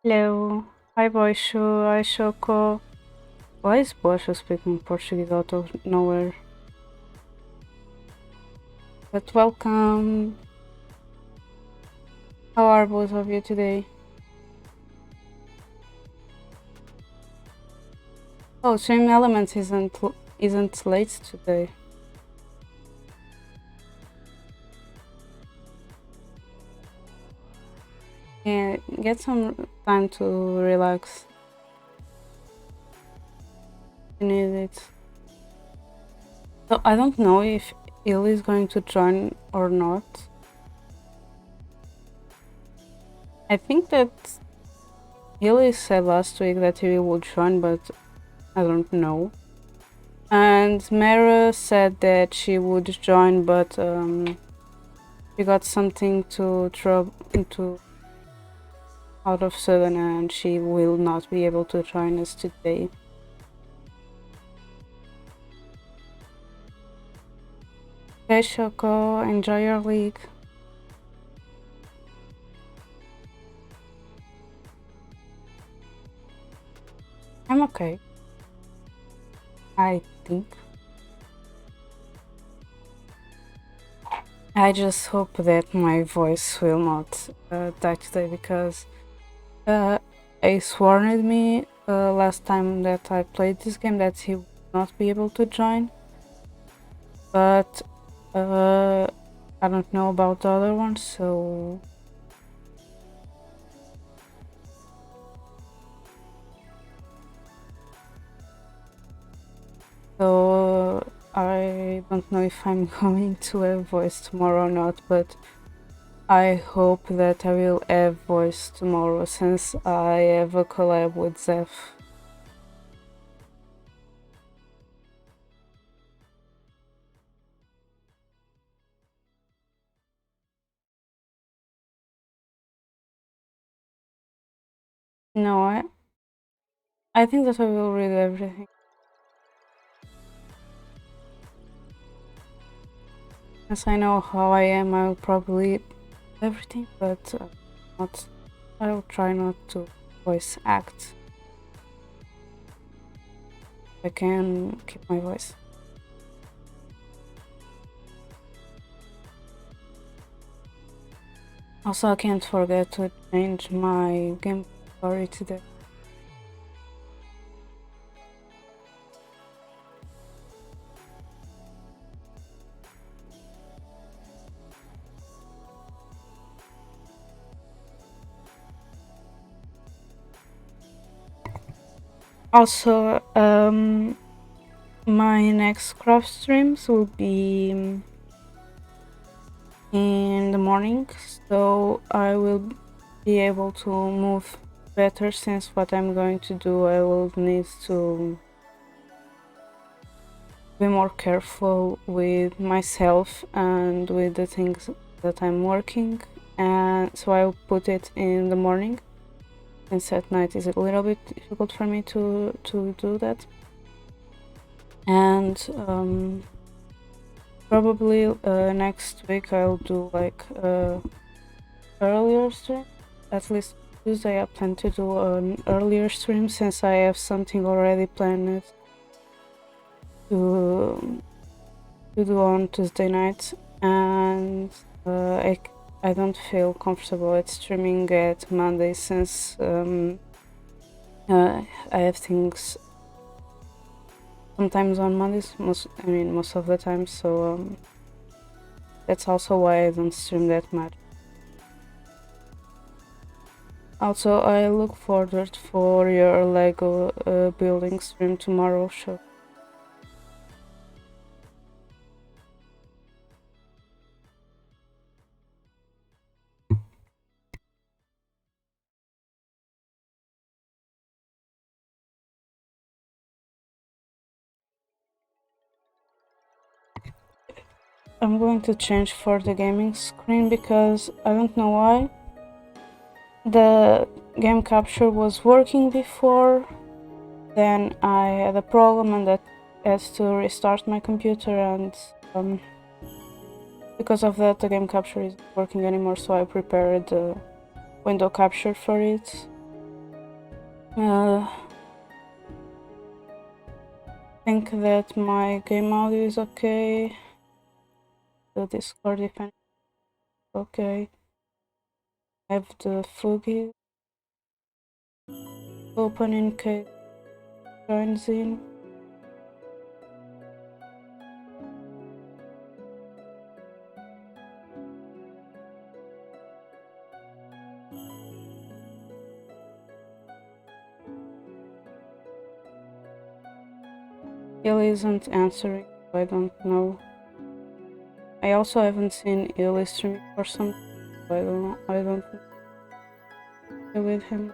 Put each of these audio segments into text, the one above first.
Hello. Hi, Boisho. Hi, Shoko. Why is Boisho speaking Portuguese out of nowhere? But welcome. How are both of you today? Oh, Stream Elements isn't late today. Yeah, get some time to relax. You need it. So I don't know if Illy is going to join or not. I think that Illy said last week that he would join, but I don't know. And Mara said that she would join, but she got something to throw into out of sudden, and she will not be able to join us today. Okay, Shoko, enjoy your league. I'm okay. I think. I just hope that my voice will not die today, because Ace warned me last time that I played this game that he would not be able to join. But I don't know about the other ones, so I don't know if I'm going to have voice tomorrow or not, but I hope that I will have voice tomorrow, since I have a collab with Zeph. No, I think that I will read everything. Since I know how I am, I'll probably read everything, but I'll try not to voice act. I can keep my voice. Also, I can't forget to change my game story today. Also, my next craft streams will be in the morning, so I will be able to move better, since what I'm going to do, I will need to be more careful with myself and with the things that I'm working, and so I'll put it in the morning, since at night is a little bit difficult for me to do that. And probably next week I'll do like earlier stream. At least Tuesday I plan to do an earlier stream, since I have something already planned to do on Tuesday night, and I don't feel comfortable at streaming at Monday, since I have things sometimes on Mondays, most of the time, so that's also why I don't stream that much. Also, I look forward for your Lego building stream tomorrow, so I'm going to change for the gaming screen, because I don't know why the game capture was working before, then I had a problem, and that has to restart my computer, and because of that the game capture isn't working anymore, so I prepared the window capture for it. Think that my game audio is okay. The Discord if anything is okay. I have the Fugi open in case it joins in. Illy isn't answering, so I don't know. I also haven't seen Illy streaming for some time, so I don't know with him.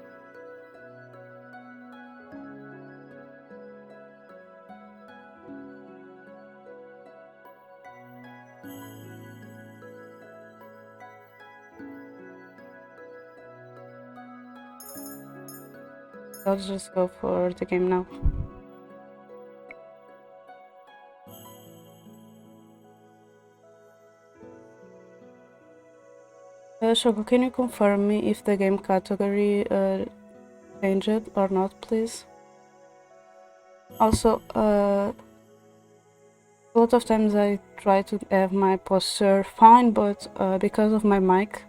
I'll just go for the game now. Shoko, can you confirm me if the game category changed or not, please? Also, a lot of times I try to have my posture fine, but because of my mic,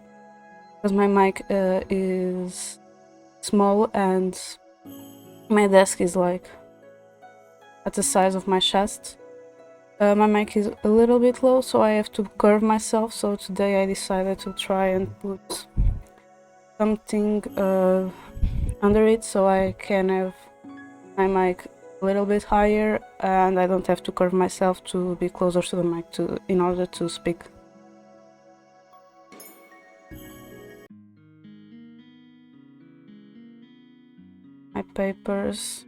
because my mic is small and my desk is like at the size of my chest, my mic is a little bit low, so I have to curve myself. So today I decided to try and put something under it so I can have my mic a little bit higher and I don't have to curve myself to be closer to the mic in order to speak. My papers,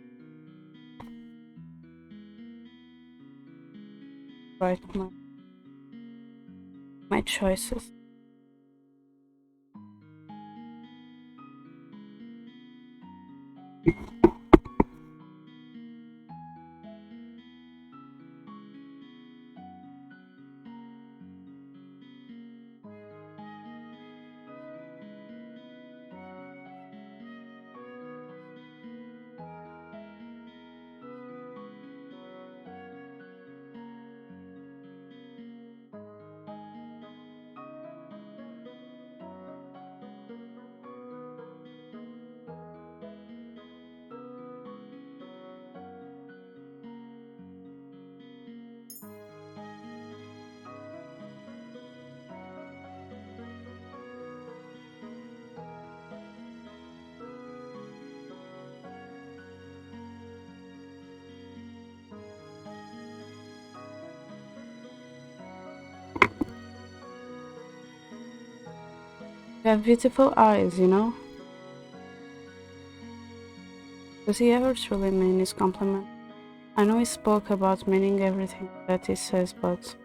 write my choices. You have beautiful eyes, you know? Does he ever truly mean his compliment? I know he spoke about meaning everything that he says, but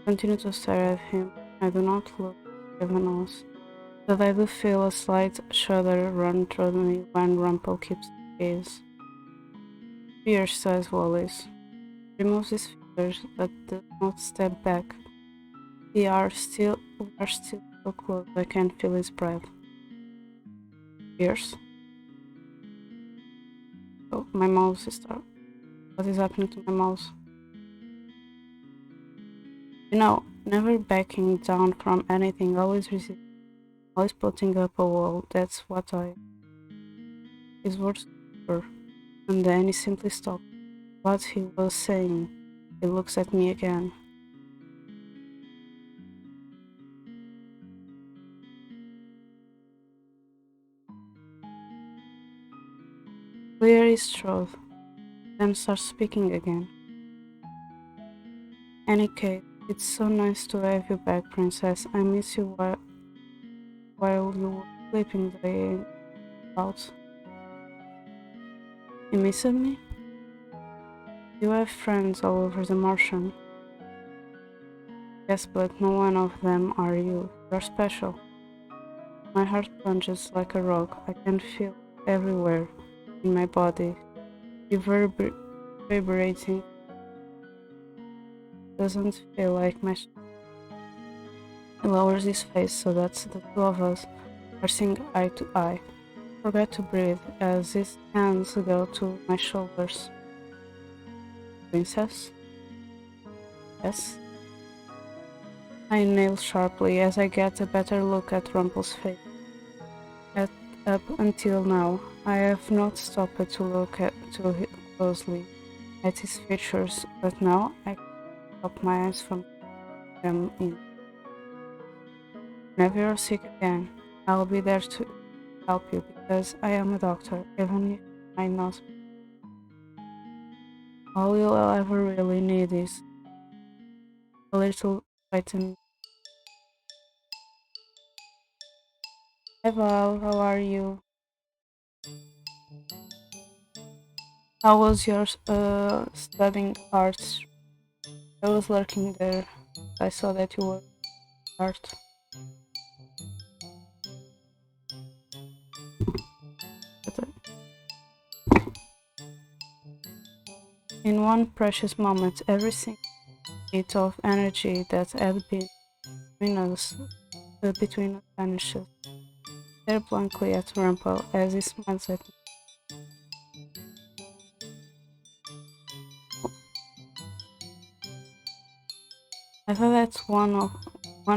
I continue to stare at him. I do not look even else. But I do feel a slight shudder run through me when Rumpel keeps his gaze. Fear, says Wallace. Removes his fingers, but does not step back. We are still so close. I can feel his breath. Fierce. Oh, my mouse is stuck. What is happening to my mouse? You know, never backing down from anything, always resisting, always putting up a wall. That's what I. His words were, and then he simply stopped. What he was saying. He looks at me again. Clear his throat, then starts speaking again. Any case, it's so nice to have you back, princess. I miss you while you were sleeping the day out. You missed me? You have friends all over the Martian. Yes, but no one of them are you. You're special. My heart plunges like a rock. I can feel it everywhere in my body, reverberating. Doesn't feel like my. He lowers his face so that the two of us are seeing eye to eye. forget to breathe as his hands go to my shoulders. Princess? Yes? I inhale sharply as I get a better look at Rumpel's face. Up until now, I have not stopped to look too closely at his features, but now I can't stop my eyes from them in. Whenever you're sick again, I'll be there to help you because I am a doctor, even if I might not. All you'll ever really need is a little vitamin. Hi Val, how are you? How was your studying arts? I was lurking there. I saw that you were art. In one precious moment, every single bit of energy that had been between us vanishes. Stare blankly at Rumpel as he smiles at me. I thought that one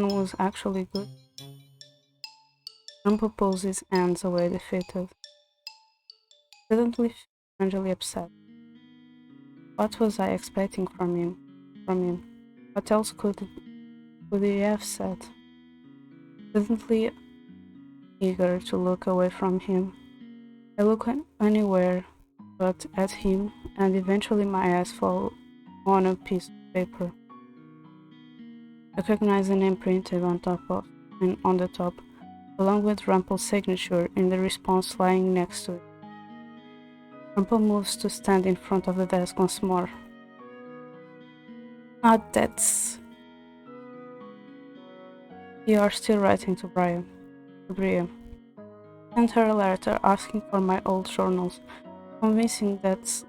was actually good. Rumpel pulls his hands away, defeated. Suddenly strangely upset. What was I expecting from him? What else could he have said? Suddenly eager to look away from him. I look anywhere but at him, and eventually my eyes fall on a piece of paper. I recognize the name printed on the top, along with Rumpel's signature in the response lying next to it. Rumpel moves to stand in front of the desk once more. Ah, that's... You are still writing to Bria. Sent her a letter asking for my old journals, convincing that's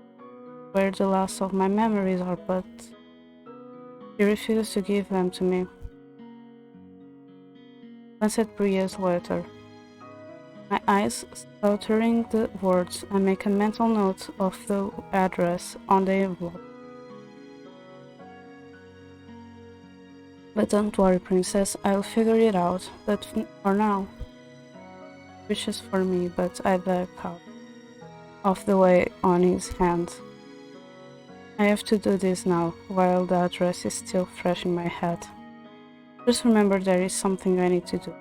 where the last of my memories are, but she refused to give them to me. Glance at Bria's letter. My eyes stuttering the words, I make a mental note of the address on the envelope. But don't worry, princess, I'll figure it out, but for now... Wishes for me, but I back out of the way on his hand. I have to do this now, while the address is still fresh in my head. Just remember there is something I need to do.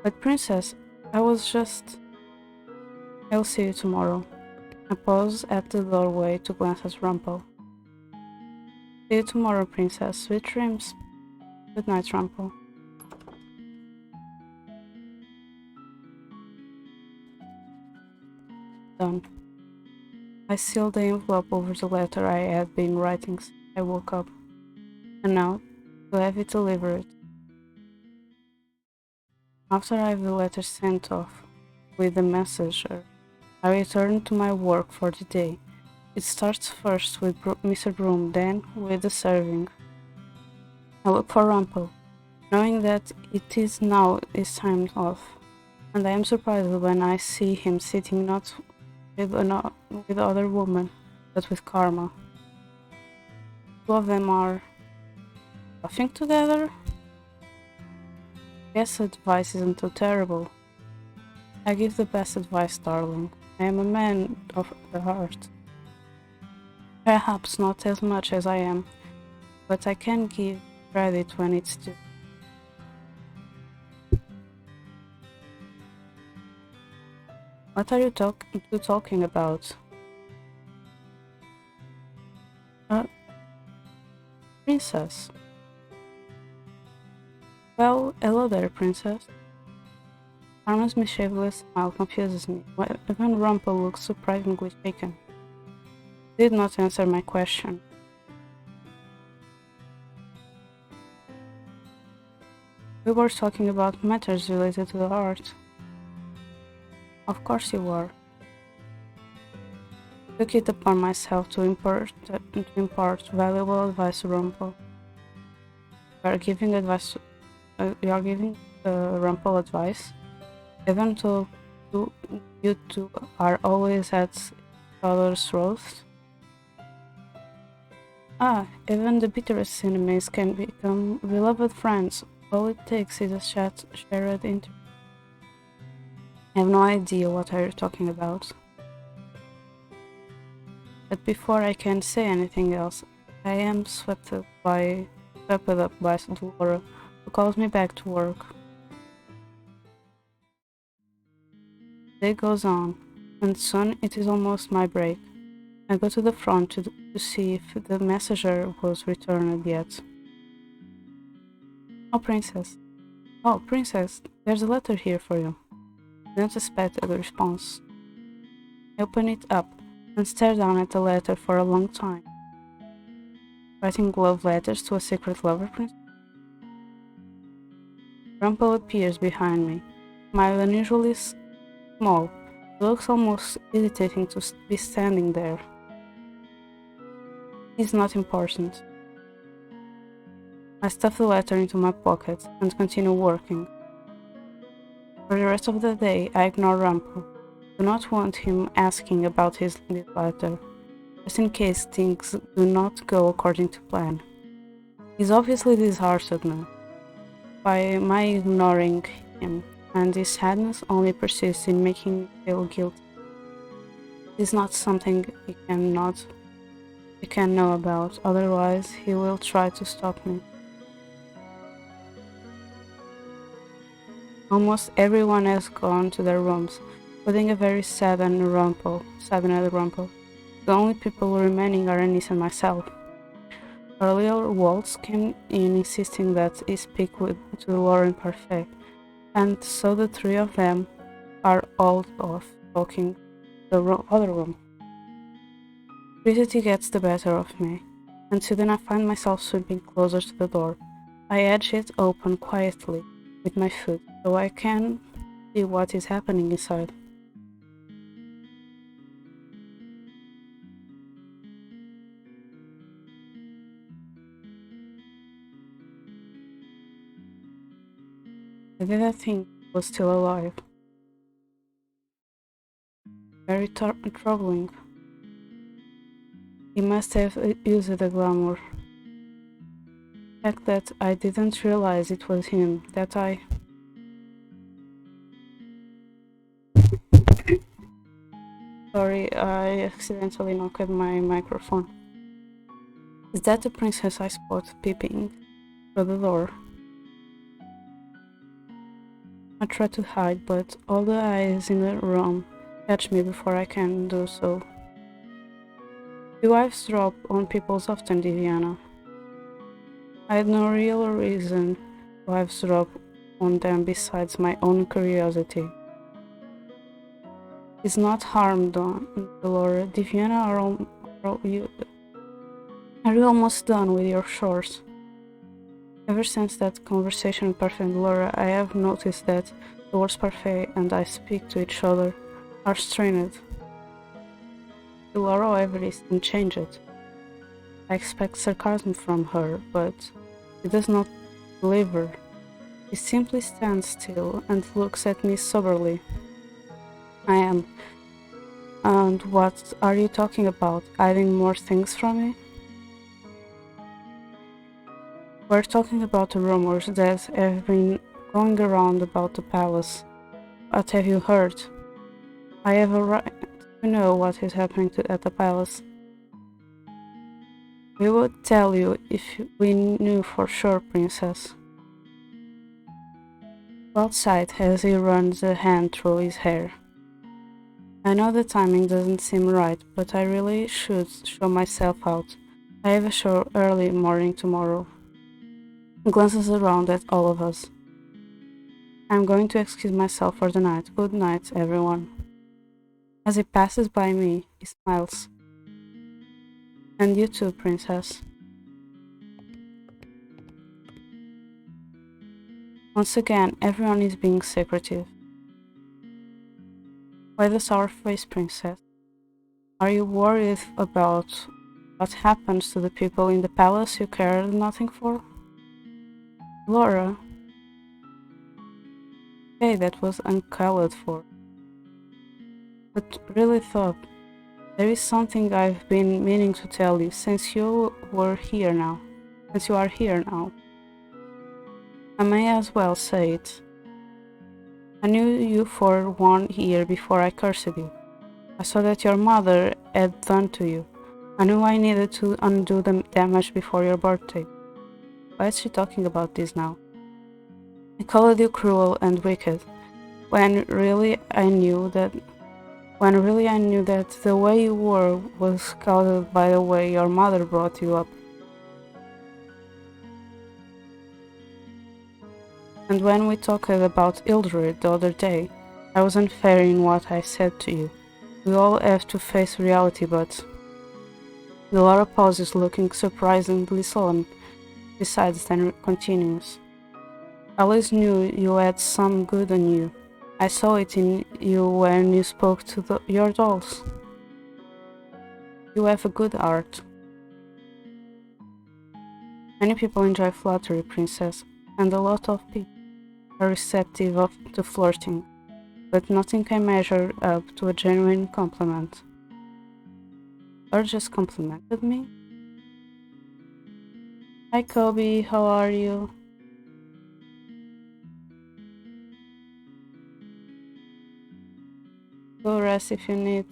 But princess, I'll see you tomorrow. I pause at the doorway to glance at Rumpel. See you tomorrow, princess. Sweet dreams. Good night, Rumpel. Done. I sealed the envelope over the letter I had been writing since I woke up. And now, to have it delivered. After I have the letter sent off with the messenger, I return to my work for the day. It starts first with Mr. Broom, then with the serving. I look for Rumpel, knowing that it is now his time off, and I am surprised when I see him sitting not with other woman, but with Karma. Two of them are laughing together? Guess advice isn't too terrible. I give the best advice, darling. I am a man of the heart. Perhaps not as much as I am, but I can give credit when it's due. What are you talking about? Princess. Well, hello there, princess. Karma's mischievous smile confuses me. Even Rumpel looks surprisingly shaken. Did not answer my question. We were talking about matters related to the art. Of course you were. I took it upon myself to impart valuable advice to Rumpel. You are giving Rumpel advice, even though you, you two are always at each other's throats? Ah, even the bitterest enemies can become beloved friends. All it takes is a shared interest. I have no idea what you're talking about. But before I can say anything else, I am swept up by Laura, who calls me back to work. The day goes on, and soon it is almost my break. I go to the front to see if the messenger was returned yet. Oh, Princess. Oh, Princess, there's a letter here for you. I don't expect a response. I open it up and stare down at the letter for a long time. Writing love letters to a secret lover, Princess? Rumpel appears behind me. Smile unusually small. It looks almost irritating to be standing there. It's not important. I stuff the letter into my pocket and continue working. For the rest of the day, I ignore Rumpel. I do not want him asking about his letter, just in case things do not go according to plan. He's obviously disheartened now by my ignoring him, and his sadness only persists in making me feel guilty. It is not something he can know about, otherwise he will try to stop me. Almost everyone has gone to their rooms, putting a very saddened Rumpel. The only people remaining are Anis and myself. Earlier, Waltz came in insisting that he speak to Lauren Parfait, and so the three of them are all off talking the other room. Curiosity gets the better of me, and soon I find myself sweeping closer to the door. I edge it open quietly with my foot, so I can see what is happening inside. I did not think he was still alive. Very troubling. He must have used the glamour. The fact that I didn't realize it was him, that I... Sorry, I accidentally knocked my microphone. Is that the princess I spot peeping through the door? I try to hide, but all the eyes in the room catch me before I can do so. Do wives drop on people often, Diana? I had no real reason wives drop on them besides my own curiosity. It's not harm done, Laura. Diana, are you almost done with your chores? Ever since that conversation with Parfait and Laura, I have noticed that the words Parfait and I speak to each other are strained. Laura, everything changed. I expect sarcasm from her, but she does not deliver. She simply stands still and looks at me soberly. I am. And what are you talking about? Hiding more things from me? We're talking about the rumors that have been going around about the palace. What have you heard? I have a right to know what is happening at the palace. We would tell you if we knew for sure, Princess. Walt sighed as he runs a hand through his hair. I know the timing doesn't seem right, but I really should show myself out. I have a show early morning tomorrow. He glances around at all of us. I'm going to excuse myself for the night. Good night, everyone. As he passes by me, he smiles. And you too, Princess. Once again, everyone is being secretive. Why the sour face, Princess? Are you worried about what happens to the people in the palace you care nothing for? Laura? Hey, that was uncalled for. but really thought, there is something I've been meaning to tell you since you were here now. Since you are here now. I may as well say it. I knew you for 1 year before I cursed you. I saw that your mother had done to you. I knew I needed to undo the damage before your birthday. Why is she talking about this now? I called you cruel and wicked, when really I knew that the way you were was caused by the way your mother brought you up. And when we talked about Hildred the other day, I was unfair in what I said to you. We all have to face reality, but... Laura pauses, looking surprisingly solemn. Besides, then continues. I always knew you had some good in you. I saw it in you when you spoke to your dolls. You have a good heart. Many people enjoy flattery, princess, and a lot of people are receptive to flirting, but nothing can measure up to a genuine compliment. Or just complimented me? Hi Kobe, how are you? Go rest if you need.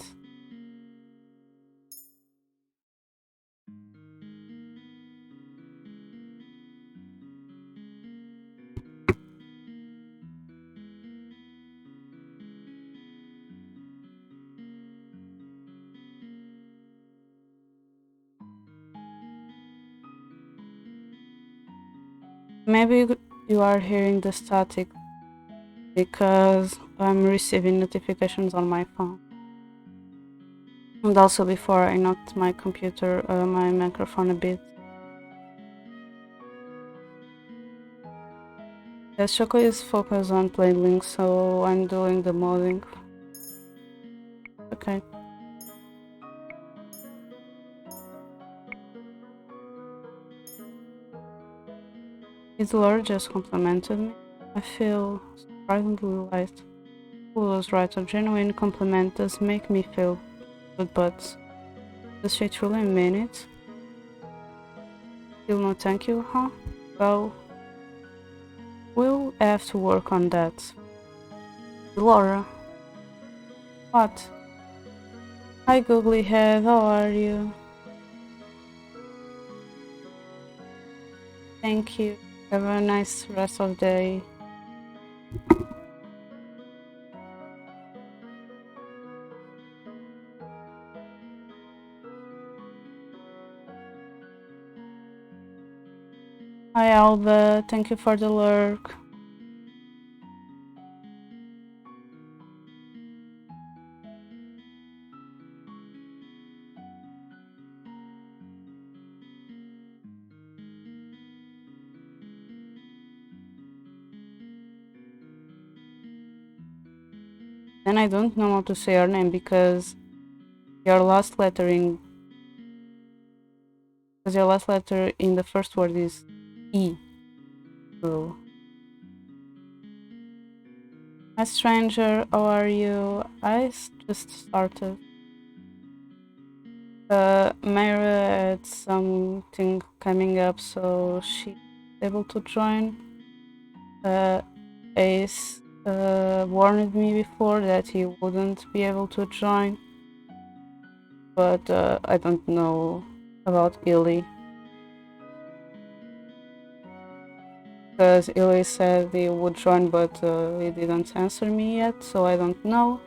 Maybe you are hearing the static because I'm receiving notifications on my phone. And also before I knocked my computer, my microphone a bit. Yes, Choco is focused on playing Link, so I'm doing the modding. Okay. His lord just complimented me. I feel surprisingly light. Who was right? A genuine compliment does make me feel good, but does she truly mean it? Still no thank you, huh? Well, we'll have to work on that. Laura. What? Hi Googly Head, how are you? Thank you. Have a nice rest of the day. Hi Alba, thank you for the lurk. And I don't know how to say your name because your last letter in the first word is E. So, hi stranger, how are you? I just started. Myra had something coming up, so she's able to join. Ace warned me before that he wouldn't be able to join, but I don't know about Illy. Because Illy said he would join, but he didn't answer me yet, so I don't know.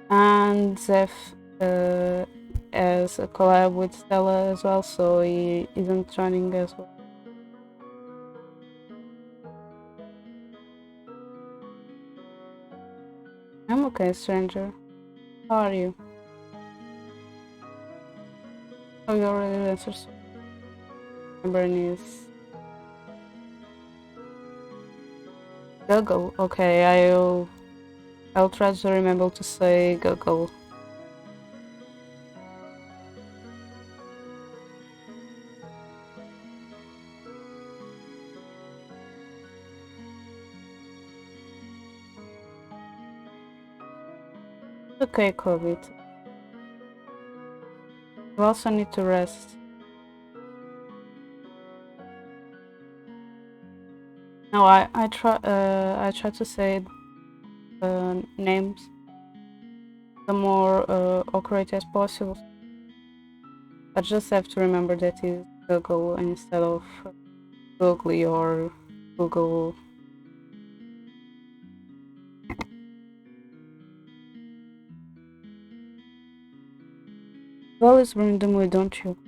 And Zeph has a collab with Stella as well, so he isn't joining as well. I'm okay, stranger. How are you? Oh, you already answered. So my brain is Google. Okay, I'll try to remember to say Google. Okay, Kobe. You also need to rest. No, I try to say names the more accurate as possible. I just have to remember that it's Google instead of Googly or Google. You always bring the mood, don't you?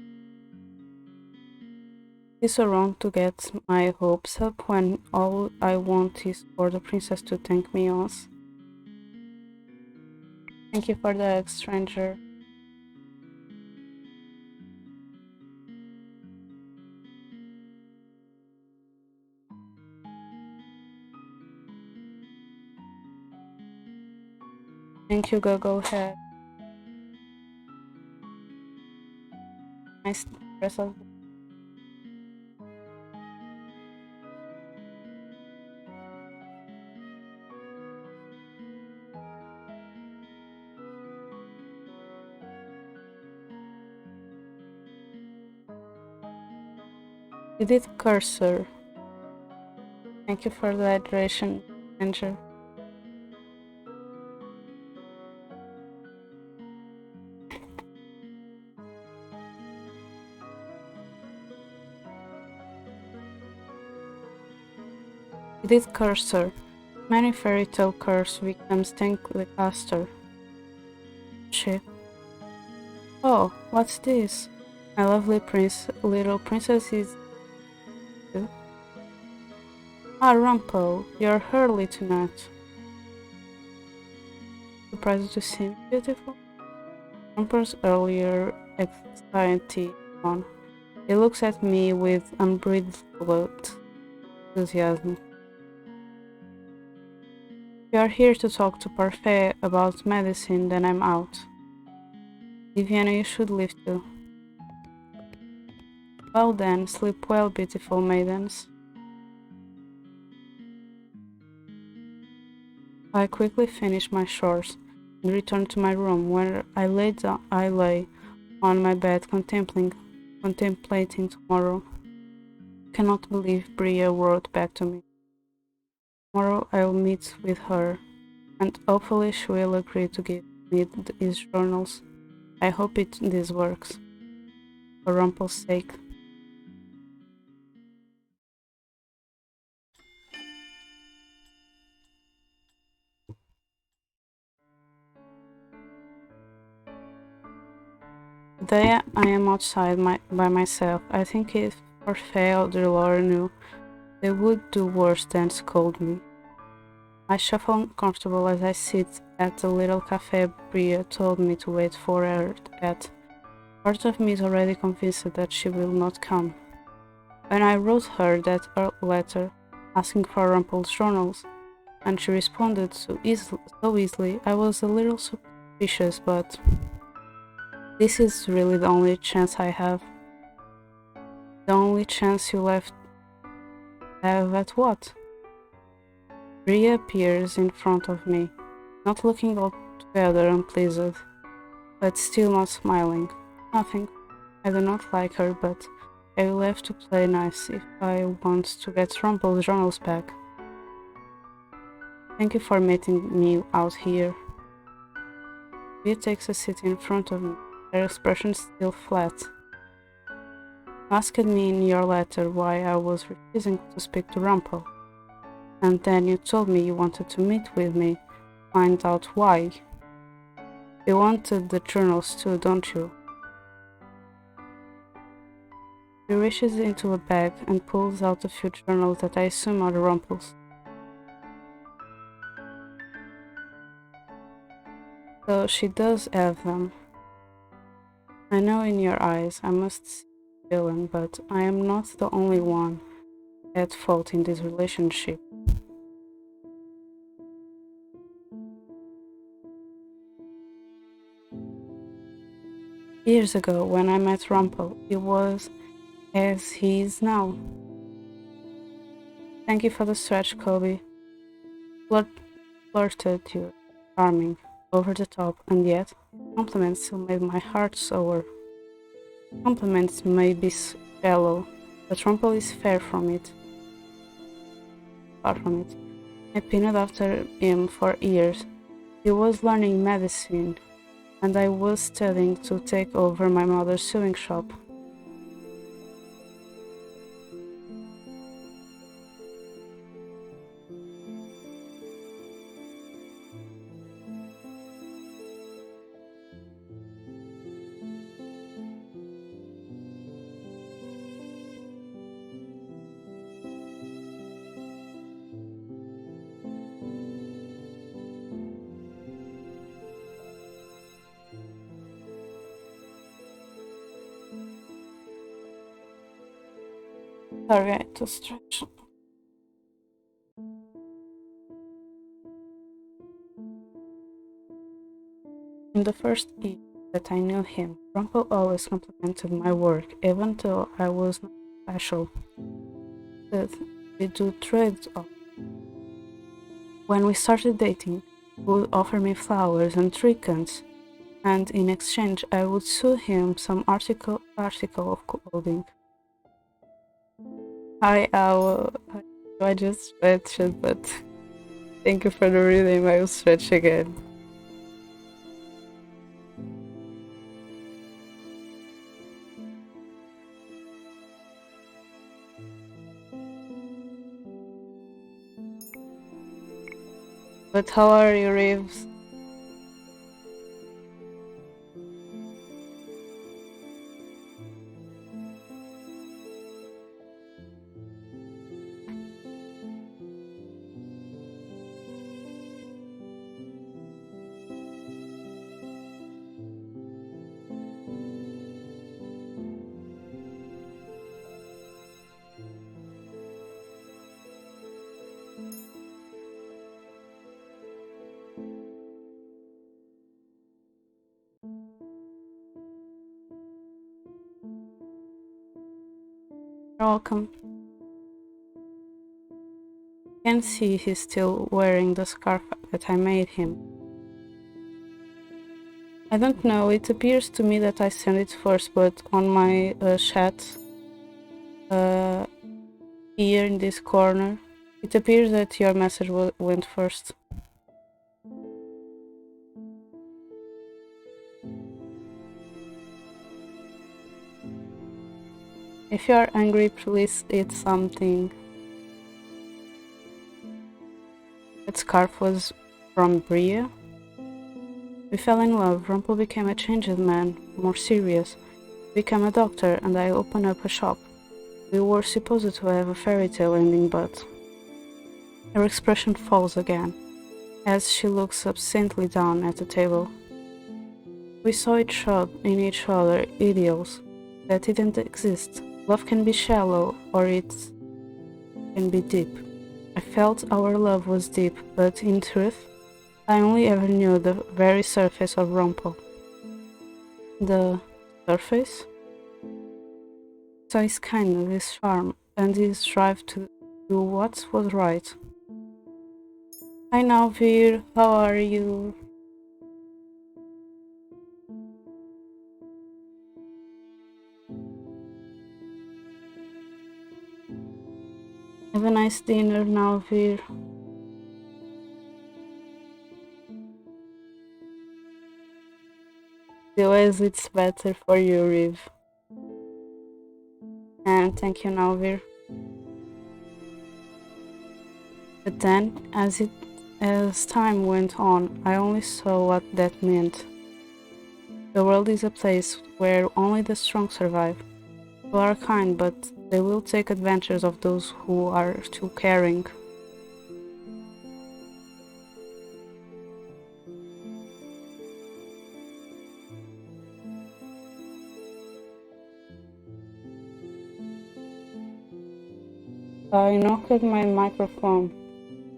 It's so wrong to get my hopes up when all I want is for the princess to thank me once. Thank you for the egg, stranger. Thank you, Google Head. Nice dress of. You did cursor. Thank you for the hydration, stranger. You did cursor. Many fairy tale curse victims thank the caster. She. Oh, what's this? My lovely little princess is. Ah, Rumpel, you're early tonight. Surprised to see me, beautiful? Rumpel's earlier anxiety on. He looks at me with unbridled enthusiasm. We are here to talk to Parfait about medicine, then I'm out. Viviana, you should leave too. Well then, sleep well, beautiful maidens. I quickly finished my chores and returned to my room, where I lay on my bed contemplating tomorrow. I cannot believe Bria wrote back to me. Tomorrow I'll meet with her, and hopefully she will agree to give me these journals. I hope this works, for Rumpel's sake. Today I am outside by myself. I think if Orfeo or Delore knew, they would do worse than scold me. I shuffle uncomfortable as I sit at the little cafe Bria told me to wait for her at. Part of me is already convinced that she will not come. When I wrote her that letter, asking for Rumpel's journals, and she responded so easily, I was a little suspicious, but this is really the only chance I have. The only chance you left have at what? Bria appears in front of me, not looking altogether unpleased, but still not smiling. Nothing. I do not like her, but I will have to play nice if I want to get Rumpel's journals back. Thank you for meeting me out here. Bria takes a seat in front of me, her expression still flat. You asked me in your letter why I was refusing to speak to Rumpel. And then you told me you wanted to meet with me, find out why. You wanted the journals too, don't you? She reaches into a bag and pulls out a few journals that I assume are Rumpel's. So she does have them. I know in your eyes I must see the villain, but I am not the only one at fault in this relationship. Years ago, when I met Rumpel, he was as he is now. Thank you for the stretch, Kobe. Flirted you. Charming. over the top, and yet compliments still made my heart sour. Compliments may be shallow, but Rumpel is far from it. I pined after him for years. He was learning medicine, and I was studying to take over my mother's sewing shop. Sorry, I had to stretch. In the first year that I knew him, Rumpel always complimented my work, even though I was not special. That we do trades off. When we started dating, he would offer me flowers and trinkets, and in exchange I would sew him some article of clothing. I just stretched, but thank you for the reading. I will stretch again. But how are you, Reeves? You're welcome. You can see he's still wearing the scarf that I made him. I don't know, it appears to me that I sent it first, but on my chat here in this corner, it appears that your message went first. If you are angry, please eat something. That scarf was from Bria. We fell in love. Rumpel became a changed man, more serious. He became a doctor, and I opened up a shop. We were supposed to have a fairy tale ending, but her expression falls again, as she looks absently down at the table. We saw in each other ideals that didn't exist. Love can be shallow, or it can be deep. I felt our love was deep, but in truth, I only ever knew the very surface of Rumpel. The surface? So his kindness, his charm, and his drive to do what was right. Hi Navir, how are you? Have a nice dinner, Navir. The ways it's better for you, Riv. And thank you, Navir. But then, as time went on, I only saw what that meant. The world is a place where only the strong survive. Who are kind, but they will take advantage of those who are too caring. I knocked my microphone,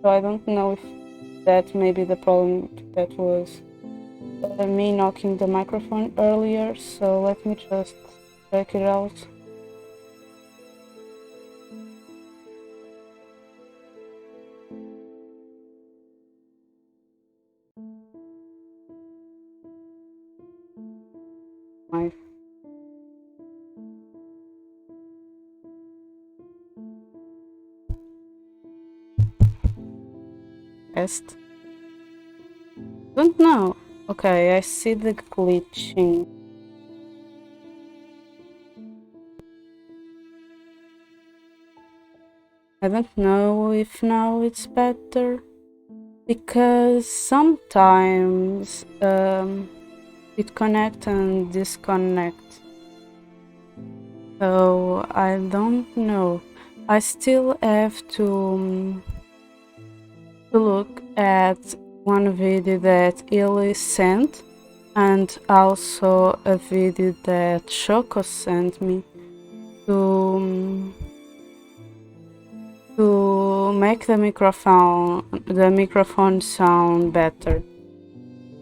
so I don't know if that may be the problem. That was me knocking the microphone earlier, so let me just check it out. test. Don't know. Okay, I see the glitching. I don't know if now it's better, because sometimes it connects and disconnects. So I don't know. I still have to look at one video that Illy sent, and also a video that Shoko sent me to make the microphone sound better.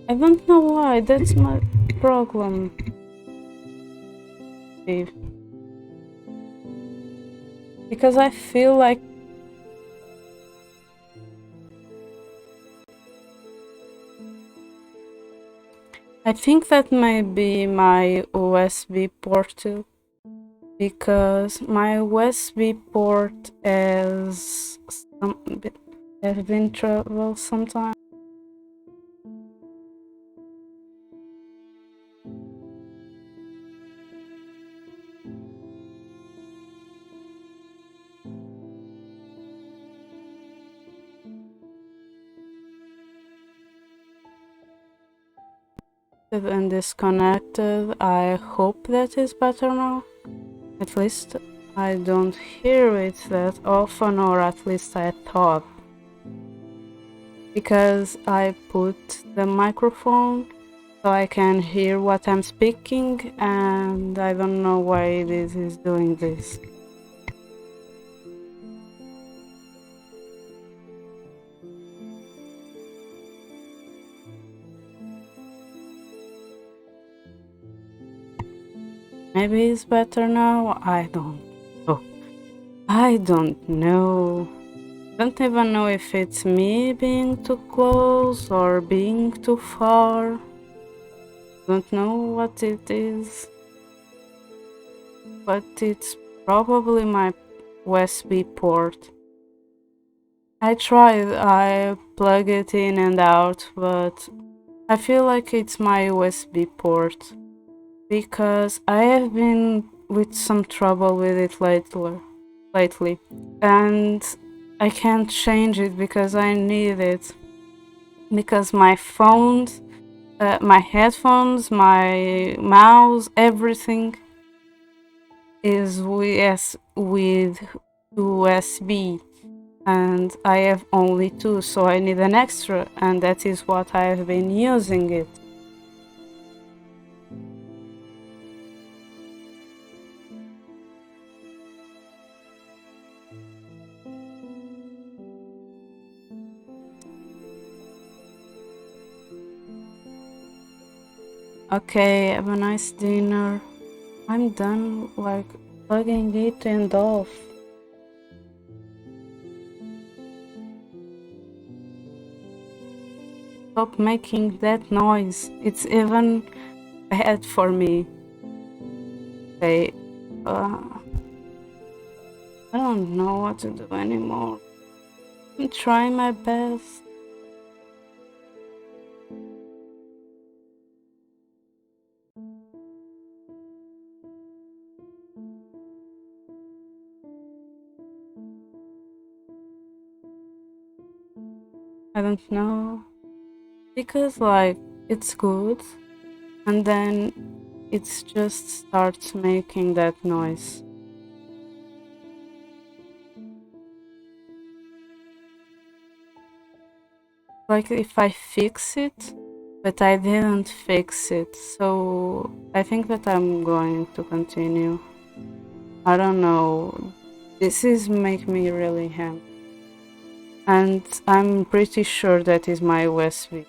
I don't know why, that's my problem. Because I feel like I think that may be my USB port too, because my USB port has been trouble sometimes. And disconnected. I hope that is better now. At least I don't hear it that often, or at least I thought. Because I put the microphone so I can hear what I'm speaking, and I don't know why this is doing this. Maybe it's better now? I don't know. I don't know. Don't even know if it's me being too close or being too far. Don't know what it is. But it's probably my USB port. I tried, I plug it in and out, but I feel like it's my USB port, because I have been with some trouble with it lately, and I can't change it because I need it, because my phones, my headphones, my mouse, everything is with USB, and I have only two, so I need an extra, and that is what I have been using it. Okay, have a nice dinner. I'm done, like, plugging it and off. Stop making that noise. It's even bad for me. Okay, I don't know what to do anymore. I'm trying my best. I don't know. Because, like, it's good, and then it just starts making that noise. Like if I fix it, but I didn't fix it, so I think that I'm going to continue. I don't know, this is make me really happy, and I'm pretty sure that is my USB.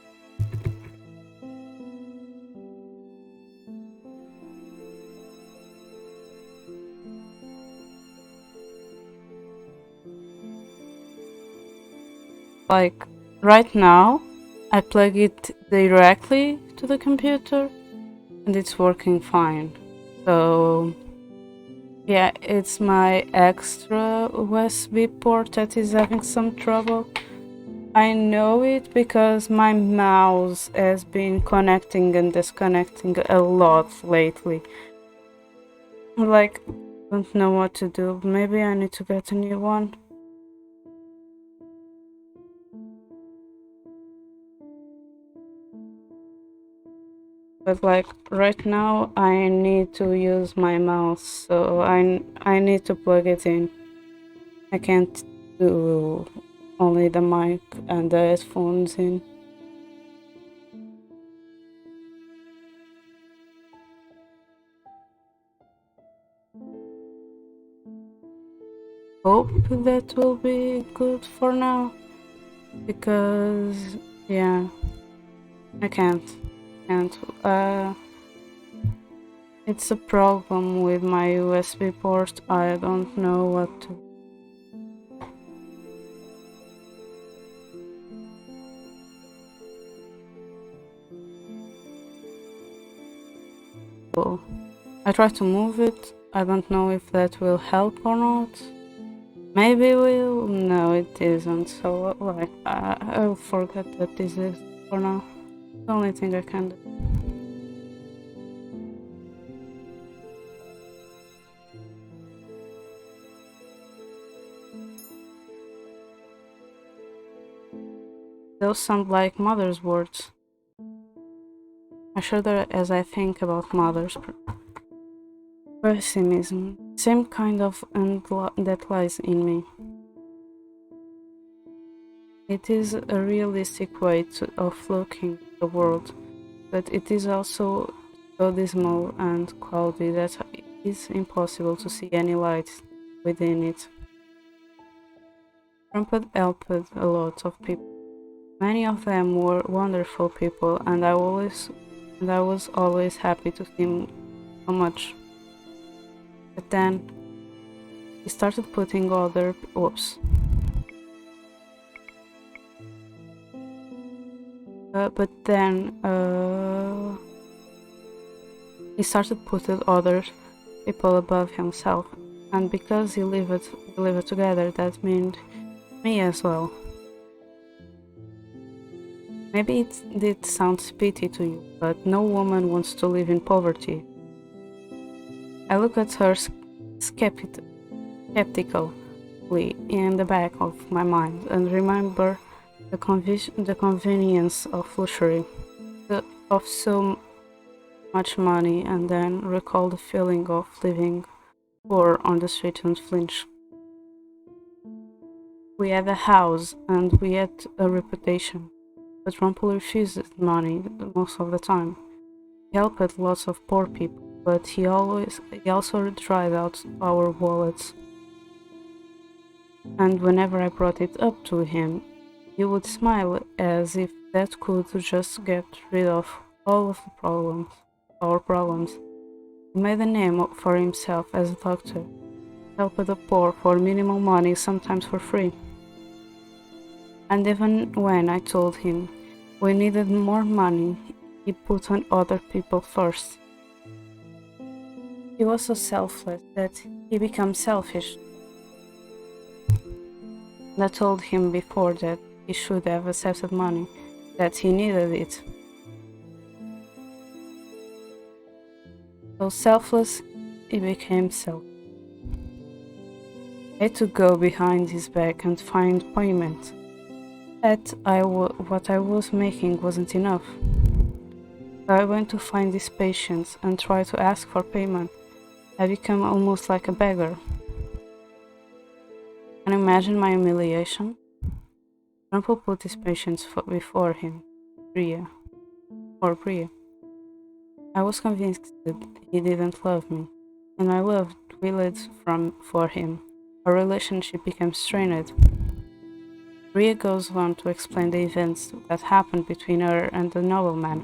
Like right now, I plug it directly to the computer and it's working fine. So yeah, it's my extra USB port that is having some trouble. I know it because my mouse has been connecting and disconnecting a lot lately. Like, don't know what to do. Maybe I need to get a new one. But like right now I need to use my mouse, so I need to plug it in. I can't do only the mic and the headphones in. Hope that will be good for now, because yeah, I can't. It's a problem with my USB port. I don't know what to. So I try to move it. I don't know if that will help or not. Maybe will. No, it isn't. So like I'll forget that this is for now. The only thing I can do. Those sound like mother's words. I shudder as I think about mother's pessimism. Same kind of that lies in me. It is a realistic way of looking at the world, but it is also so dismal and cloudy that it is impossible to see any light within it. Trump helped a lot of people. Many of them were wonderful people, and I was always happy to see him so much. But then he started putting other oops. But then he started putting other people above himself, and because he lived together, that meant me as well. Maybe it did sound pity to you, but no woman wants to live in poverty. I look at her skeptically in the back of my mind and remember the convenience of luxury, of so much money, and then recall the feeling of living poor on the street and flinch. We had a house and we had a reputation, but Rumpel refused money most of the time. He helped lots of poor people, but he also dried out our wallets. And whenever I brought it up to him, he would smile as if that could just get rid of all of our problems. He made a name for himself as a doctor, helped the poor for minimal money, sometimes for free. And even when I told him we needed more money, he put on other people first. He was so selfless that he became selfish. And I told him before that he should have accepted money, that he needed it. So selfless, he became selfish. I had to go behind his back and find payment. That what I was making wasn't enough. So I went to find these patients and try to ask for payment. I became almost like a beggar. Can you imagine my humiliation? Grandpa put his patients before him, Priya. I was convinced that he didn't love me, and my love dwindled for him. Our relationship became strained. Priya goes on to explain the events that happened between her and the nobleman.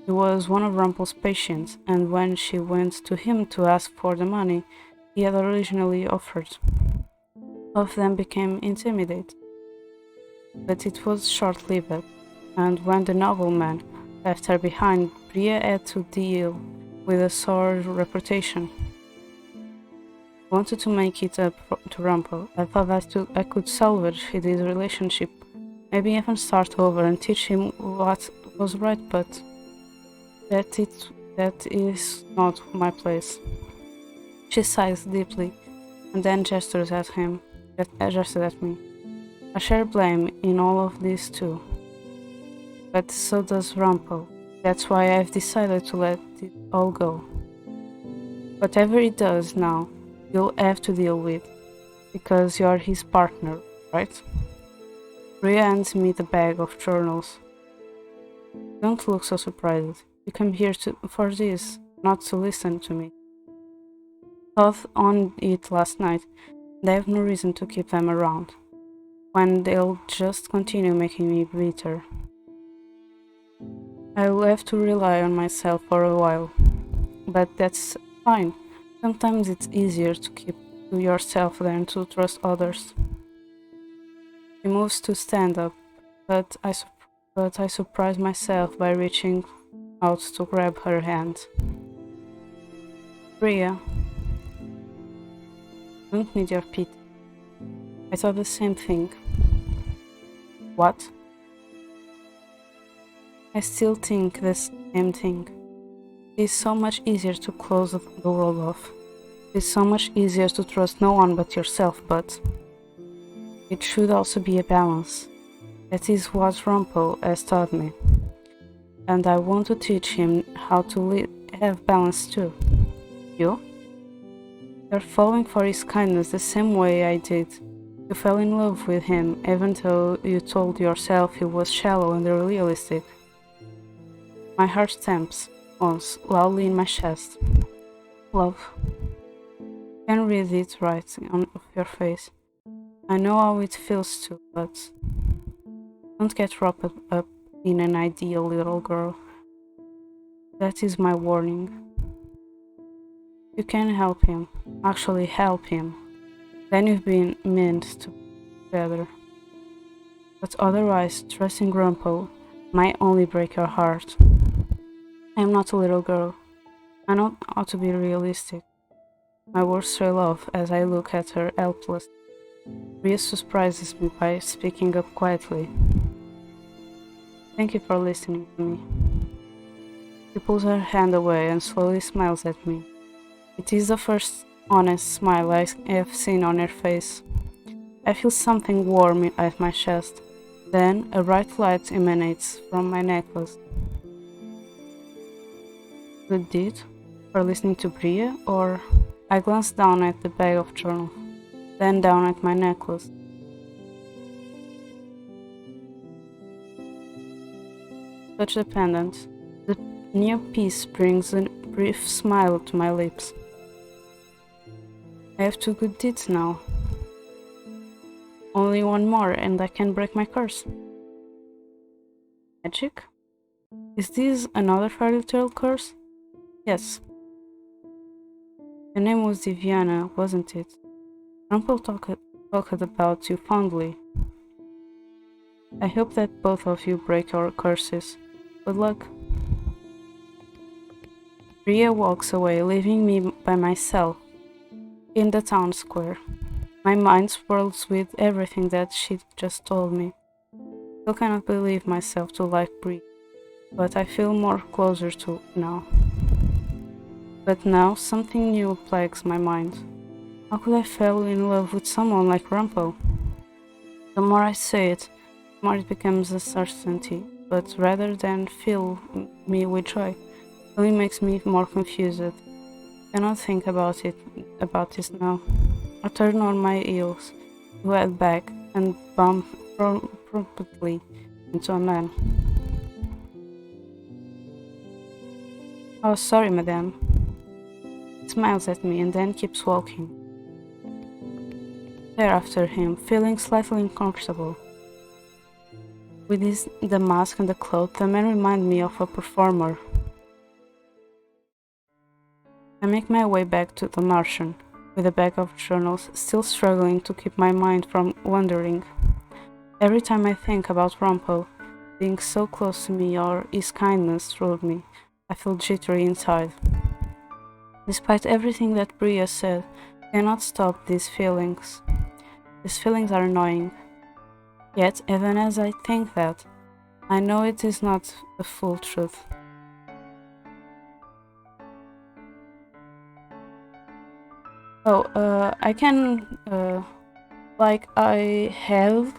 He was one of Rumpel's patients, and when she went to him to ask for the money he had originally offered, both of them became intimidated. But it was short-lived, and when the nobleman left her behind, Priya had to deal with a sore reputation. I wanted to make it up to Rumpel. I thought I could salvage this relationship Maybe even start over and teach him what was right, but that is not my place. She sighs deeply and then gestures at him, gestured at me. I share blame in all of this too, but so does Rumpel. That's why I've decided to let it all go. Whatever he does now, you'll have to deal with, because you're his partner, right? Rhea hands me the bag of journals. Don't look so surprised. You came here for this, not to listen to me. Thought on it last night, and I have no reason to keep them around, when they'll just continue making me bitter. I'll have to rely on myself for a while, but that's fine. Sometimes it's easier to keep to yourself than to trust others. She moves to stand up, but I surprise myself by reaching out to grab her hand. Rhea, I don't need your pity. I thought the same thing. What? I still think the same thing. It's so much easier to close the world off. It's so much easier to trust no one but yourself, but it should also be a balance. That is what Rumpel has taught me. And I want to teach him how to have balance too. You? You're falling for his kindness the same way I did. You fell in love with him even though you told yourself he was shallow and unrealistic. My heart stamps once loudly in my chest. Love. You can read it right on your face. I know how it feels too, but don't get wrapped up in an ideal little girl. That is my warning. You can help him, actually help him. Then you've been meant to be together. But otherwise, trusting Grumpo might only break your heart. I am not a little girl. I know how to be realistic. My words trail off as I look at her helpless. Rhea surprises me by speaking up quietly. Thank you for listening to me. She pulls her hand away and slowly smiles at me. It is the first honest smile I have seen on her face. I feel something warm at my chest. Then a bright light emanates from my necklace. Good deed? For listening to Bria? Or I glance down at the bag of journal, then down at my necklace. Touch the pendant. The new piece brings a brief smile to my lips. I have 2 good deeds now. Only one more and I can break my curse. Magic? Is this another fairy tale curse? Yes. The name was Diviana, wasn't it? Rumpel talked about you fondly. I hope that both of you break your curses. Good luck. Rhea walks away, leaving me by myself in the town square. My mind swirls with everything that she just told me. Still cannot believe myself to like Brie, but I feel more closer to now. But now something new plagues my mind. How could I fall in love with someone like Rumpel? The more I say it, the more it becomes a certainty, but rather than fill me with joy, it only makes me more confused. I cannot think about this now. I turn on my heels, to head back, and bump promptly into a man. Oh, sorry, madame. He smiles at me and then keeps walking. There after him, feeling slightly uncomfortable. With the mask and the cloth, the man reminds me of a performer. I make my way back to the Martian, with a bag of journals, still struggling to keep my mind from wandering. Every time I think about Rumpel being so close to me or his kindness toward me, I feel jittery inside. Despite everything that Bria said, I cannot stop these feelings. These feelings are annoying. Yet, even as I think that, I know it is not the full truth. Oh, I can, like, I have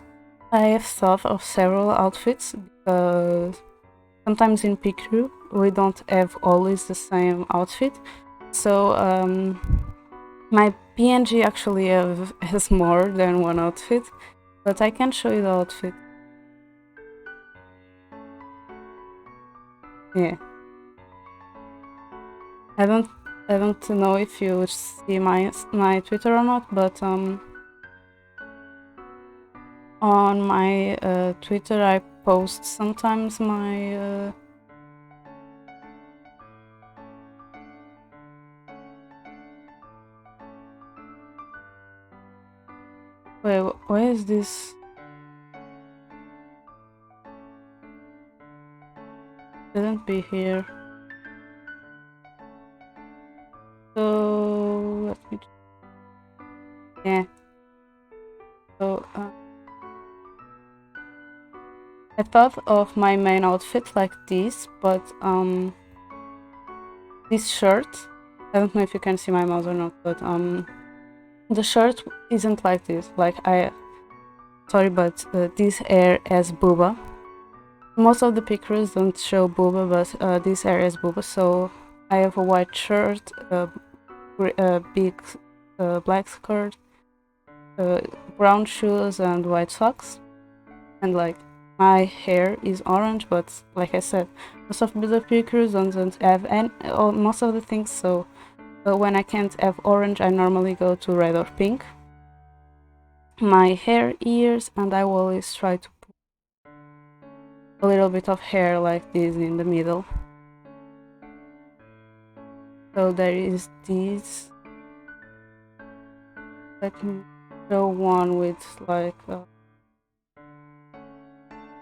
thought of several outfits, because sometimes in Picru we don't have always the same outfit. So, my PNG actually has more than one outfit, but I can show you the outfit. Yeah. I don't know if you see my Twitter or not, but on my Twitter I post sometimes my wait, where is this? Shouldn't be here. So let me. Yeah. So I thought of my main outfit like this, but this shirt. I don't know if you can see my mouse or not, but the shirt isn't like this. Like sorry, but this hair has booba. Most of the pictures don't show booba, but this hair has booba. So I have a white shirt, a big black skirt, brown shoes, and white socks. And like my hair is orange, but like I said, most of the pictures don't have any, or most of the things. So when I can't have orange, I normally go to red or pink. My hair, ears, and I always try to put a little bit of hair like this in the middle. So there is this. Let me show one with like the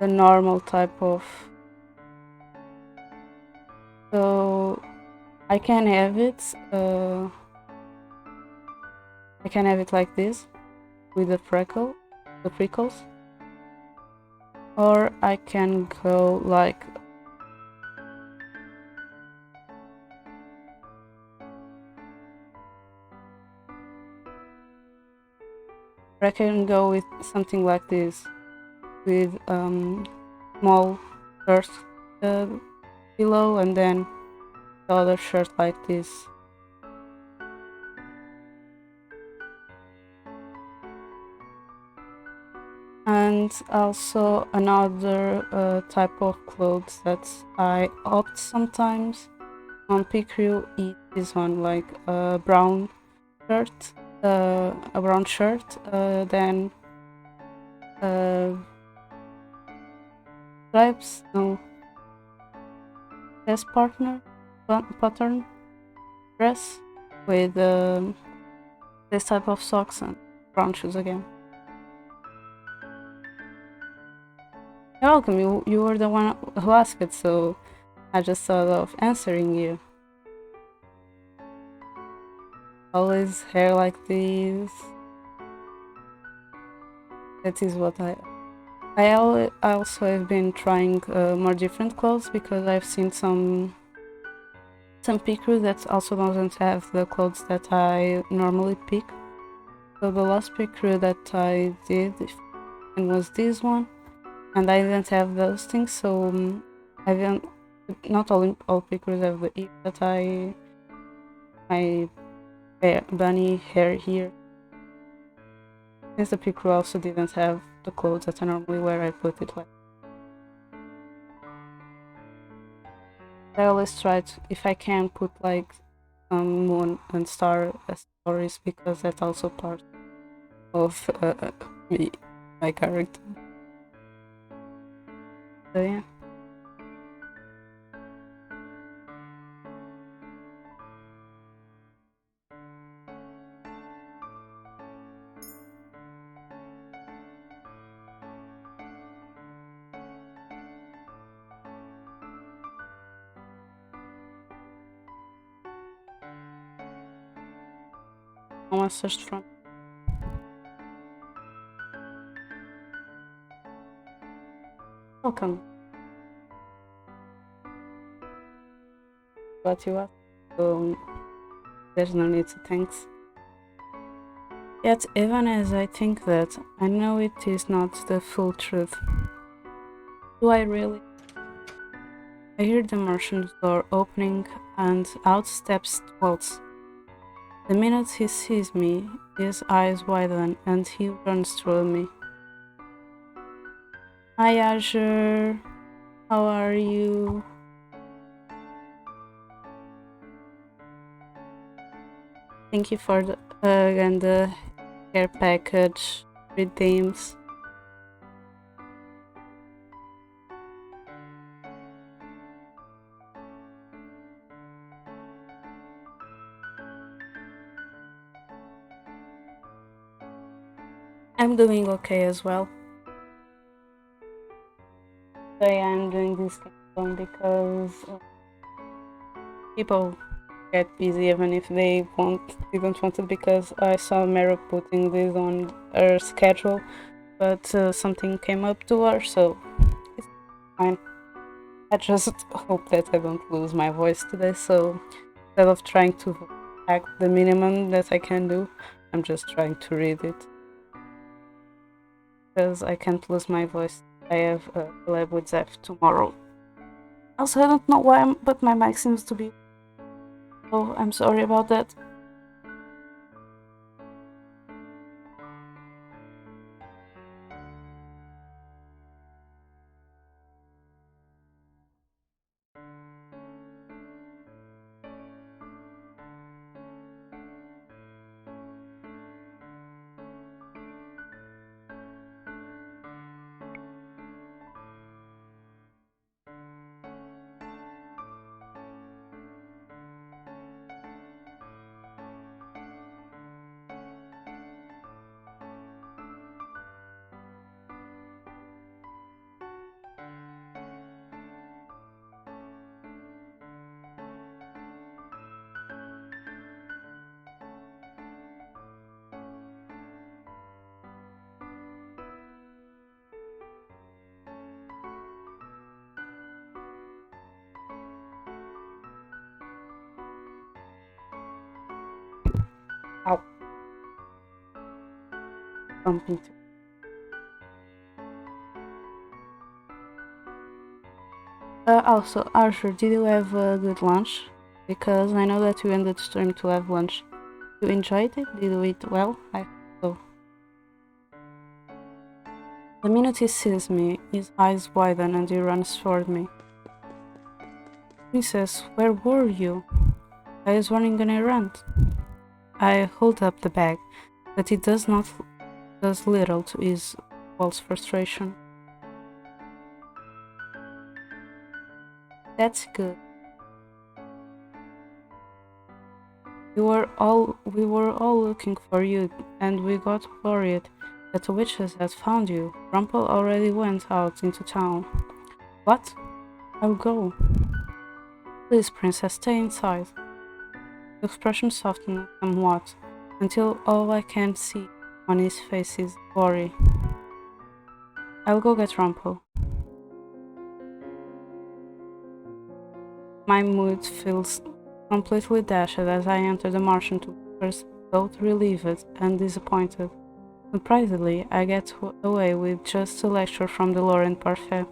normal type of. So I can have it. I can have it like this with the prickles, or I can go like. I can go with something like this, with small shirt below, and then the other shirt like this. And also another type of clothes that I opt sometimes on Picrew is this one, like a brown shirt, then stripes, no, dress pattern dress with this type of socks and brown shoes again. You're welcome. You were the one who asked it, so I just thought of answering you. Always hair like this. That is what I also have been trying more different clothes, because I've seen some pictures that also doesn't have the clothes that I normally pick. So the last picture that I did was this one, and I didn't have those things, so I didn't. Not all pictures have the ear that my bunny hair here. Since the picture also didn't have the clothes that I normally wear, I put it like. I always try to, if I can, put like some moon and star stories, because that's also part of me, my character. So yeah. I want to search from. Welcome. What you asked. There's no need to thanks. Yet, even as I think that, I know it is not the full truth. Do I really? I hear the merchant's door opening, and out steps Waltz. The minute he sees me, his eyes widen, and he runs through me. Hi, Azure. How are you? Thank you for the hug and the care package redeems. I'm doing okay as well. Today I'm doing this one because people get busy even if they didn't want it, because I saw Mara putting this on her schedule, but something came up to her, so it's fine. I just hope that I don't lose my voice today, so instead of trying to act the minimum that I can do, I'm just trying to read it. Because I can't lose my voice. I have a lab with Zeph tomorrow. Also, I don't know why, but my mic seems to be... Oh, I'm sorry about that. Ow. Bumping into... Also, Arthur, did you have a good lunch? Because I know that you ended stream to have lunch. You enjoyed it? Did you eat well? I hope so. The minute he sees me, his eyes widen and he runs toward me. Princess, where were you? I was running an errand. I hold up the bag, but it does little to ease Walt's frustration. That's good. We were all looking for you, and we got worried that the witches had found you. Rumpel already went out into town. What? I'll go. Please, princess, stay inside. The expression softened somewhat, until all I can see on his face is worry. I'll go get Rumpel. My mood feels completely dashed as I enter the merchant, both relieved and disappointed. Surprisingly, I get away with just a lecture from the Laurent Parfait.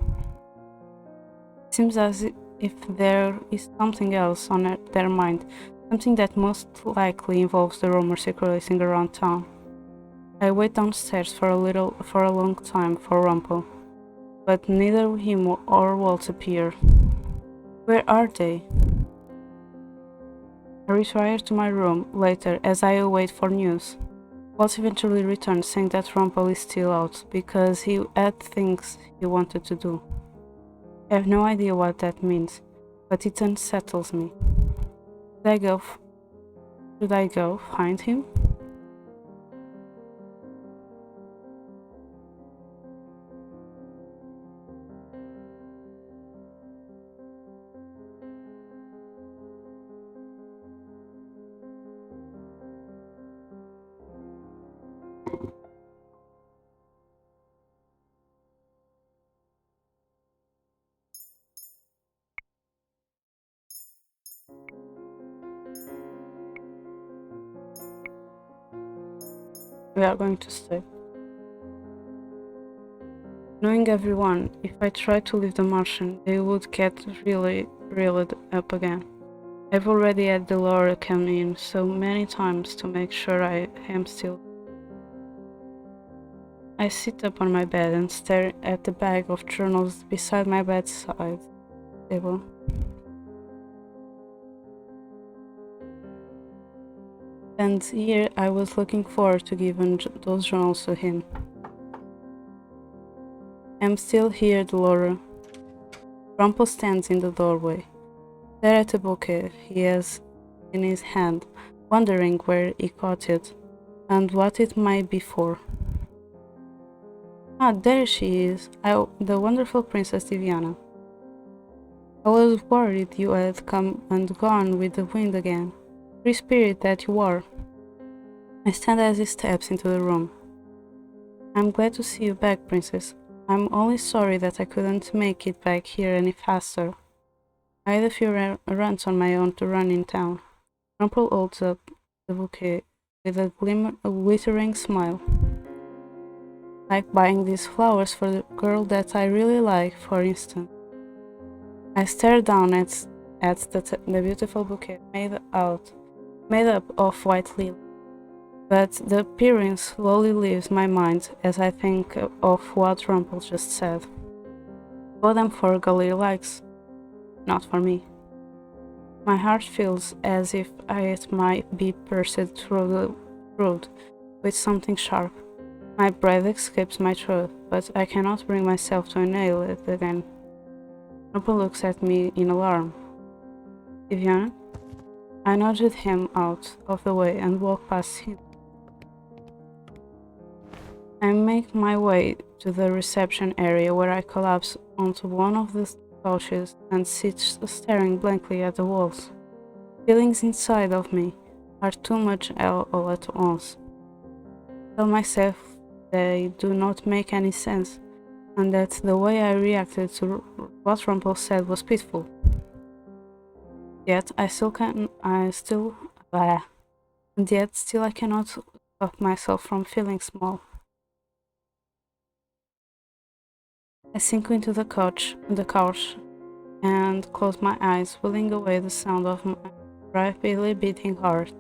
It seems as if there is something else on their mind, something that most likely involves the rumor circulating around town. I wait downstairs for a long time for Rumpel, but neither him or Walt appear. Where are they? I retire to my room later as I await for news. Walt eventually returns, saying that Rumpel is still out because he had things he wanted to do. I have no idea what that means, but it unsettles me. Should I go find him? We are going to stay. Knowing everyone, if I tried to leave the Martian, they would get really reeled up again. I've already had the Laura come in so many times to make sure I am still. I sit up on my bed and stare at the bag of journals beside my bedside table. And here I was looking forward to giving those journals to him. I'm still here, Laura. Rumpel stands in the doorway. There at the bouquet he has in his hand, wondering where he caught it, and what it might be for. Ah, there she is, the wonderful Princess Diviana. I was worried you had come and gone with the wind again. Free spirit that you are. I stand as he steps into the room. I'm glad to see you back, Princess. I'm only sorry that I couldn't make it back here any faster. I had a few runs on my own to run in town. Rumpel holds up the bouquet with a glittering smile. Like buying these flowers for the girl that I really like, for instance. I stare down at the beautiful bouquet made up of white lilies. But the appearance slowly leaves my mind as I think of what Rumpel just said. Bought them for a girl he likes, not for me. My heart feels as if it might be pierced through the throat with something sharp. My breath escapes my throat, but I cannot bring myself to inhale it again. Rumpel looks at me in alarm. Diviana? I nudged him out of the way and walk past him. I make my way to the reception area where I collapse onto one of the couches and sit staring blankly at the walls. Feelings inside of me are too much all at once. I tell myself they do not make any sense, and that the way I reacted to what Rumpel said was pitiful. Yet I still I cannot stop myself from feeling small. I sink into the couch and close my eyes, willing away the sound of my rapidly beating heart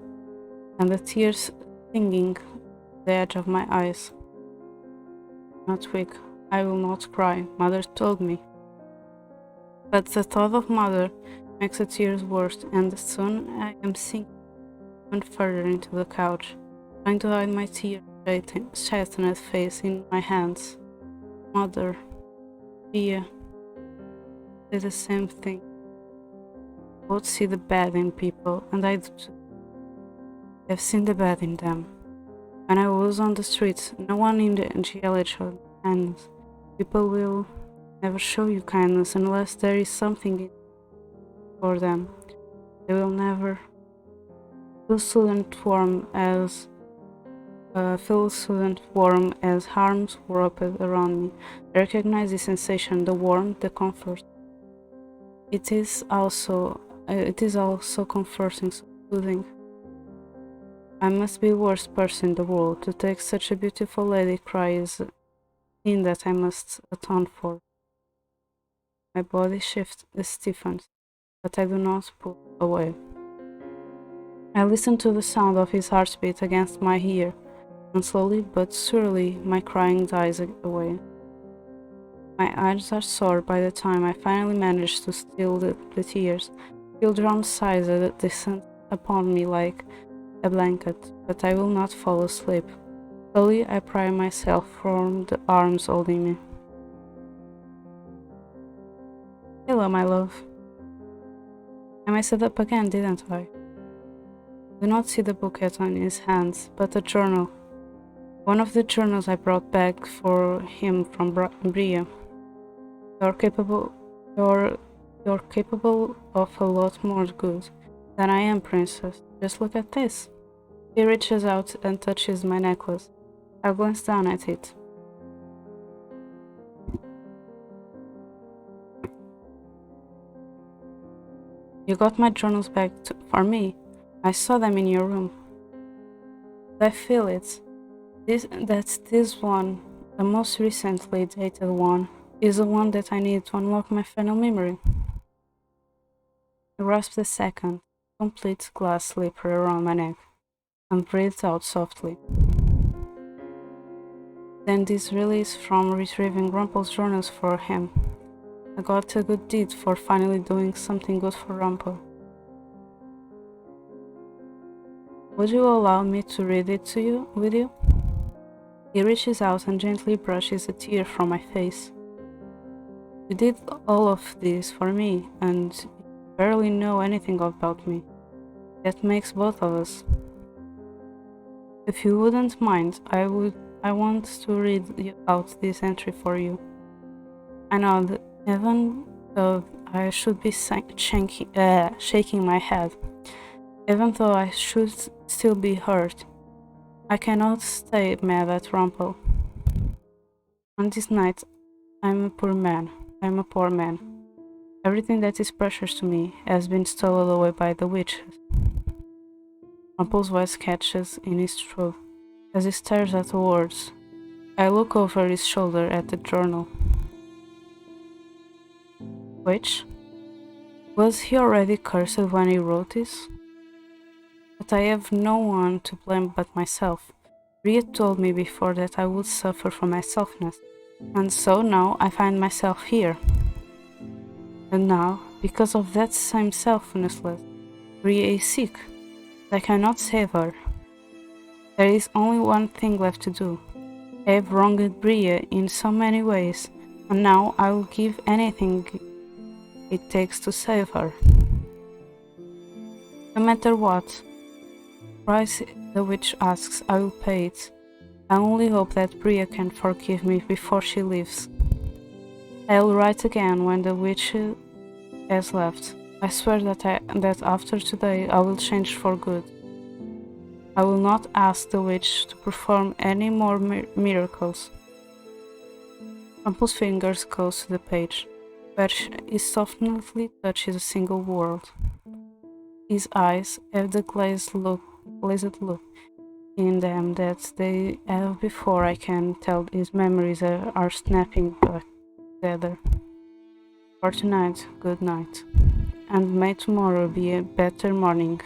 and the tears stinging the edge of my eyes. Not weak, I will not cry, Mother told me. But the thought of Mother makes the tears worse, and soon I am sinking even further into the couch, trying to hide my tear-chastened face in my hands. Mother, Ria, did the same thing. Both see the bad in people, and I do too. I've seen the bad in them. When I was on the streets, no one in the GLH showed kindness. People will never show you kindness unless there is something in it for them. They will never feel student warm as arms wrapped around me. I recognize the sensation, the warmth, the comfort. It is also comforting, so soothing. I must be the worst person in the world to take such a beautiful lady cry as in that I must atone for. My body stiffens, but I do not pull away. I listen to the sound of his heartbeat against my ear, and slowly but surely my crying dies away. My eyes are sore by the time I finally manage to still the tears. Feel drowned sighs that descend upon me like a blanket, but I will not fall asleep. Slowly I pry myself from the arms holding me. Hello, my love. I messed up again, didn't I? I do not see the bouquet in his hands, but a journal. One of the journals I brought back for him from Bria. You're capable of a lot more good than I am, Princess. Just look at this. He reaches out and touches my necklace. I glance down at it. You got my journals back for me. I saw them in your room. I feel it. This one, the most recently dated one, is the one that I need to unlock my final memory. I grasped the second, complete glass slipper around my neck and breathed out softly. Then this release from retrieving Rumpel's journals for him. I got a good deed for finally doing something good for Rumpel. Would you allow me to read it to you, with you? He reaches out and gently brushes a tear from my face. You did all of this for me, and you barely know anything about me. That makes both of us. If you wouldn't mind, I want to read out this entry for you. I know that even though I should be shaking my head, even though I should still be hurt, I cannot stay mad at Rumpel. On this night, I'm a poor man. Everything that is precious to me has been stolen away by the witches. Rumpel's voice catches in his throat as he stares at the words. I look over his shoulder at the journal. Which? Was he already cursed when he wrote this? But I have no one to blame but myself. Ria told me before that I would suffer from my selfness, and so now I find myself here. And now, because of that same selflessness, Ria is sick. I cannot save her. There is only one thing left to do. I have wronged Bria in so many ways, and now I will give anything it takes to save her. No matter what price the witch asks, I will pay it. I only hope that Bria can forgive me before she leaves. I'll write again when the witch has left. I swear that after today I will change for good. I will not ask the witch to perform any more miracles. Rumpel's fingers goes to the page, where he softly touches a single word. His eyes have the glazed look in them that they have before I can tell his memories are snapping back together. For tonight, good night, and may tomorrow be a better morning.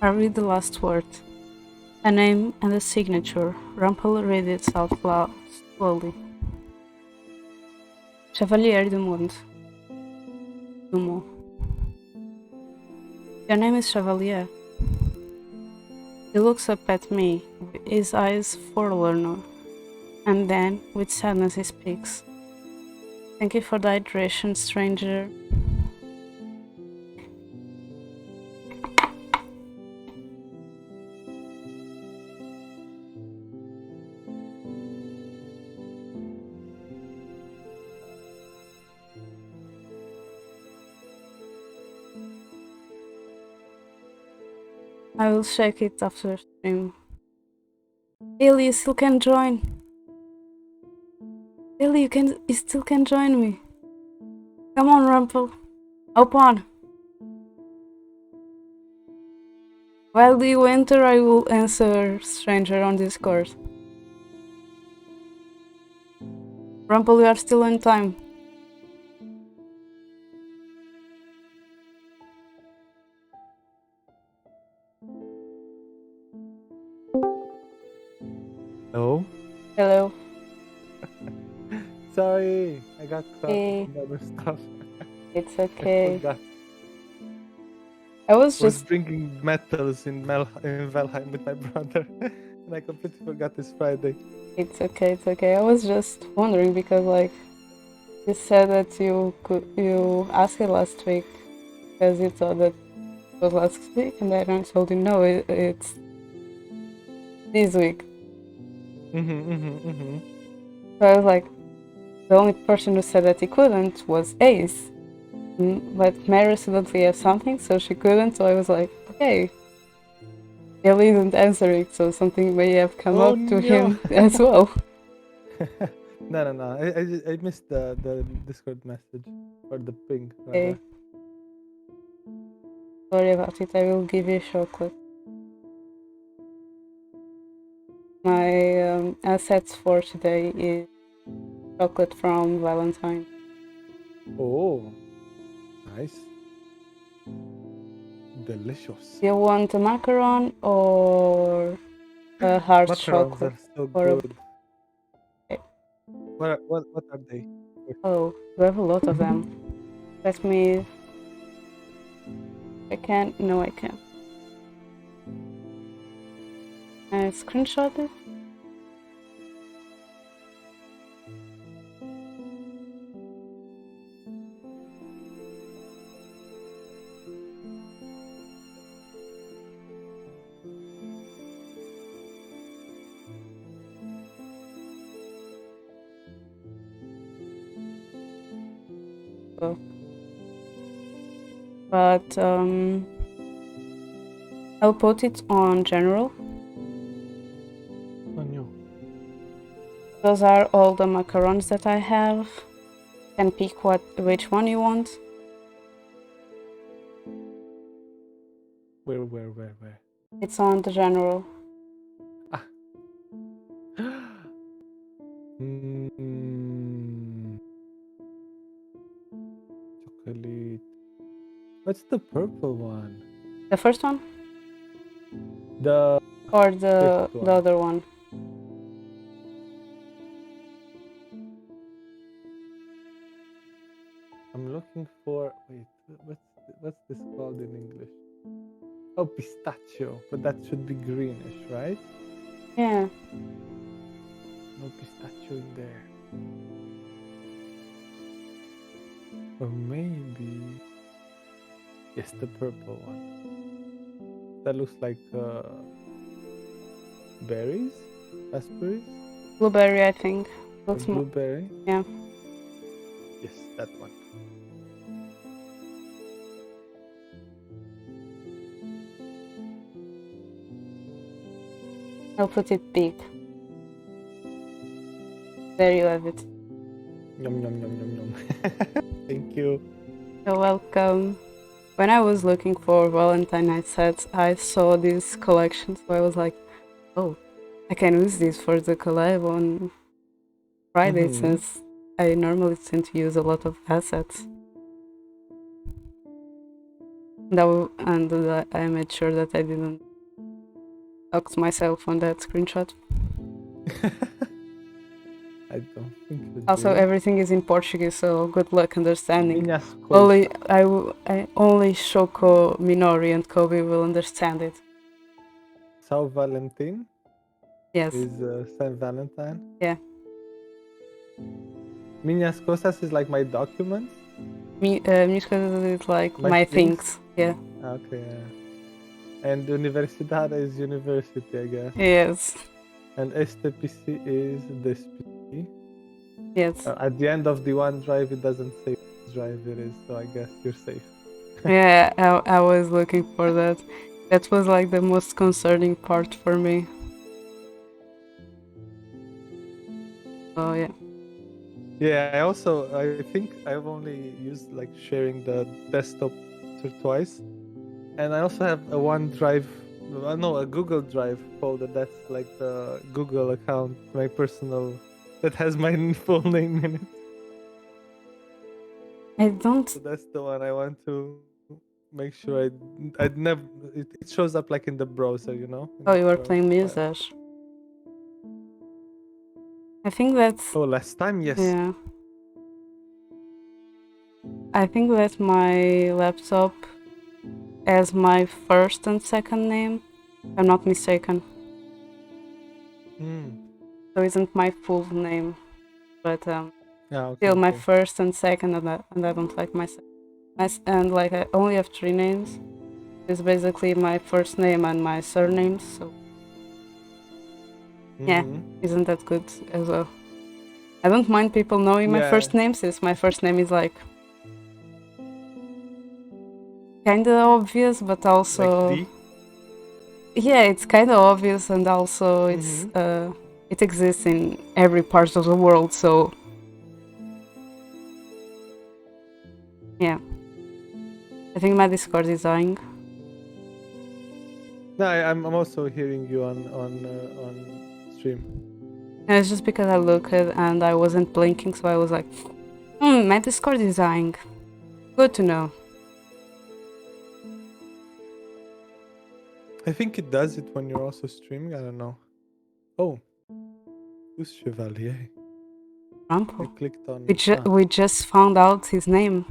I read the last word. A name and a signature. Rumpel read it out loud, slowly. Chevalier du Monde. Dumont. Your name is Chevalier. He looks up at me, his eyes forlorn, and then, with sadness, he speaks. Thank you for the hydration, stranger. I will check it after stream. Illy, you still can join. Illy, you still can join me. Come on, Rumpel. Open. While do you enter, I will answer stranger on Discord. Rumpel, we are still on time. Hello? Hello. Sorry, I got caught Hey. in other stuff. It's okay. I forgot. I was I was just drinking metals in Valheim with my brother, and I completely forgot this Friday. It's okay. I was just wondering because, like, you said that you asked it last week because you thought that it was last week, and then I told you no, it's this week. So I was like, the only person who said that he couldn't was Ace, but Mary suddenly has something, so she couldn't. So I was like, okay. Illy isn't answering, so something may have come Oh up to no! him as well. No. I missed the Discord message or the ping Okay, rather. sorry about it. I will give you chocolate. My assets for today is chocolate from Valentine. Oh, nice, delicious. Do you want a macaron or a hard Macarons chocolate? are so Or a... good. What are they? Oh, we have a lot of them. Let me... I can't... No, I can't. I screenshot it? Oh. But I'll put it on general. Oh no. Those are all the macarons that I have. You can pick which one you want. Where? It's on the general. Ah. Mm. Chocolate. What's the purple one? The first one The or the fifth one. other one? I'm looking for. Wait, what's this called in English? Oh, pistachio, but that should be greenish, right? Yeah. No pistachio in there. Or maybe. Yes, the purple one. That looks like berries? Raspberries? Blueberry, I think. Or Looks more. blueberry? Yeah. Yes, that one. I'll put it big. There you have it. Yum yum yum yum yum. Thank you. You're welcome. When I was looking for Valentine night sets, I saw this collection, so I was like, oh, I can use this for the collab on Friday since I normally tend to use a lot of assets. And I made sure that I didn't dox myself on that screenshot. I don't think you Also, did. everything is in Portuguese, so good luck understanding. Minhas coisas. Only Shoko, Minori, and Kobe will understand it. São Valentim Yes. is Saint Valentine. Yeah. Minhas coisas is like my documents. Minhas coisas is like my things. Yeah. Okay. Yeah. And universidade is university, I guess. Yes. And este PC is this PC. Yes. At the end of the OneDrive, it doesn't say which drive it is, so I guess you're safe. Yeah, I was looking for that. That was like the most concerning part for me. Oh yeah. Yeah, I think I've only used like sharing the desktop twice. And I also have a OneDrive, no, a Google Drive folder that's like the Google account, my personal, that has my full name in it. I don't. So that's the one I want to make sure I'd never. It shows up like in the browser, you know. Oh, you were playing music. I think that's. Oh, last time, yes. Yeah. I think that my laptop has my first and second name. I'm not mistaken. So isn't my full name, but still my first and second, and I don't like my second. And like I only have 3 names. It's basically my first name and my surname. So yeah, isn't that good as well? I don't mind people knowing my first name since my first name is like kinda obvious, but also like yeah, it's kind of obvious, and also Mm-hmm. it exists in every part of the world. So yeah, I think my Discord is dying. No, I'm also hearing you on stream. And it's just because I looked and I wasn't blinking, so I was like, my Discord is dying. Good to know. I think it does it when you're also streaming. I don't know. Oh, who's Chevalier? I Rumple. clicked We, on. we just found out his name.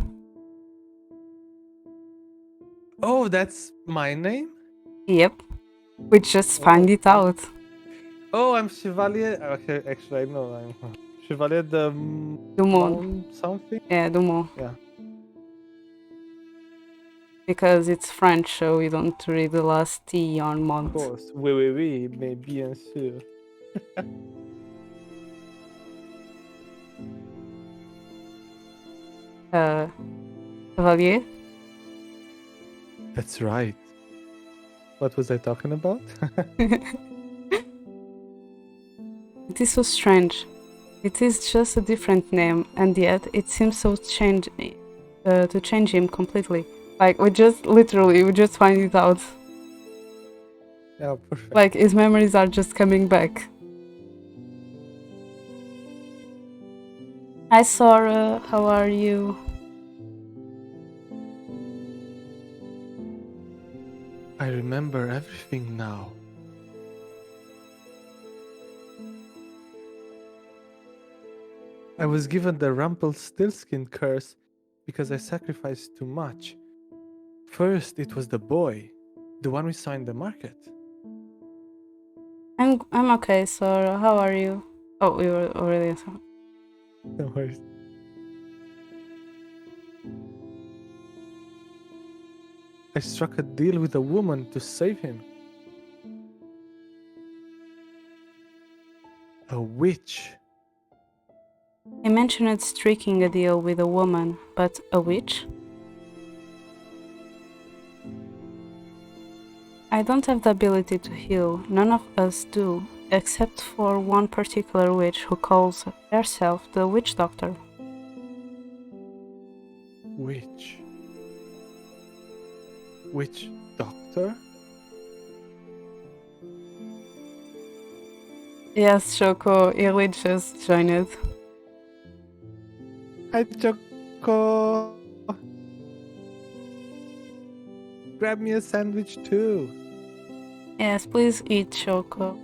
Oh, that's my name. Yep. We just Oh, find it okay. out. Oh, I'm Chevalier. Okay, actually, I know. I'm Chevalier de Dumont. Mount something. Yeah, Dumont. Yeah, Because it's French, so we don't read the last T on of Mont. course. Oui, oui, oui, mais bien sûr. Chevalier? That's right. What was I talking about? It is so strange. It is just a different name, and yet it seems so to change him completely. Like we just find it out. Yeah, perfect. Like his memories are just coming back. Hi Sora, how are you? I remember everything now. I was given the Rumpelstiltskin curse because I sacrificed too much. First, it was the boy, the one we saw in the market. I'm okay, Sora. How are you? Oh, we were already. No worries. I struck a deal with a woman to save him. A witch. He mentioned striking a deal with a woman, but a witch? I don't have the ability to heal, none of us do, except for one particular witch who calls herself the witch doctor. Witch. Witch doctor? Yes, Choco, Illy just joined. Hi, Choco. Grab me a sandwich too. Yes, please eat, Choco.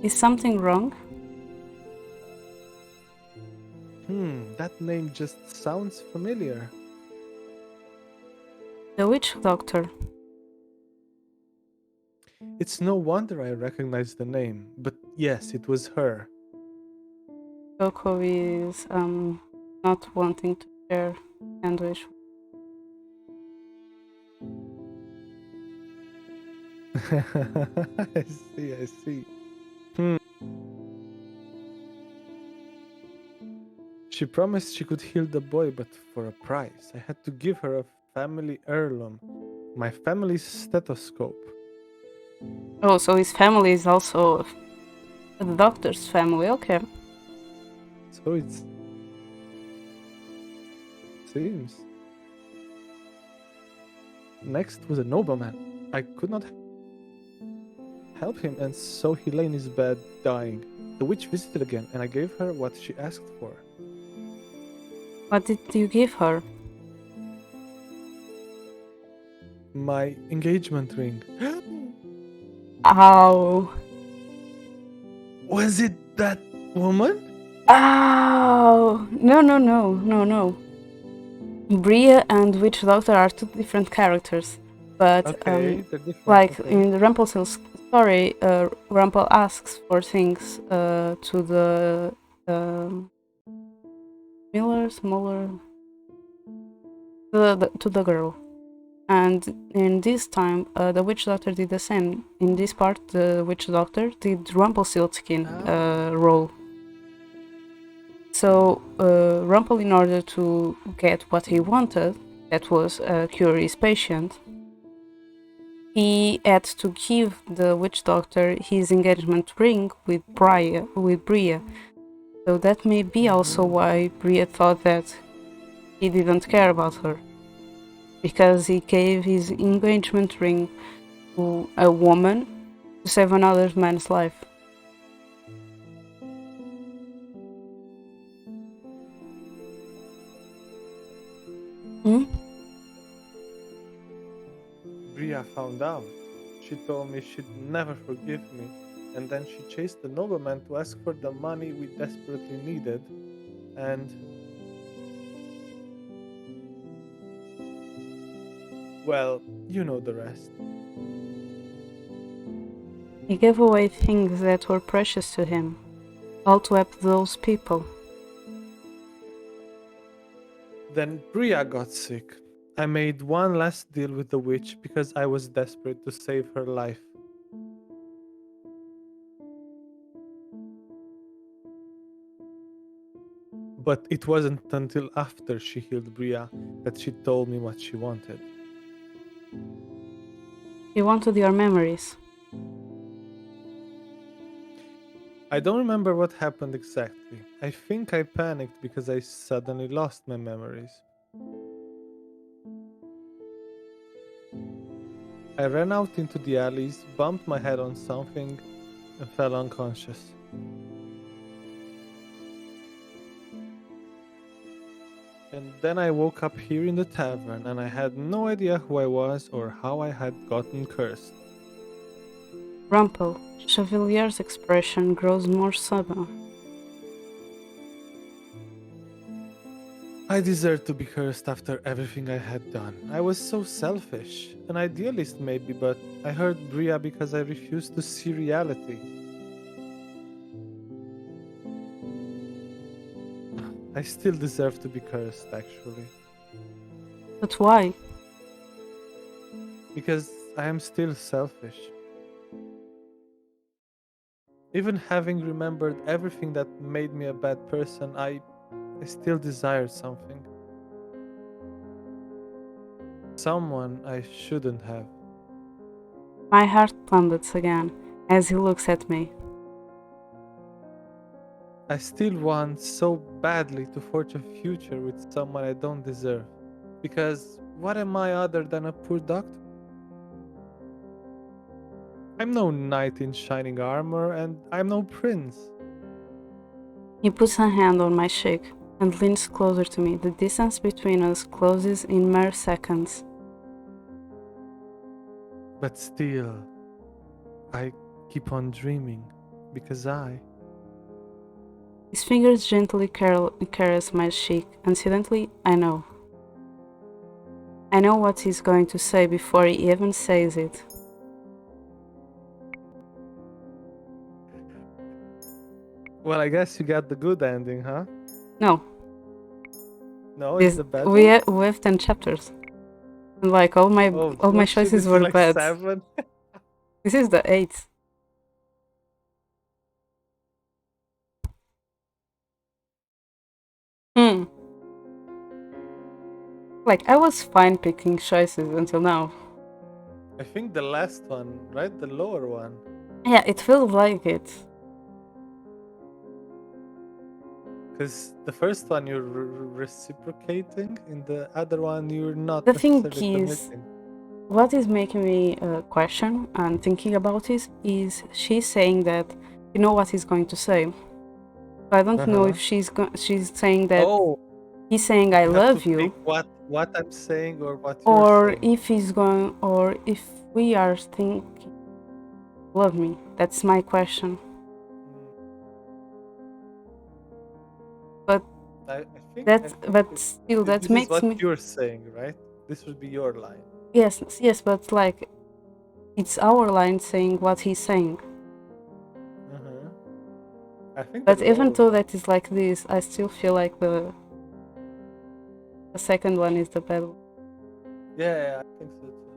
Is something wrong? That name just sounds familiar. The witch doctor. It's no wonder I recognize the name, but yes, it was her. Choco is not wanting to share sandwich. I see, I see. Hmm. She promised she could heal the boy, but for a price. I had to give her a family heirloom, my family's stethoscope. Oh, so his family is also the doctor's family, okay. So it seems. Next was a nobleman. I could not help him, and so he lay in his bed, dying. The witch visited again, and I gave her what she asked for. What did you give her? My engagement ring. Ow. Was it that woman? Ow. No. Bria and Witch Doctor are two different characters. But, Okay, they're different. like Okay. in the Rumpel's story, Rumpel asks for things to the Muller, to the girl. And in this time, the Witch Doctor did the same. In this part, the Witch Doctor did Rumpelstiltskin role. So Rumpel, in order to get what he wanted, that was a cure his patient, he had to give the witch doctor his engagement ring with Bria. So that may be also why Bria thought that he didn't care about her. Because he gave his engagement ring to a woman to save another man's life. Hmm? Bria found out. She told me she'd never forgive me, and then she chased the nobleman to ask for the money we desperately needed, and well, you know the rest. He gave away things that were precious to him, all to help those people. Then Bria got sick. I made one last deal with the witch because I was desperate to save her life. But it wasn't until after she healed Bria that she told me what she wanted. He wanted your memories. I don't remember what happened exactly. I think I panicked because I suddenly lost my memories. I ran out into the alleys, bumped my head on something, and fell unconscious. And then I woke up here in the tavern and I had no idea who I was or how I had gotten cursed. Rumpel, Chevalier's expression grows more sober. I deserved to be cursed after everything I had done. I was so selfish. An idealist maybe, but I hurt Bria because I refused to see reality. I still deserve to be cursed, actually. But why? Because I am still selfish. Even having remembered everything that made me a bad person, I still desired something. Someone I shouldn't have. My heart plummets again as he looks at me. I still want so badly to forge a future with someone I don't deserve. Because what am I other than a poor doctor? I'm no knight in shining armor, and I'm no prince. He puts a hand on my cheek and leans closer to me. The distance between us closes in mere seconds. But still, I keep on dreaming. Because His fingers gently caress my cheek, and suddenly I know. I know what he's going to say before he even says it. Well, I guess you got the good ending, huh? No, No, it's the bad one? we have 10 chapters. And like all my Oh shit, choices it's were like bad. 7? This is the 8th. Hmm. Like I was fine picking choices until now. I think the last one, right? The lower one. Yeah, it feels like it. Because the first one you're reciprocating, in the other one you're not The thing necessarily is, committing. what is making me question and thinking about this is she's saying that you know what he's going to say. I don't know if she's saying that Oh, he's saying I you have to love pick you, what I'm saying or what you're or saying. if he's going, or if we are thinking love me. That's my question. But I think but still that this is makes what me you're saying, right? This would be your line. yes, but like it's our line saying what he's saying. uh I think the But even lower though one. that is like this, I still feel like the second one is the better one. Yeah, I think so too.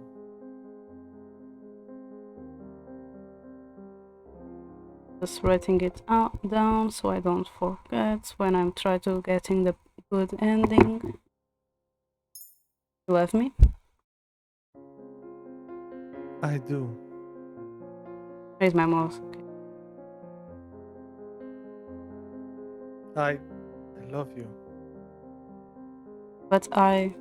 Just writing it out down so I don't forget when I'm trying to getting the good ending. You love me? I do. Raise my mouse. Okay. I love you. But I.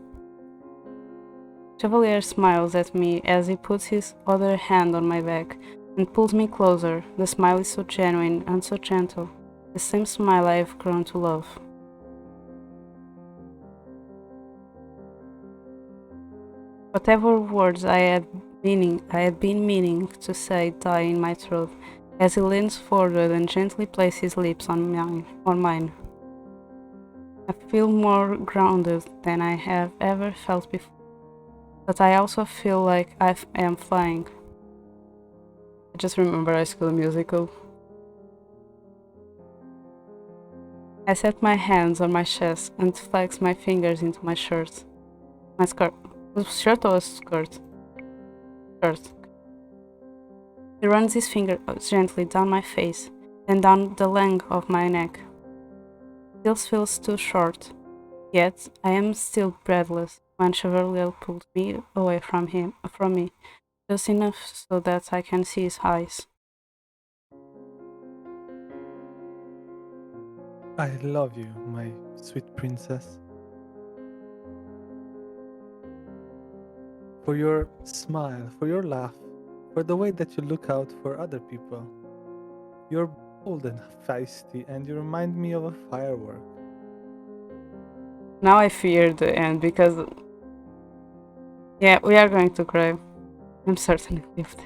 Chevalier smiles at me as he puts his other hand on my back and pulls me closer. The smile is so genuine and so gentle. The same smile I've grown to love. Whatever words I had been meaning to say die in my throat as he leans forward and gently places his lips on mine. I feel more grounded than I have ever felt before, but I also feel like I am flying. I just remember High School Musical. I set my hands on my chest and flex my fingers into my shirt. My skirt. Was it shirt or skirt? Shirt. He runs his finger gently down my face, then down the length of my neck. Still feels too short, yet I am still breathless when Chevalier pulls me away from me, just enough so that I can see his eyes. I love you, my sweet princess. For your smile, for your laugh, for the way that you look out for other people. You're bold and feisty, and you remind me of a firework. Now I fear the end because, yeah, we are going to cry. I'm certain of that.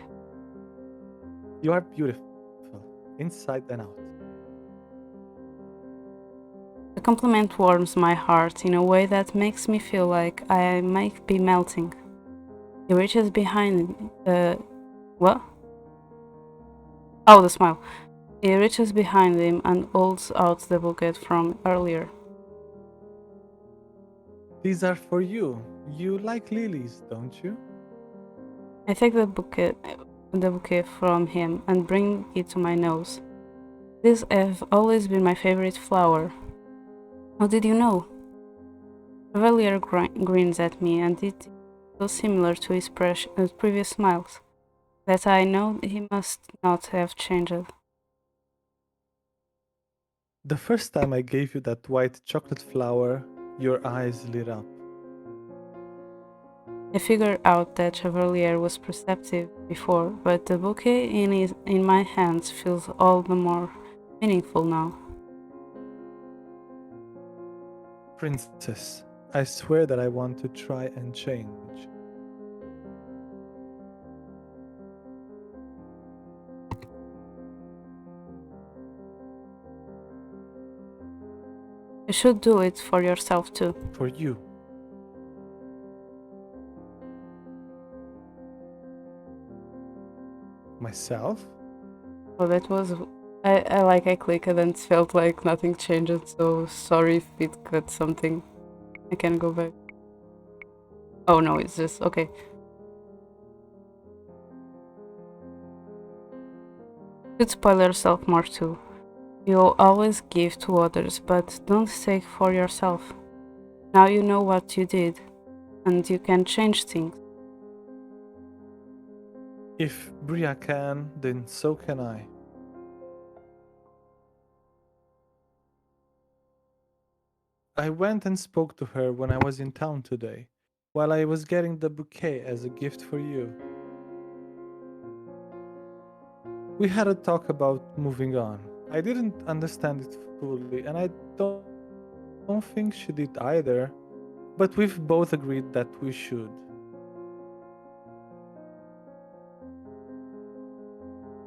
You are beautiful, inside and out. The compliment warms my heart in a way that makes me feel like I might be melting. He reaches behind what? Oh, the smile. He reaches behind him and holds out the bouquet from earlier. These are for you. You like lilies, don't you? I take the bouquet from him and bring it to my nose. These have always been my favorite flower. How did you know? Chevalier grins at me, and it is so similar to his previous smiles that I know he must not have changed. The first time I gave you that white chocolate flower, your eyes lit up. I figured out that Chevalier was perceptive before, but the bouquet in my hands feels all the more meaningful now. Princess, I swear that I want to try and change. You should do it for yourself too. For you. Myself? Well, that was. I clicked and it felt like nothing changed, so sorry if it cut something. I can go back. Oh no, it's just okay. You'd spoil yourself more too. You always give to others, but don't take for yourself. Now you know what you did, and you can change things. If Bria can, then so can I. I went and spoke to her when I was in town today, while I was getting the bouquet as a gift for you. We had a talk about moving on. I didn't understand it fully, and I don't think she did either, but we've both agreed that we should.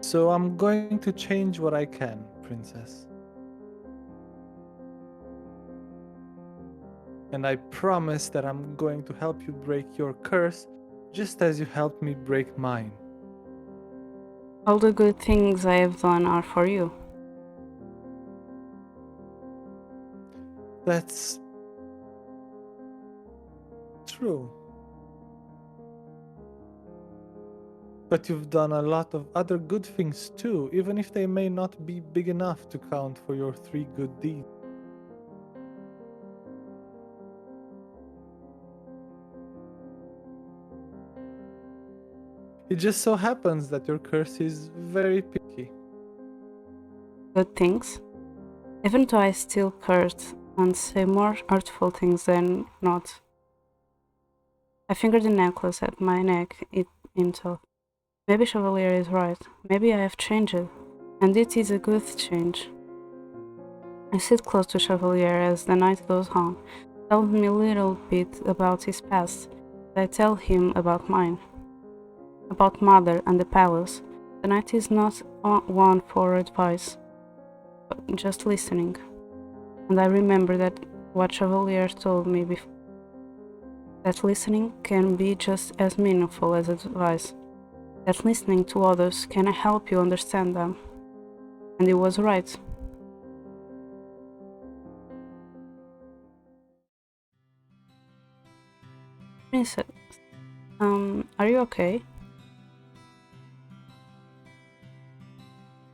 So I'm going to change what I can, Princess. And I promise that I'm going to help you break your curse just as you helped me break mine. All the good things I have done are for you. That's true. But you've done a lot of other good things too, even if they may not be big enough to count for your 3 good deeds. It just so happens that your curse is very picky. Good things? Even though I still curse and say more artful things than not. I fingered the necklace at my neck in thought. Maybe Chevalier is right. Maybe I have changed, and it is a good change. I sit close to Chevalier as the night goes on, tells me a little bit about his past. I tell him about mine, about Mother and the palace. The night is not one for advice, but just listening. And I remember that what Chevalier told me before, that listening can be just as meaningful as advice, that listening to others can help you understand them. And he was right. Princess, are you okay?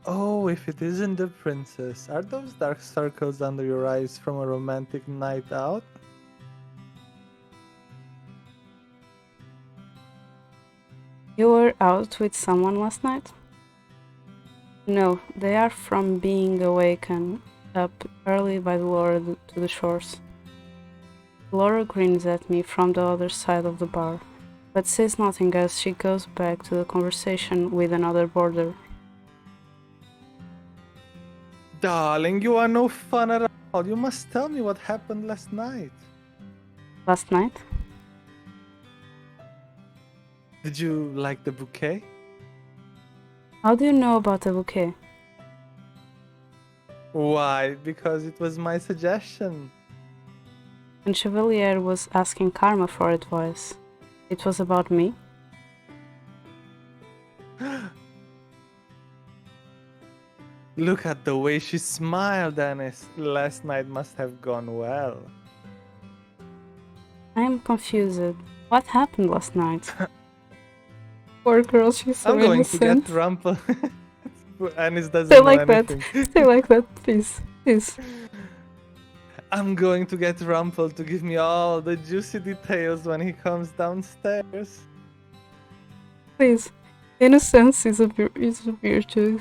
Oh, if it isn't the princess, are those dark circles under your eyes from a romantic night out? You were out with someone last night? No, they are from being awakened up early by the Laura to the shores. Laura grins at me from the other side of the bar, but says nothing as she goes back to the conversation with another boarder. Darling, you are no fun at all. You must tell me what happened last night. Last night? Did you like the bouquet? How do you know about the bouquet? Why? Because it was my suggestion. And Chevalier was asking Karma for advice. It was about me? Look at the way she smiled, Anis. Last night must have gone well. I am confused. What happened last night? Poor girl, she's so I'm going innocent. to get Rumple. Anis doesn't Stay know like anything. that. Stay like that, please. Please. I'm going to get Rumple to give me all the juicy details when he comes downstairs. Please. Innocence is a virtue.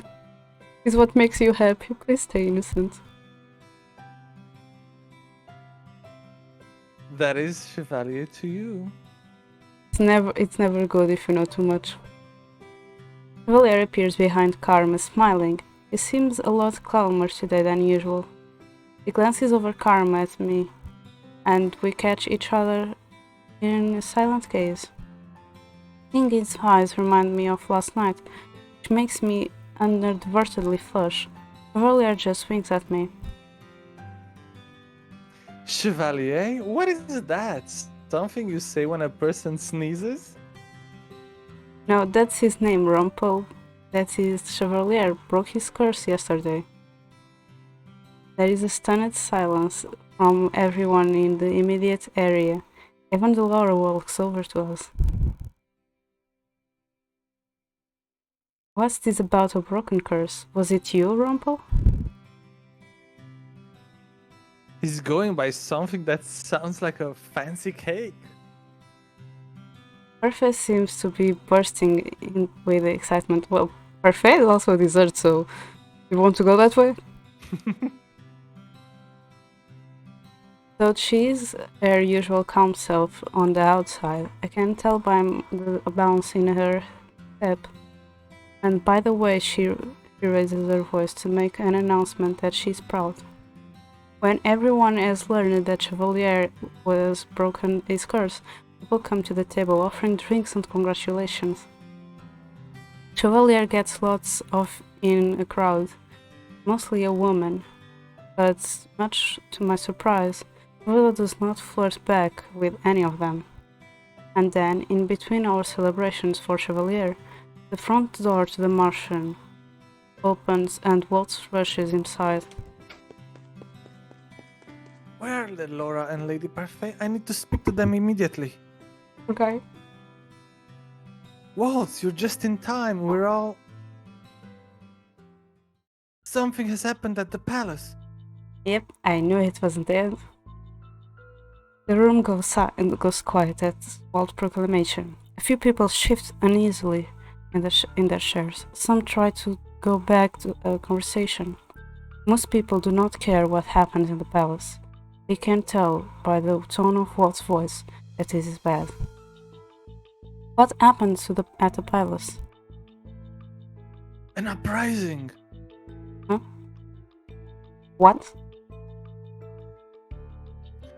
Is what makes you happy. Please stay innocent. That is Chevalier to you. It's never good if you know too much. Chevalier appears behind Karma, smiling. He seems a lot calmer today than usual. He glances over Karma at me, and we catch each other in a silent gaze. Seeing his eyes remind me of last night, which makes me inadvertently flush. Chevalier just winks at me. Chevalier? What is that? Something you say when a person sneezes? No, that's his name, Rumpel. That is Chevalier broke his curse yesterday. There is a stunned silence from everyone in the immediate area. Even the Laura walks over to us. What's this about a broken curse? Was it you, Rumpel? He's going by something that sounds like a fancy cake. Parfait seems to be bursting in with excitement. Well, Parfait is also a dessert, so you want to go that way? Though she's her usual calm self on the outside, I can tell by the bounce in her step. And by the way she raises her voice to make an announcement that she's proud. When everyone has learned that Chevalier was broken his curse, people come to the table offering drinks and congratulations. Chevalier gets lots of in a crowd, mostly a woman, but much to my surprise, Chevalier does not flirt back with any of them. And then, in between our celebrations for Chevalier, the front door to the Martian opens and Waltz rushes inside. Where are Laura and Lady Parfait? I need to speak to them immediately. Okay. Waltz, you're just in time. We're all... Something has happened at the palace. Yep, I knew it wasn't the end. The room goes quiet at Walt's proclamation. A few people shift uneasily, in their chairs. Some try to go back to a conversation. Most people do not care what happens in the palace. They can tell by the tone of Walt's voice that this is bad. What happened at the palace? An uprising! Huh? What?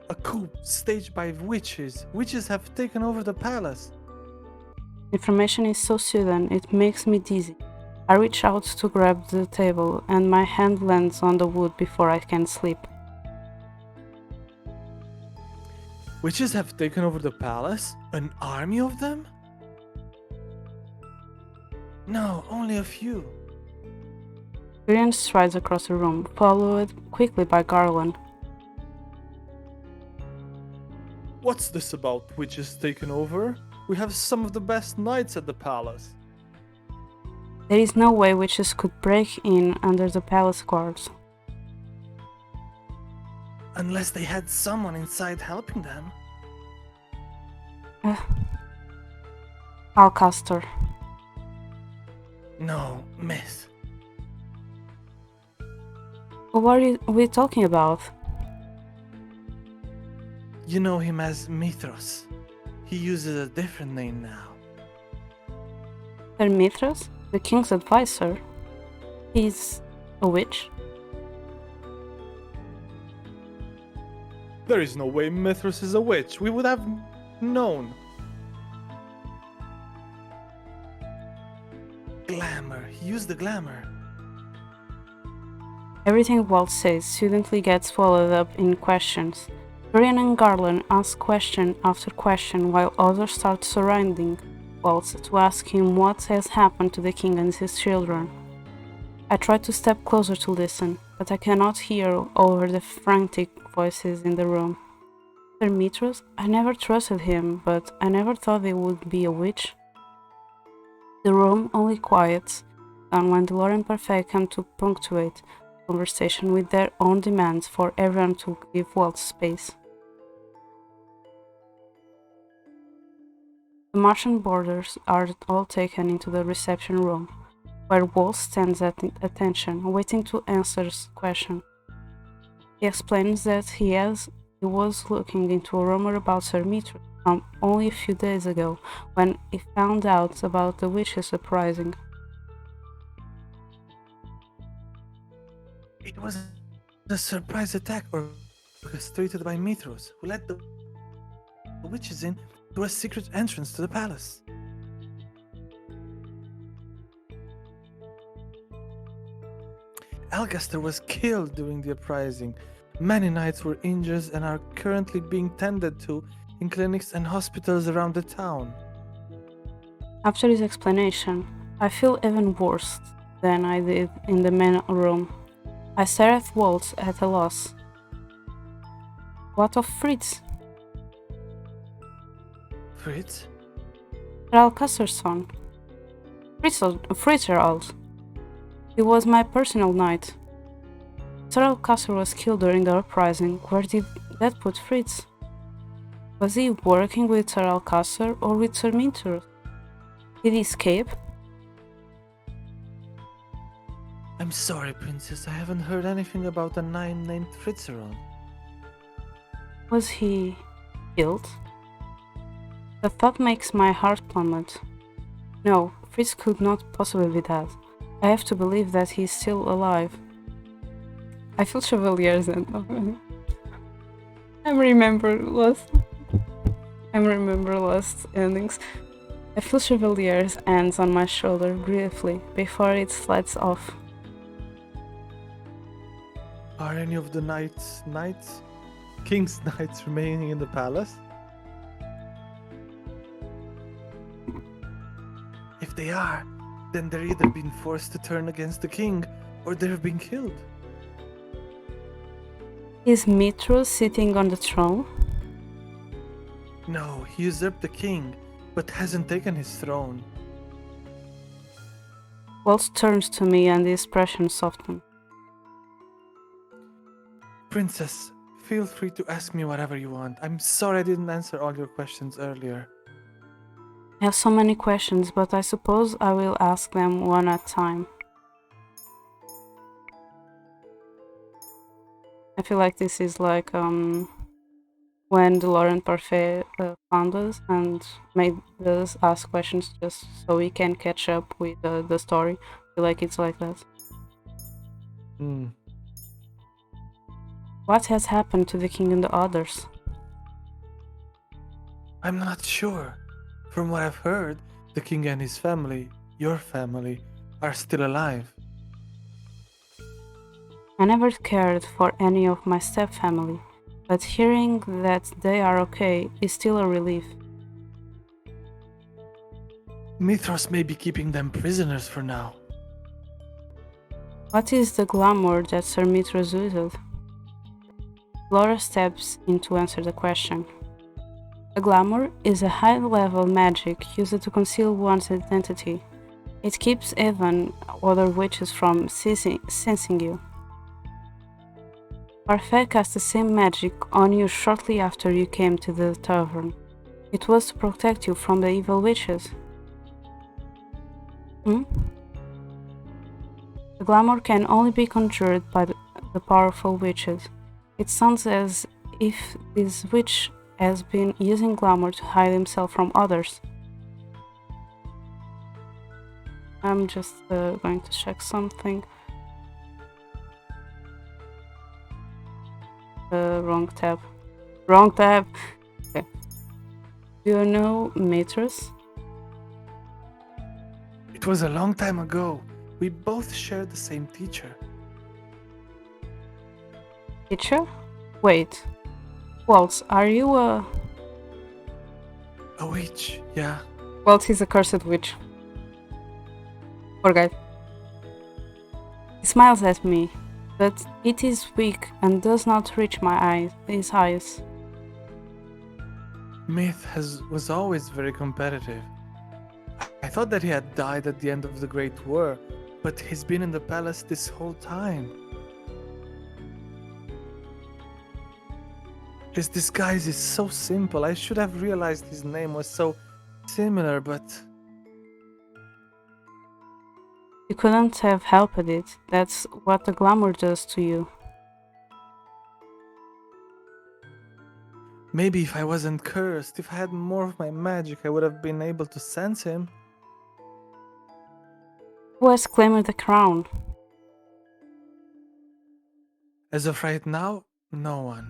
A coup staged by witches. Witches have taken over the palace. Information is so sudden, it makes me dizzy. I reach out to grab the table, and my hand lands on the wood before I can sleep. Witches have taken over the palace? An army of them? No, only a few. Tyrion strides across the room, followed quickly by Garland. What's this about witches taken over? We have some of the best knights at the palace. There is no way witches could break in under the palace guards. Unless they had someone inside helping them. Alcaster. No, myth. What are we talking about? You know him as Mithras. He uses a different name now. Sir Mithras, the king's advisor. He's a witch. There is no way Mithras is a witch. We would have known. Glamour. He used the glamour. Everything Walt says suddenly gets swallowed up in questions. Tyrion and Garland ask question after question while others start surrounding Walt to ask him what has happened to the king and his children. I try to step closer to listen, but I cannot hear over the frantic voices in the room. Sir Mithras? I never trusted him, but I never thought he would be a witch. The room only quiets down when Delore and Parfait come to punctuate the conversation with their own demands for everyone to give Walt space. The Martian boarders are all taken into the reception room, where Walt stands at attention, waiting to answer questions. He explains that he was looking into a rumor about Sir Mithras from only a few days ago, when he found out about the witches uprising. It was a surprise attack orchestrated by Mithras, who let the witches in through a secret entrance to the palace. Algaster was killed during the uprising. Many knights were injured and are currently being tended to in clinics and hospitals around the town. After his explanation, I feel even worse than I did in the main room. I stare at Walt at a loss. What of Fritz? Fritz? Alcaster's son. Fritzerald. He was my personal knight. Sir Alcaster was killed during the uprising. Where did that put Fritz? Was he working with Sir Alcaster or with Sir Mithras? Did he escape? I'm sorry, Princess. I haven't heard anything about a knight named Fritzerald. Was he killed? The thought makes my heart plummet. No, Fritz could not possibly be dead. I have to believe that he is still alive. I feel Chevalier's end. I remember lost endings. I feel Chevalier's hands on my shoulder briefly before it slides off. Are any of the King's knights remaining in the palace? If they are, then they're either being forced to turn against the king, or they're being killed. Is Mithras sitting on the throne? No, he usurped the king, but hasn't taken his throne. Walt turns to me and the expression softens. Princess, feel free to ask me whatever you want. I'm sorry I didn't answer all your questions earlier. I have so many questions, but I suppose I will ask them one at a time. I feel like this is like when the Laurent Parfait found us and made us ask questions just so we can catch up with the story. I feel like it's like that. Hmm. What has happened to the king and the others? I'm not sure. From what I've heard, the king and his family, your family, are still alive. I never cared for any of my step family, but hearing that they are okay is still a relief. Mithras may be keeping them prisoners for now. What is the glamour that Sir Mithras used? Laura steps in to answer the question. A glamour is a high-level magic used to conceal one's identity. It keeps even other witches from sensing you. Parfait cast the same magic on you shortly after you came to the tavern. It was to protect you from the evil witches. Hmm? The glamour can only be conjured by the powerful witches. It sounds as if this witch has been using glamour to hide himself from others. I'm just going to check something. Wrong tab. Wrong tab! Okay. Do you know Matrus? It was a long time ago. We both shared the same teacher. Teacher? Wait. Waltz, are you a... A witch, yeah. Waltz is a cursed witch. Poor guy. He smiles at me, but it is weak and does not reach his eyes. Was always very competitive. I thought that he had died at the end of the Great War, but he's been in the palace this whole time. His disguise is so simple. I should have realized his name was so similar, but You couldn't have helped it. That's what the glamour does to you. maybe if I wasn't cursed, if I had more of my magic, I would have been able to sense him. Who has claimed the crown? As of right now, no one.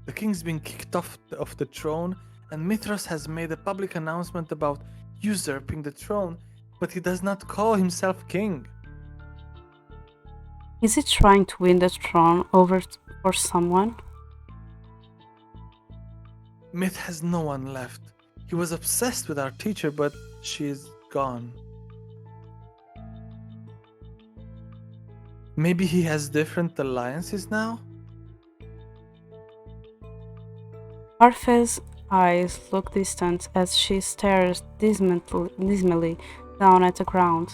The king's been kicked off the throne, and Mithras has made a public announcement about usurping the throne, but he does not call himself king. Is he trying to win the throne over for someone? Myth has no one left. He was obsessed with our teacher, but she is gone. Maybe he has different alliances now? Parfait's eyes look distant as she stares dismally down at the ground.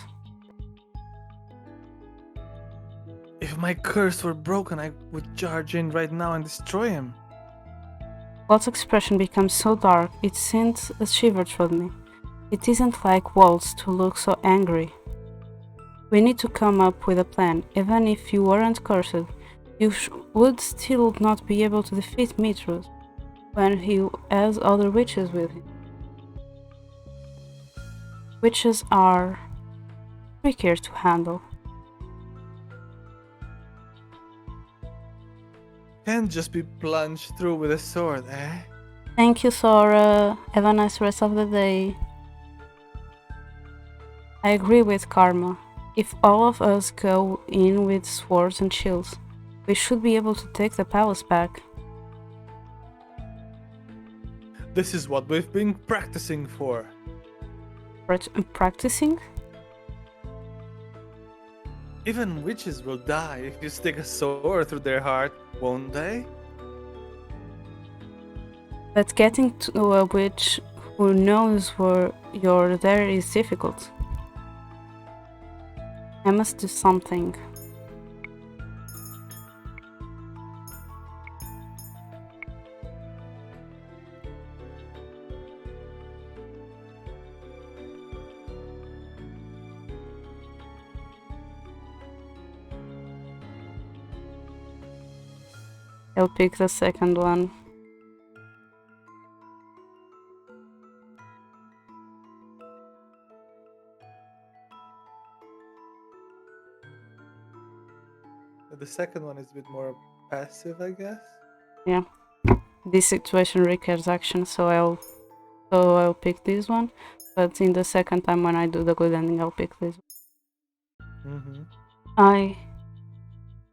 If my curse were broken, I would charge in right now and destroy him. Walt's expression becomes so dark it sends a shiver through me. It isn't like Walt's to look so angry. We need to come up with a plan. Even if you weren't cursed, you would still not be able to defeat Mithras when he has other witches with him. Witches are trickier to handle. Can't just be plunged through with a sword, eh? Thank you, Sora. Have a nice rest of the day. I agree with Karma. If all of us go in with swords and shields, we should be able to take the palace back. This is what we've been practicing for. Practicing? Even witches will die if you stick a sword through their heart, won't they? But getting to a witch who knows where you're there is difficult. I must do something. I'll pick the second one. The second one is a bit more passive, I guess. Yeah. This situation requires action, so I'll pick this one. But in the second time when I do the good ending, I'll pick this one.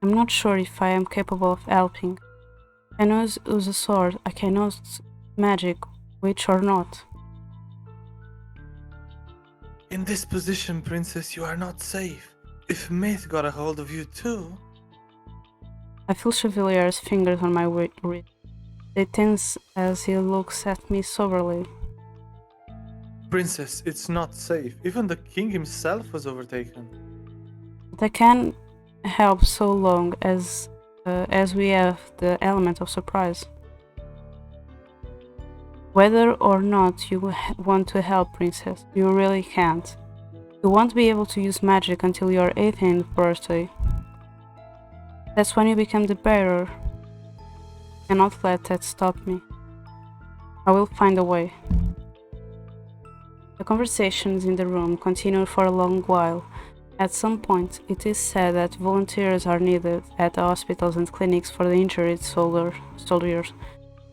I'm not sure if I am capable of helping. I can use a sword, I can use magic, witch or not. In this position, princess, you are not safe. If Myth got a hold of you too... I feel Chevalier's fingers on my wrist. They tense as he looks at me soberly. Princess, it's not safe. Even the king himself was overtaken. But I can help so long as we have the element of surprise. Whether or not you want to help, princess, you really can't. You won't be able to use magic until your 18th birthday. That's when you become the bearer. I cannot let that stop me. I will find a way. The conversations in the room continued for a long while. At some point, it is said that volunteers are needed at the hospitals and clinics for the injured soldiers.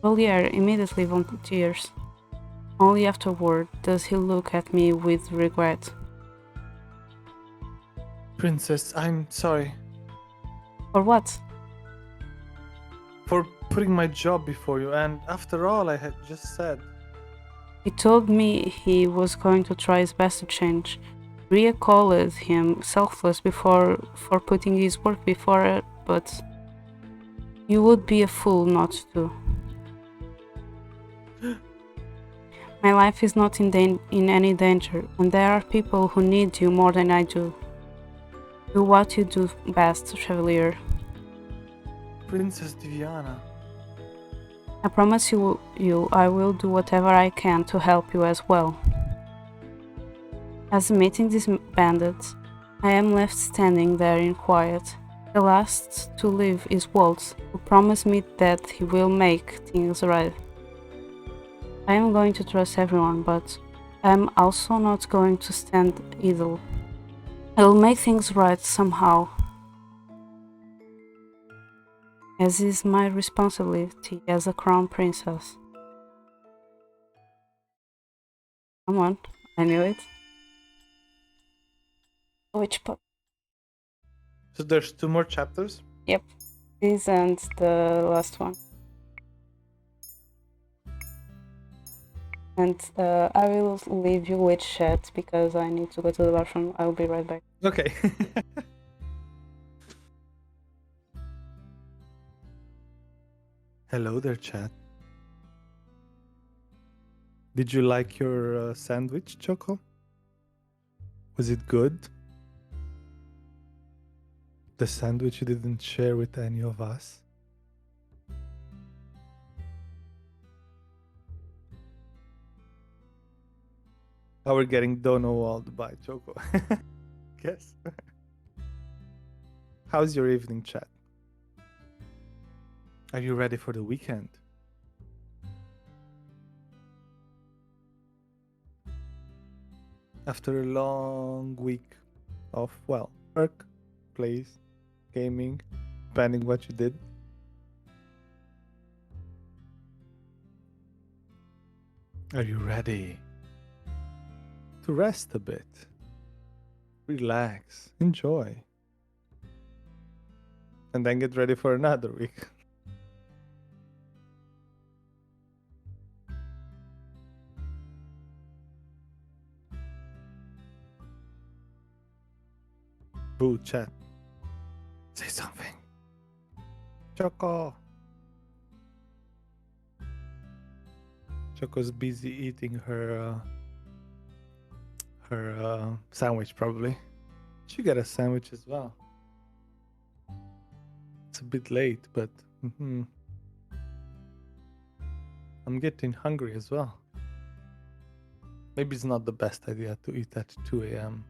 Chevalier immediately volunteers. Only afterward does he look at me with regret. Princess, I'm sorry. For what? For putting my job before you, and after all I had just said. He told me he was going to try his best to change. Ria called him selfless for putting his work before it, but you would be a fool not to. My life is not in any danger, and there are people who need you more than I do. Do what you do best, Chevalier. Princess Diana. I promise you I will do whatever I can to help you as well. As the meeting disbanded, I am left standing there in quiet. The last to leave is Waltz, who promised me that he will make things right. I am going to trust everyone, but I am also not going to stand idle. I will make things right somehow, as is my responsibility as a crown princess. Come on, I knew it. Which part? So there's 2 more chapters? Yep, this and the last one. And I will leave you with chat because I need to go to the bathroom. I will be right back. Okay. Hello there, chat. Did you like your sandwich, Choco? Was it good? The sandwich you didn't share with any of us? Now we're getting Donowald by Choco. Guess. How's your evening, chat? Are you ready for the weekend? After a long week of, well, work, plays, gaming, depending what you did. Are you ready to rest a bit? Relax, enjoy. And then get ready for another week. Boo, chat. Say something. Choco. Choco's busy eating her sandwich, probably. She got a sandwich as well. It's a bit late, but I'm getting hungry as well. Maybe it's not the best idea to eat at 2 a.m.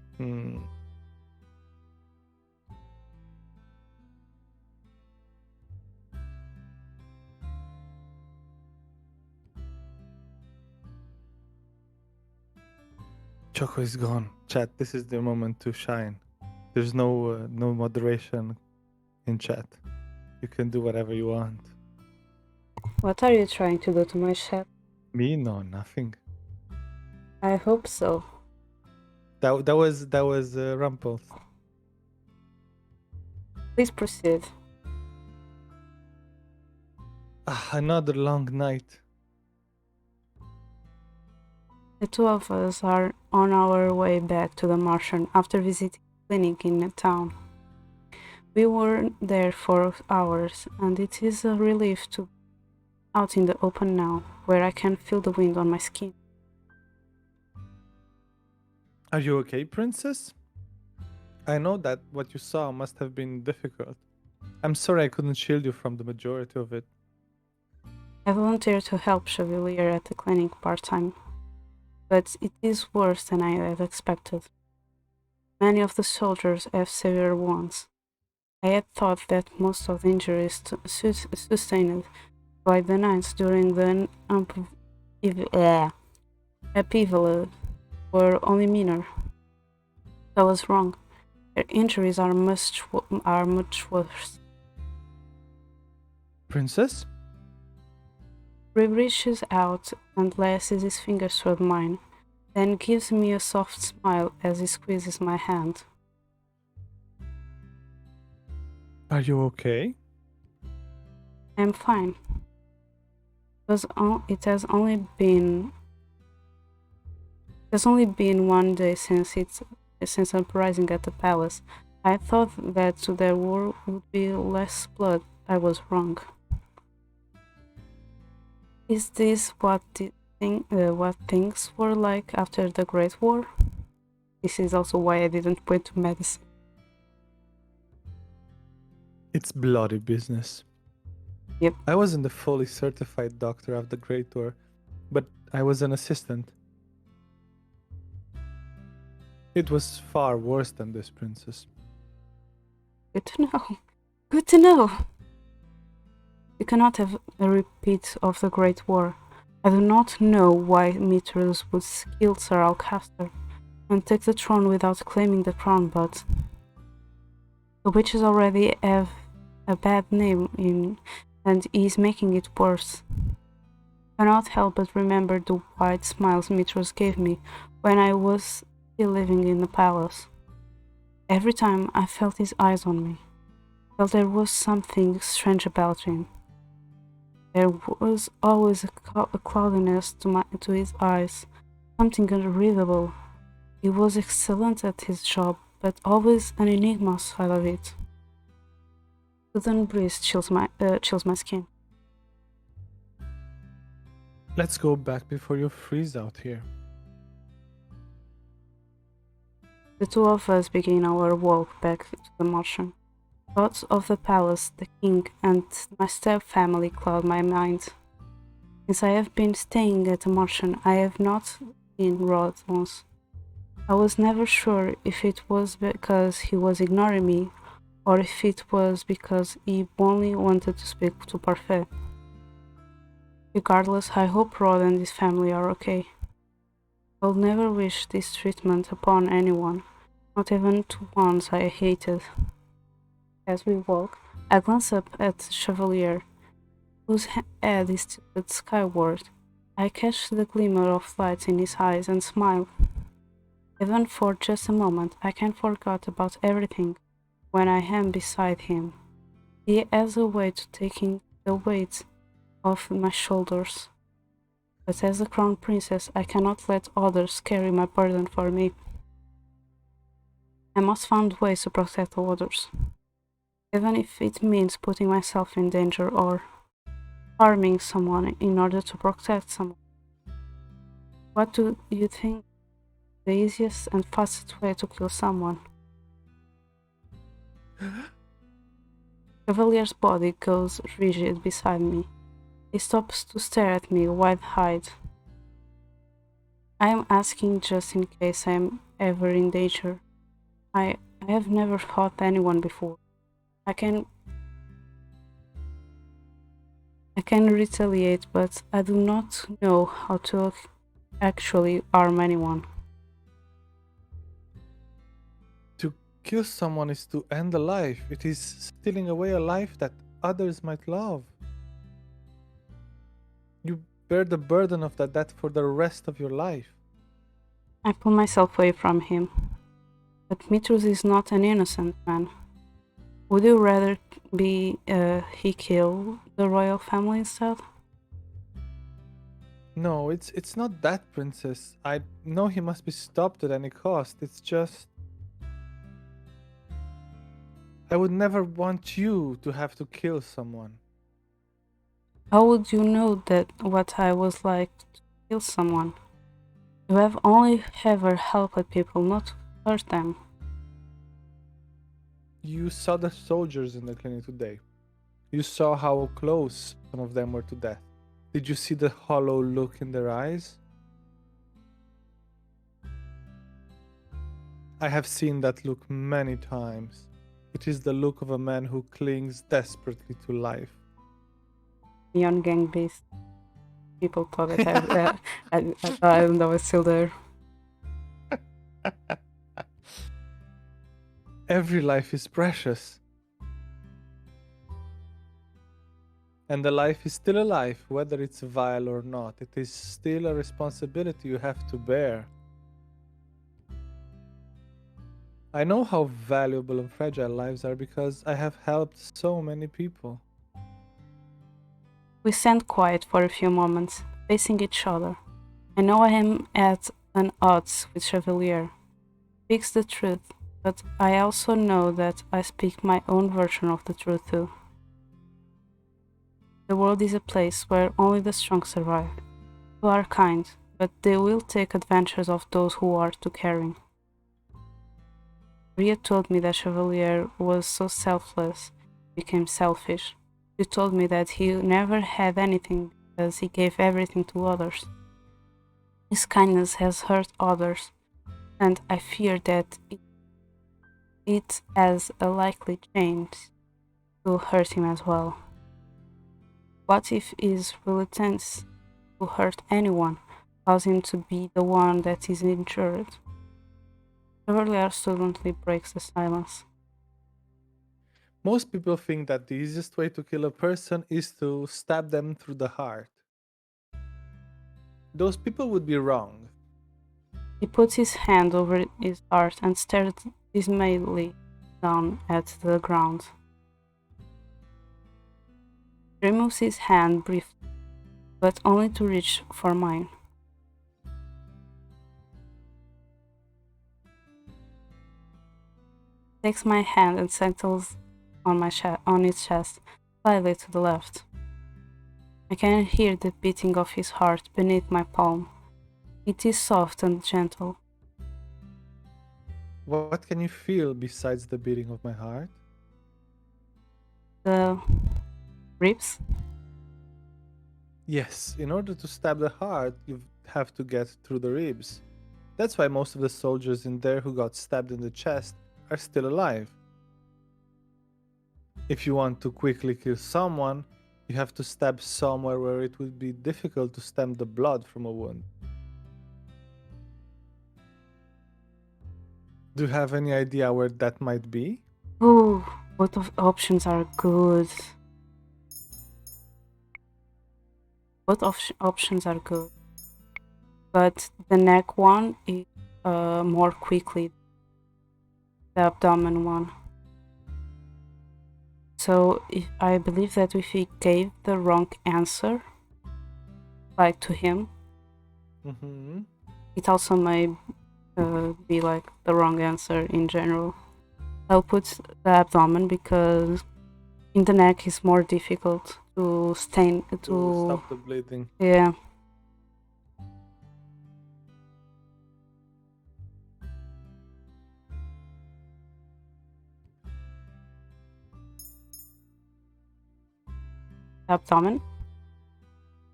Choco is gone. Chat, this is the moment to shine. There's no moderation in chat. You can do whatever you want. What are you trying to do to my chat? Me? No, nothing. I hope so. That was Rumples. Please proceed. Another long night. The two of us are on our way back to the Martian after visiting a clinic in the town. We were there for hours, and it is a relief to be out in the open now, where I can feel the wind on my skin. Are you okay, princess? I know that what you saw must have been difficult. I'm sorry I couldn't shield you from the majority of it. I volunteered to help Chevalier at the clinic part-time, but it is worse than I had expected. Many of the soldiers have severe wounds. I had thought that most of the injuries sustained by the knights during the upheaval were only minor. I was wrong. Their injuries are much worse. Princess? He reaches out and laces his fingers through mine, then gives me a soft smile as he squeezes my hand. Are you okay? I'm fine. It has only been one day since uprising at the palace. I thought that there would be less blood. I was wrong. Is this what things were like after the Great War? This is also why I didn't went to medicine. It's bloody business. Yep. I wasn't a fully certified doctor of the Great War, but I was an assistant. It was far worse than this, princess. Good to know. Good to know. You cannot have a repeat of the Great War. I do not know why Mitrus would kill Sir Alcaster and take the throne without claiming the crown, but the witches already have a bad name and he is making it worse. I cannot help but remember the wide smiles Mitrus gave me when I was still living in the palace. Every time I felt his eyes on me, I felt there was something strange about him. There was always a cloudiness to his eyes, something unreadable. He was excellent at his job, but always an enigma outside of it. Sudden breeze chills my skin. Let's go back before you freeze out here. The two of us begin our walk back to the Martian. Thoughts of the palace, the king, and my step-family cloud my mind. Since I have been staying at the Martian, I have not seen Rod once. I was never sure if it was because he was ignoring me, or if it was because he only wanted to speak to Parfait. Regardless, I hope Rod and his family are okay. I'll never wish this treatment upon anyone, not even to ones I hated. As we walk, I glance up at the Chevalier, whose head is tilted skyward. I catch the glimmer of light in his eyes and smile. Even for just a moment, I can forget about everything when I am beside him. He has a way to taking the weight off my shoulders. But as a crown princess, I cannot let others carry my burden for me. I must find ways to protect others, even if it means putting myself in danger or harming someone in order to protect someone. What do you think the easiest and fastest way to kill someone? Cavalier's body goes rigid beside me. He stops to stare at me wide-eyed. I am asking just in case I am ever in danger. I have never fought anyone before. I can retaliate, but I do not know how to actually harm anyone. Kill someone is to end a life. It is stealing away a life that others might love. You bear the burden of that death for the rest of your life. I pull myself away from him. But Mitrus is not an innocent man. Would you rather he kill the royal family instead? No, it's not that, princess. I know he must be stopped at any cost. It's just I would never want you to have to kill someone. How would you know that what I was like to kill someone? You have only ever helped people, not hurt them. You saw the soldiers in the clinic today. You saw how close some of them were to death. Did you see the hollow look in their eyes? I have seen that look many times. It is the look of a man who clings desperately to life. Neon gang beast. People thought that I was still there. Every life is precious. And the life is still alive, whether it's vile or not. It is still a responsibility you have to bear. I know how valuable and fragile lives are because I have helped so many people. We stand quiet for a few moments, facing each other. I know I am at an odds with Chevalier. He speaks the truth, but I also know that I speak my own version of the truth too. The world is a place where only the strong survive. People are kind, but they will take advantage of those who are too caring. Ria told me that Chevalier was so selfless, became selfish. She told me that he never had anything because he gave everything to others. His kindness has hurt others, and I fear that it has a likely chance to hurt him as well. What if his reluctance to hurt anyone causes him to be the one that is injured? Chevalier suddenly breaks the silence. Most people think that the easiest way to kill a person is to stab them through the heart. Those people would be wrong. He puts his hand over his heart and stares dismayedly down at the ground. He removes his hand briefly, but only to reach for mine. He takes my hand and settles on his chest, slightly to the left. I can hear the beating of his heart beneath my palm. It is soft and gentle. What can you feel besides the beating of my heart? The ribs? Yes, in order to stab the heart, you have to get through the ribs. That's why most of the soldiers in there who got stabbed in the chest are still alive. If you want to quickly kill someone, you have to stab somewhere where it would be difficult to stem the blood from a wound. Do you have any idea where that might be? Ooh, both of options are good. Options are good. But the neck one is more quickly. The abdomen one. So I believe that if we gave the wrong answer, like to him, it also may be like the wrong answer in general. I'll put the abdomen because in the neck is more difficult to stop the bleeding. Yeah. Abdomen.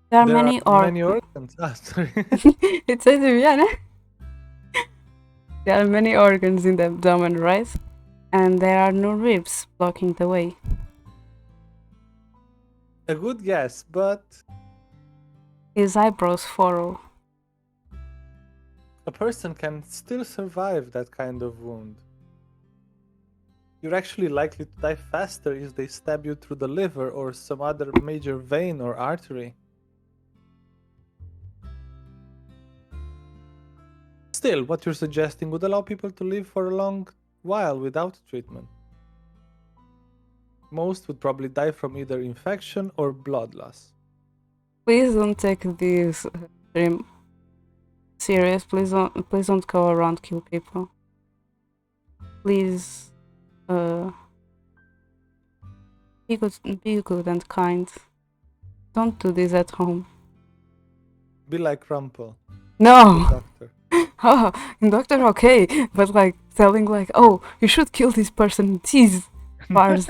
There are many organs. Sorry. It says yeah. There are many organs in the abdomen, right? And there are no ribs blocking the way. A good guess, but His eyebrows furrow. a person can still survive that kind of wound. You're actually likely to die faster if they stab you through the liver or some other major vein or artery. Still, what you're suggesting would allow people to live for a long while without treatment. Most would probably die from either infection or blood loss. Please don't take this dream serious. Please don't go around kill people. Please, be good and kind. Don't do this at home. Be like Rumpel, the No. doctor. Oh, doctor, okay, but like telling like, oh, you should kill this person. These bars.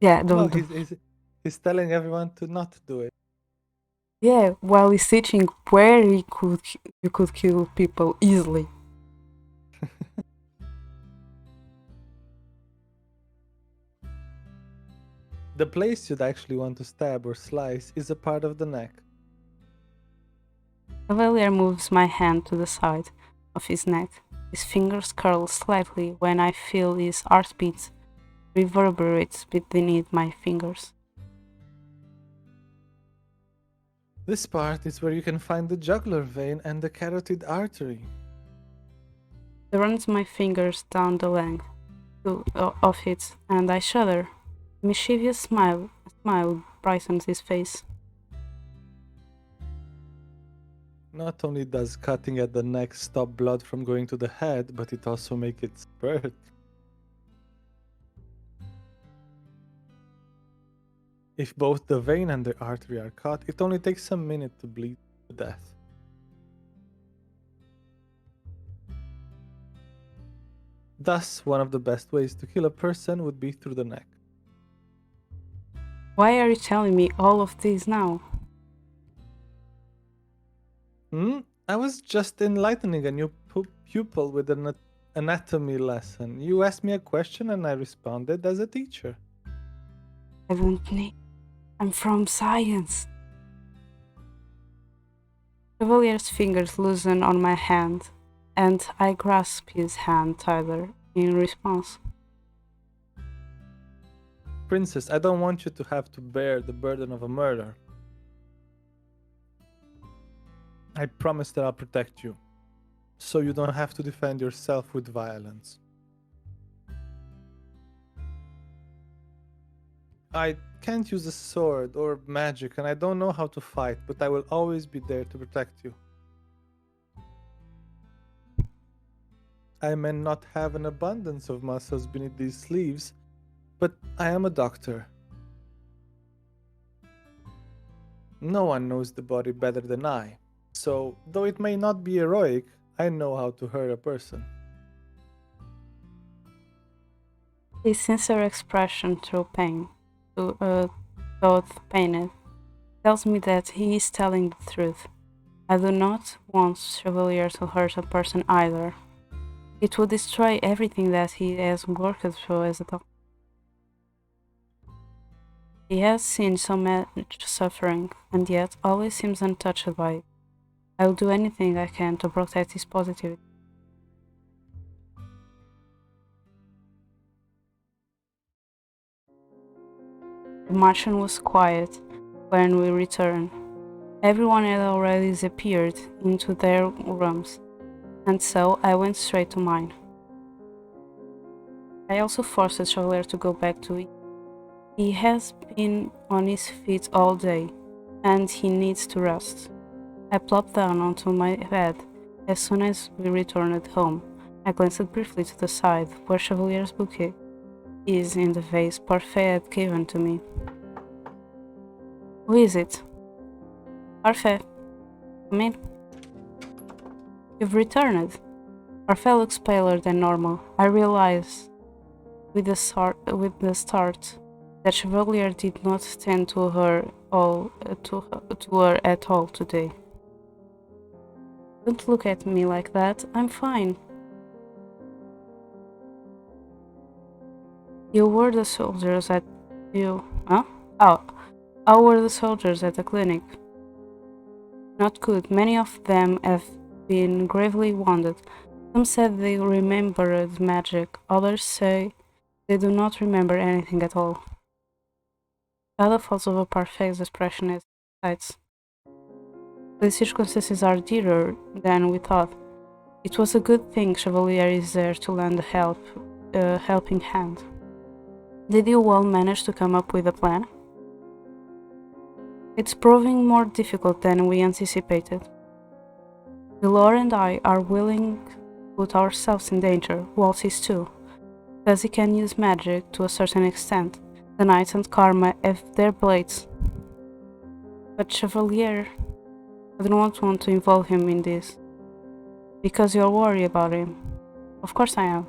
Yeah, No, don't. he's telling everyone to not do it. Yeah, while he's teaching where you could kill people easily. The place you'd actually want to stab or slice is a part of the neck. Cavalier moves my hand to the side of his neck. His fingers curl slightly when I feel his heartbeat reverberate beneath my fingers. This part is where you can find the jugular vein and the carotid artery. I run my fingers down the length of it, and I shudder. A mischievous smile brightens his face. Not only does cutting at the neck stop blood from going to the head, but it also makes it spurt. If both the vein and the artery are cut, it only takes a minute to bleed to death. Thus, one of the best ways to kill a person would be through the neck. Why are you telling me all of this now? I was just enlightening a new pupil with an anatomy lesson. You asked me a question and I responded as a teacher. I don't need. I'm from science. Cavalier's fingers loosen on my hand, and I grasp his hand tighter in response. Princess, I don't want you to have to bear the burden of a murder. I promise that I'll protect you, so you don't have to defend yourself with violence. I can't use a sword or magic, and I don't know how to fight, but I will always be there to protect you. I may not have an abundance of muscles beneath these sleeves, but I am a doctor. No one knows the body better than I, so though it may not be heroic, I know how to hurt a person. His sincere expression through pain, though pained, tells me that he is telling the truth. I do not want Chevalier to hurt a person either. It would destroy everything that he has worked through as a doctor. He has seen so much suffering, and yet always seems untouched by it. I will do anything I can to protect his positivity. The Martian was quiet when we returned. Everyone had already disappeared into their rooms, and so I went straight to mine. I also forced the Chevalier to go back to it. He has been on his feet all day, and he needs to rest. I plopped down onto my bed as soon as we returned home. I glanced briefly to the side where Chevalier's bouquet is in the vase Parfait had given to me. Who is it? Parfait. Come in. You've returned. Parfait looks paler than normal. I realize with the start that Chevalier did not tend to her at all today. Don't look at me like that. I'm fine. You were the soldiers at how were the soldiers at the clinic? Not good. Many of them have been gravely wounded. Some said they remembered magic. Others say They do not remember anything at all. Other thoughts of a perfect expression is sights. The circumstances are dearer than we thought. It was a good thing Chevalier is there to lend a helping hand. Did you all manage to come up with a plan? It's proving more difficult than we anticipated. Delore and I are willing to put ourselves in danger, Waltz is too, because he can use magic to a certain extent. The Knights and Karma have their blades. But Chevalier, I do not want to involve him in this. Because you're worried about him. Of course I am.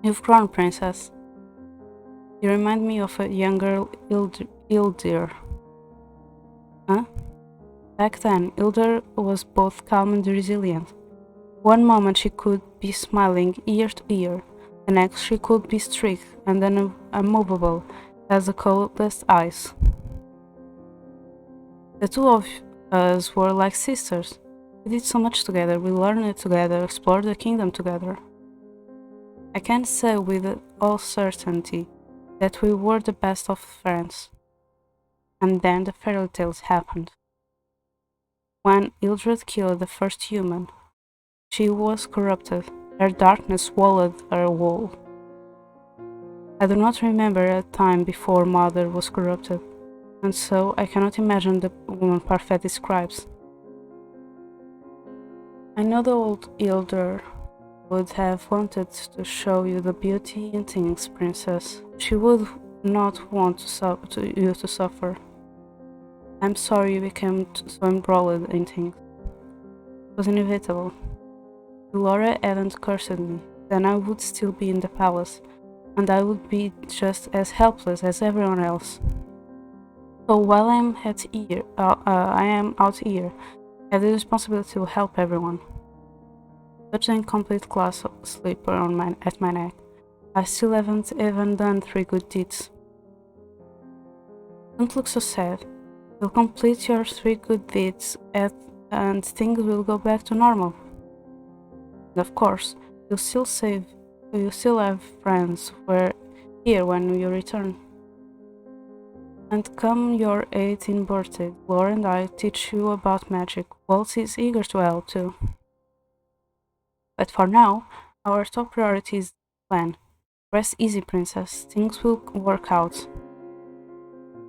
You've grown, Princess. You remind me of a younger Ildir. Huh? Back then, Ildir was both calm and resilient. One moment she could be smiling ear to ear, the next she could be strict and then immovable as the coldest ice. The two of us were like sisters. We did so much together, we learned it together, explored the kingdom together. I can't say with all certainty that we were the best of friends. And then the fairy tales happened. When Ildred killed the first human, she was corrupted. Her darkness swallowed her whole. I do not remember a time before Mother was corrupted, and so I cannot imagine the woman Parfait describes. I know the old Ilder would have wanted to show you the beauty in things, Princess. She would not want you to suffer. I'm sorry you became so embroiled in things. It was inevitable. If Laura hadn't cursed me, then I would still be in the palace, and I would be just as helpless as everyone else. So while I am out here, I have the responsibility to help everyone. Such an incomplete glass slipper at my neck. I still haven't even done 3 good deeds. Don't look so sad. You'll complete your 3 good deeds and things will go back to normal. And of course, you'll still have friends here when you return. And come your 18th birthday, Laura and I teach you about magic. Waltz is eager to help too. But for now, our top priority is the plan. Rest easy, Princess. Things will work out.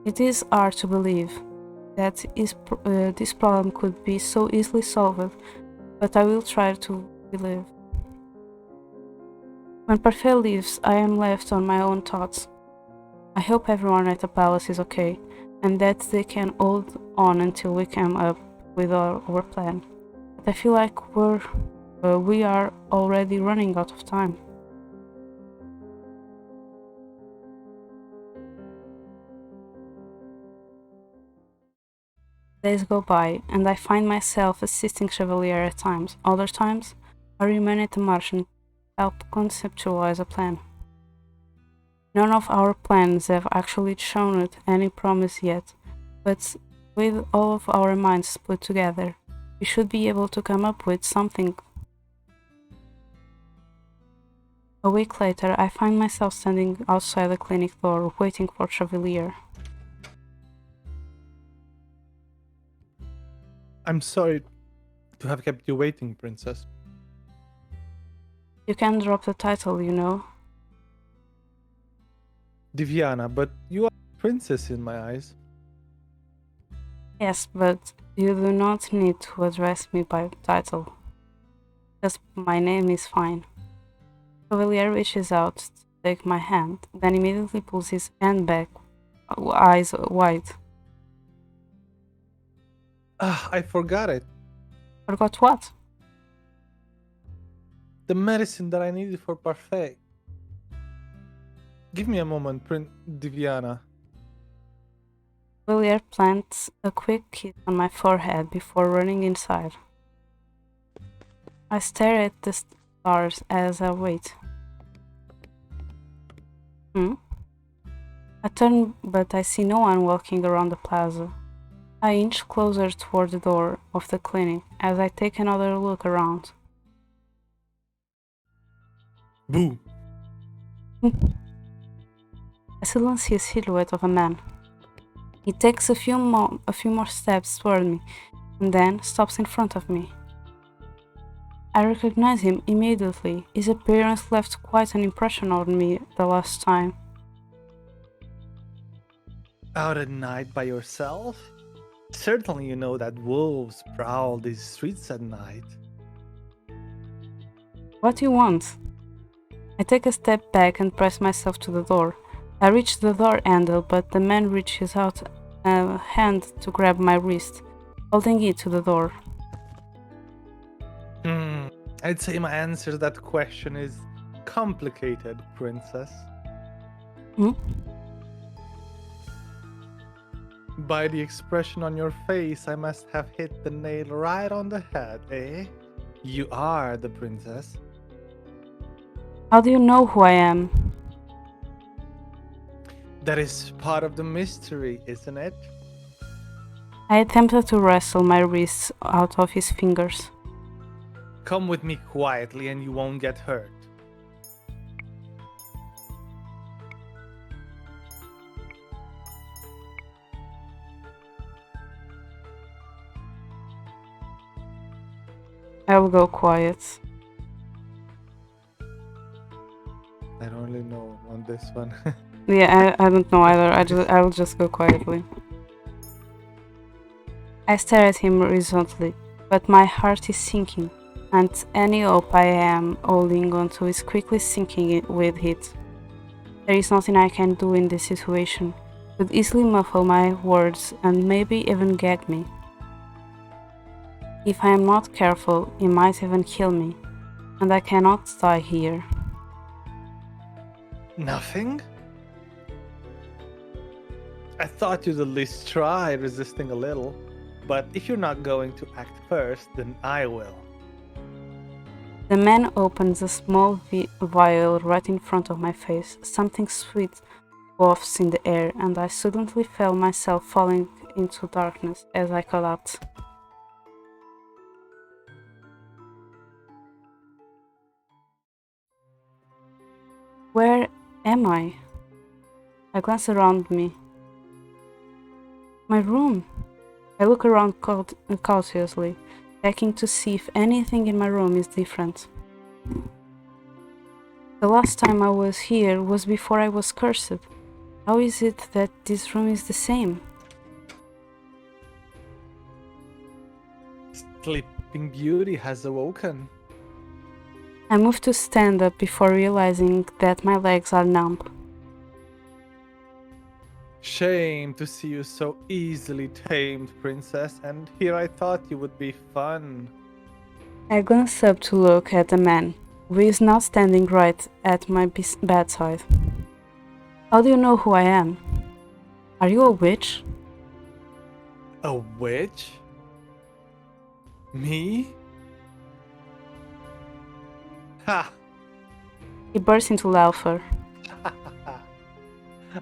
It is hard to believe that this problem could be so easily solved, but I will try to believe. When Parfait leaves, I am left on my own thoughts. I hope everyone at the palace is okay, and that they can hold on until we come up with our plan. But I feel like we are already running out of time. Days go by, and I find myself assisting Chevalier at times. Other times, I remain at the marsh and help conceptualize a plan. None of our plans have actually shown any promise yet, but with all of our minds put together, we should be able to come up with something. A week later, I find myself standing outside the clinic door, waiting for Chevalier. I'm sorry to have kept you waiting, Princess. You can drop the title, you know. Diviana, but you are a princess in my eyes. Yes, but you do not need to address me by title. Just my name is fine. Chevalier reaches out to take my hand, then immediately pulls his hand back, eyes wide. I forgot it. Forgot what? The medicine that I needed for Parfait. Give me a moment, Diviana. Chevalier plants a quick kiss on my forehead before running inside. I stare at the stars as I wait. I turn, but I see no one walking around the plaza. I inch closer toward the door of the clinic as I take another look around. Boo! I suddenly see a silhouette of a man. He takes a few more steps toward me, and then stops in front of me. I recognize him immediately. His appearance left quite an impression on me the last time. Out at night by yourself? Certainly you know that wolves prowl these streets at night. What do you want? I take a step back and press myself to the door. I reach the door handle, but the man reaches out a hand to grab my wrist, holding it to the door. I'd say my answer to that question is complicated, princess. By the expression on your face, I must have hit the nail right on the head, eh? You are the princess. How do you know who I am? That is part of the mystery, isn't it? I attempted to wrestle my wrists out of his fingers. Come with me quietly and you won't get hurt. I will go quiet. I don't really know on this one. Yeah, I don't know either. I will just go quietly. I stare at him resolutely, but my heart is sinking, and any hope I am holding onto is quickly sinking with it. There is nothing I can do in this situation. It would easily muffle my words and maybe even gag me. If I am not careful, he might even kill me, and I cannot die here. Nothing? I thought you'd at least try resisting a little, but if you're not going to act first, then I will. The man opens a small vial right in front of my face. Something sweet wafts in the air, and I suddenly felt myself falling into darkness as I collapsed. Where am I? I glance around me. My room. I look around cautiously, checking to see if anything in my room is different. The last time I was here was before I was cursed. How is it that this room is the same? Sleeping Beauty has awoken. I move to stand up before realizing that my legs are numb. Shame to see you so easily tamed, princess, and here I thought you would be fun. I glance up to look at the man, who is now standing right at my bedside. How do you know who I am? Are you a witch? A witch? Me? Ha! He bursts into laughter.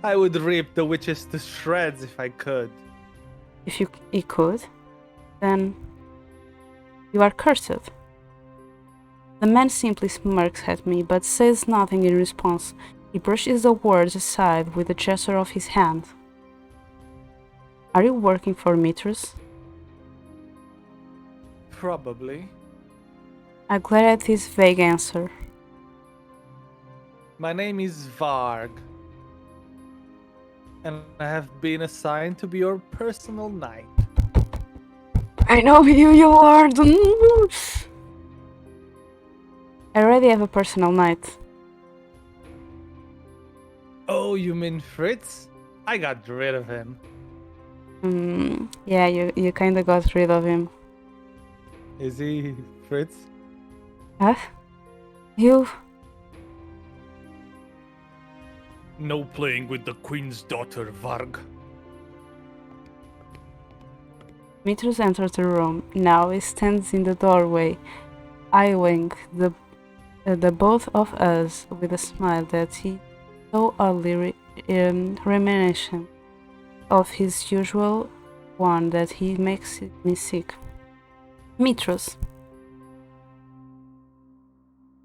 I would rip the witches to shreds if I could. If you could, then you are cursed. The man simply smirks at me, but says nothing in response. He brushes the words aside with a gesture of his hand. Are you working for Mitrus? Probably. I glare at his vague answer. My name is Varg. And I have been assigned to be your personal knight. I know who you are! I already have a personal knight. Oh, you mean Fritz? I got rid of him. Yeah, you kinda got rid of him. Is he Fritz? Huh? You? No playing with the queen's daughter, Varg. Mitrus enters the room. Now he stands in the doorway, eyeing the both of us with a smile that he so oddly reminiscent of his usual one that he makes me sick. Mitrus.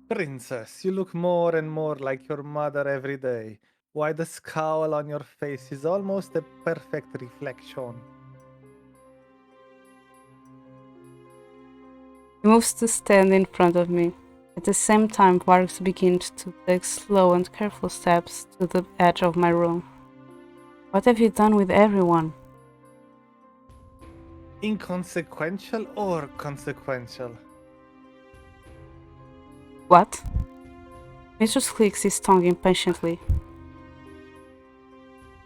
Princess, you look more and more like your mother every day. Why the scowl on your face is almost a perfect reflection. He moves to stand in front of me. At the same time, Vargas begins to take slow and careful steps to the edge of my room. What have you done with everyone? Inconsequential or consequential? What? Mistress clicks his tongue impatiently.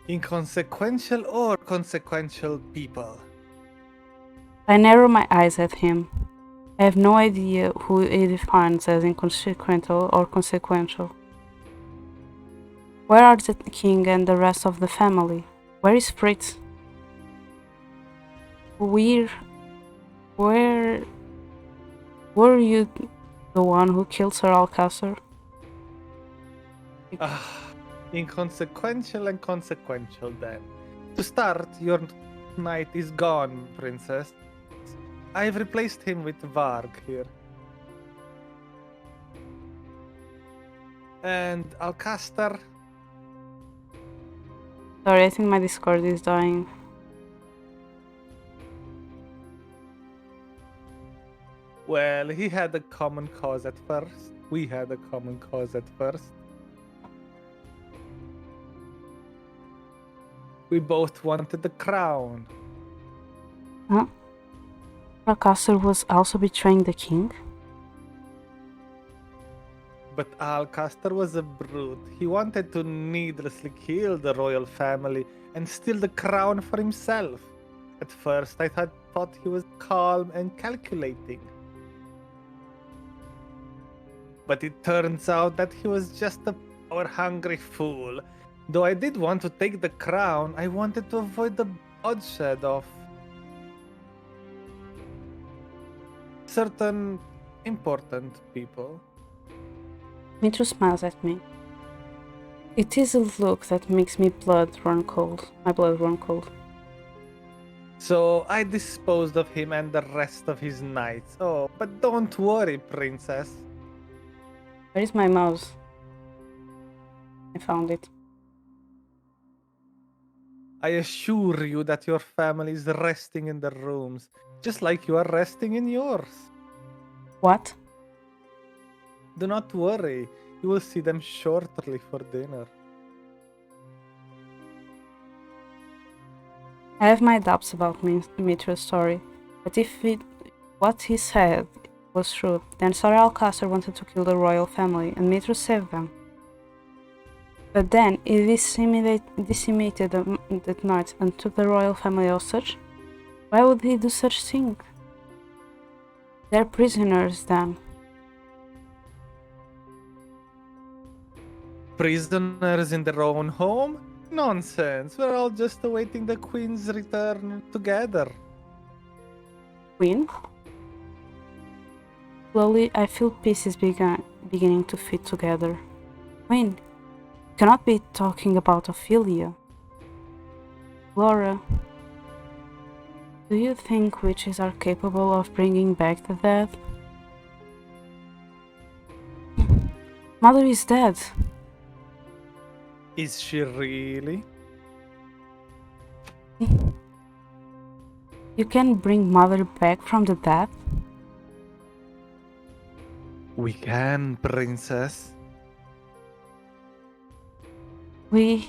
Inconsequential or consequential people? I narrow my eyes at him. I have no idea who he defines as inconsequential or consequential. Where are the king and the rest of the family? Where is Fritz? Where were you the one who killed Sir Alcasar? Inconsequential and consequential then. To start, your knight is gone, princess. I've replaced him with Varg here. And Alcastar. Sorry, I think my Discord is dying. Well, he had a common cause at first. We had a common cause at first. We both wanted the crown. Huh? Alcasar was also betraying the king? But Alcastar was a brute. He wanted to needlessly kill the royal family and steal the crown for himself. At first, I thought he was calm and calculating. But it turns out that he was just a power-hungry fool. Though I did want to take the crown, I wanted to avoid the bloodshed of certain important people. Mitro smiles at me. It is a look that makes my blood run cold. So I disposed of him and the rest of his knights. Oh, but don't worry, princess. Where is my mouse? I found it. I assure you that your family is resting in their rooms, just like you are resting in yours. What? Do not worry, you will see them shortly for dinner. I have my doubts about Mitro's story, but if what he said was true, then Sir Alcasar wanted to kill the royal family and Mitro saved them. But then he decimated the knights and took the royal family hostage? Why would he do such thing? They're prisoners then. Prisoners in their own home? Nonsense, we're all just awaiting the queen's return together. Queen? Slowly, I feel pieces beginning to fit together. Queen, you cannot be talking about Ophelia. Laura, do you think witches are capable of bringing back the dead? Mother is dead. Is she really? You can bring Mother back from the dead? We can, princess. The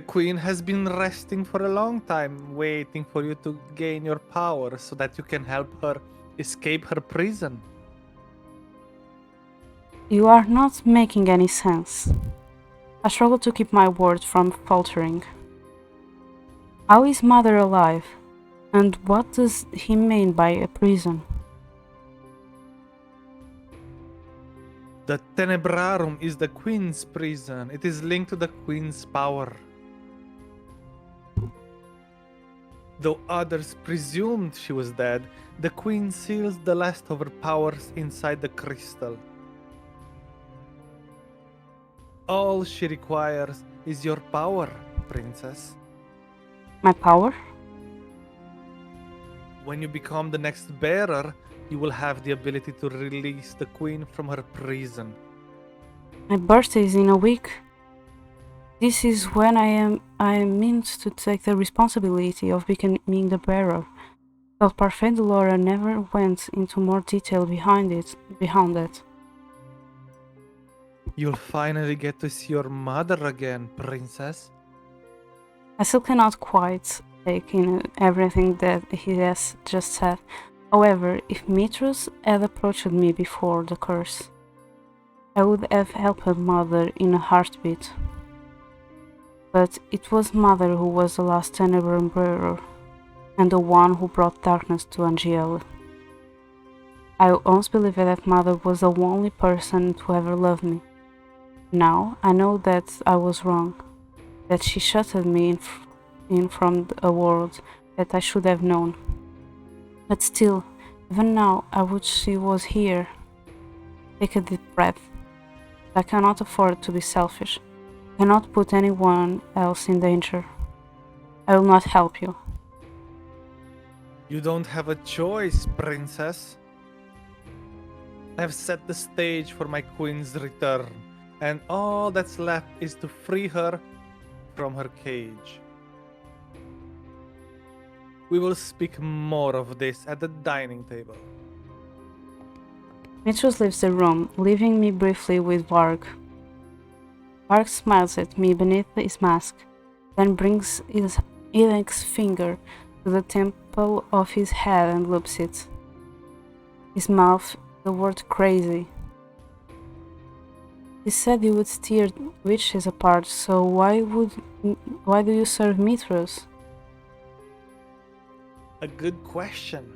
queen has been resting for a long time, waiting for you to gain your power so that you can help her escape her prison. You are not making any sense. I struggle to keep my words from faltering. How is Mother alive? And what does he mean by a prison? The Tenebrarum is the queen's prison. It is linked to the queen's power. Though others presumed she was dead, the queen seals the last of her powers inside the crystal. All she requires is your power, princess. My power? When you become the next bearer, You will have the ability to release the queen from her prison. My birthday is in a week. This is when I am meant to take the responsibility of becoming the bearer. But Parfait Laura never went into more detail behind that. You'll finally get to see your mother again, princess. I still cannot quite take in everything that he has just said. However, if Mitrus had approached me before the curse, I would have helped Mother in a heartbeat. But it was Mother who was the last tenable bearer, and the one who brought darkness to Angela. I once believed that Mother was the only person to ever love me. Now I know that I was wrong, that she shuttered me in from a world that I should have known. But still, even now, I wish she was here. Take a deep breath. I cannot afford to be selfish. I cannot put anyone else in danger. I will not help you. You don't have a choice, princess. I have set the stage for my queen's return, and all that's left is to free her from her cage. We will speak more of this at the dining table. Mitrus leaves the room, leaving me briefly with Varg. Varg smiles at me beneath his mask, then brings his index finger to the temple of his head and loops it. His mouth the word crazy. He said you would steer witches apart, so why do you serve Mitrus? A good question.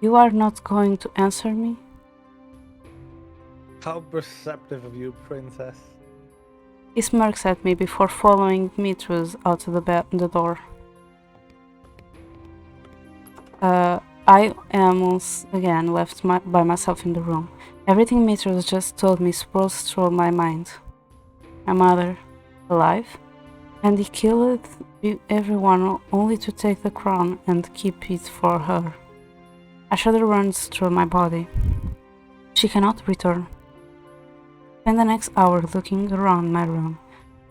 You are not going to answer me? How perceptive of you, princess. He smirks at me before following Mitrus out of the door. I am once again left by myself in the room. Everything Mitrus just told me swirls through my mind. My mother, alive? And he killed everyone only to take the crown and keep it for her. A shudder runs through my body. She cannot return. Spend the next hour looking around my room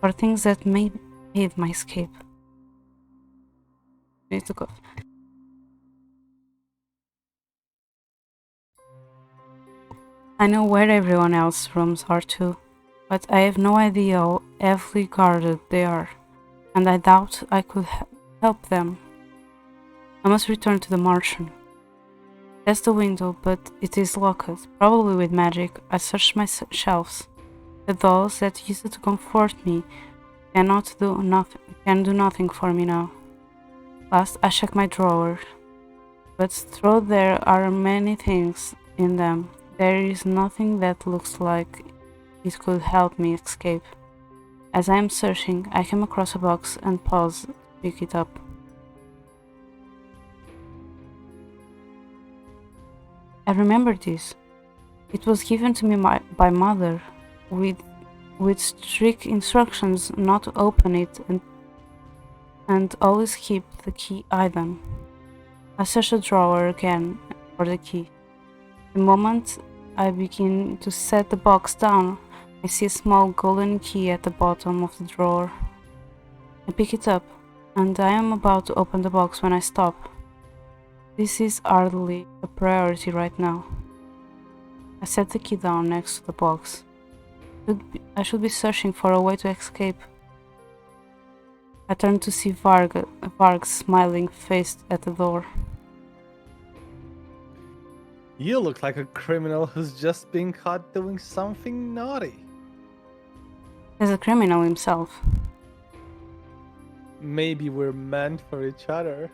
for things that may aid my escape. Need to go. I know where everyone else's rooms are too, but I have no idea how heavily guarded they are, and I doubt I could help them. I must return to the Martian. That's the window, but it is locked, probably with magic. I searched my shelves. The dolls that used to comfort me can do nothing for me now. Last, I checked my drawers, but though there are many things in them, there is nothing that looks like it could help me escape. As I am searching, I came across a box and paused to pick it up. I remember this. It was given to me by Mother, with strict instructions not to open it and always keep the key hidden. I search the drawer again for the key. The moment I begin to set the box down, I see a small golden key at the bottom of the drawer. I pick it up, and I am about to open the box when I stop. This is hardly a priority right now. I set the key down next to the box. I should be searching for a way to escape. I turn to see Varg's smiling face at the door. You look like a criminal who's just been caught doing something naughty. He's a criminal himself. Maybe we're meant for each other.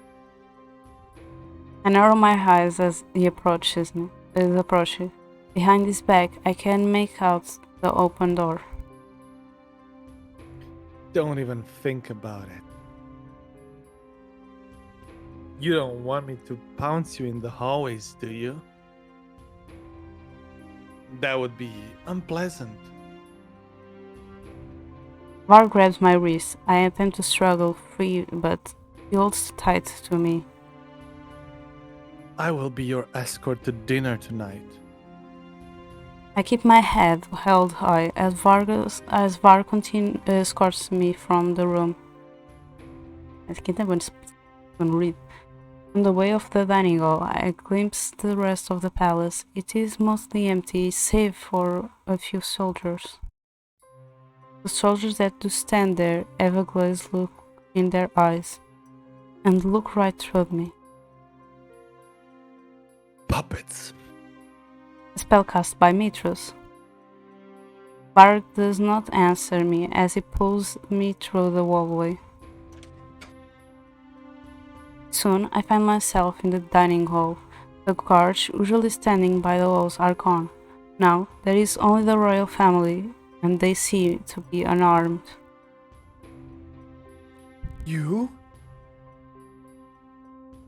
I narrow my eyes as he approaches. Behind his back, I can make out the open door. Don't even think about it. You don't want me to pounce you in the hallways, do you? That would be unpleasant. Var grabs my wrist. I attempt to struggle free, but He holds tight to me. I will be your escort to dinner tonight. I keep my head held high as Var escorts me from the room. I can't even read. On the way of the dining hall, I glimpse the rest of the palace. It is mostly empty, save for a few soldiers. The soldiers that do stand there have a glazed look in their eyes, and look right through me. Puppets. A spell cast by Mitrus. Varg does not answer me as he pulls me through the hallway. Soon I find myself in the dining hall. The guards, usually standing by the walls, are gone. Now there is only the royal family, and they seem to be unarmed. You?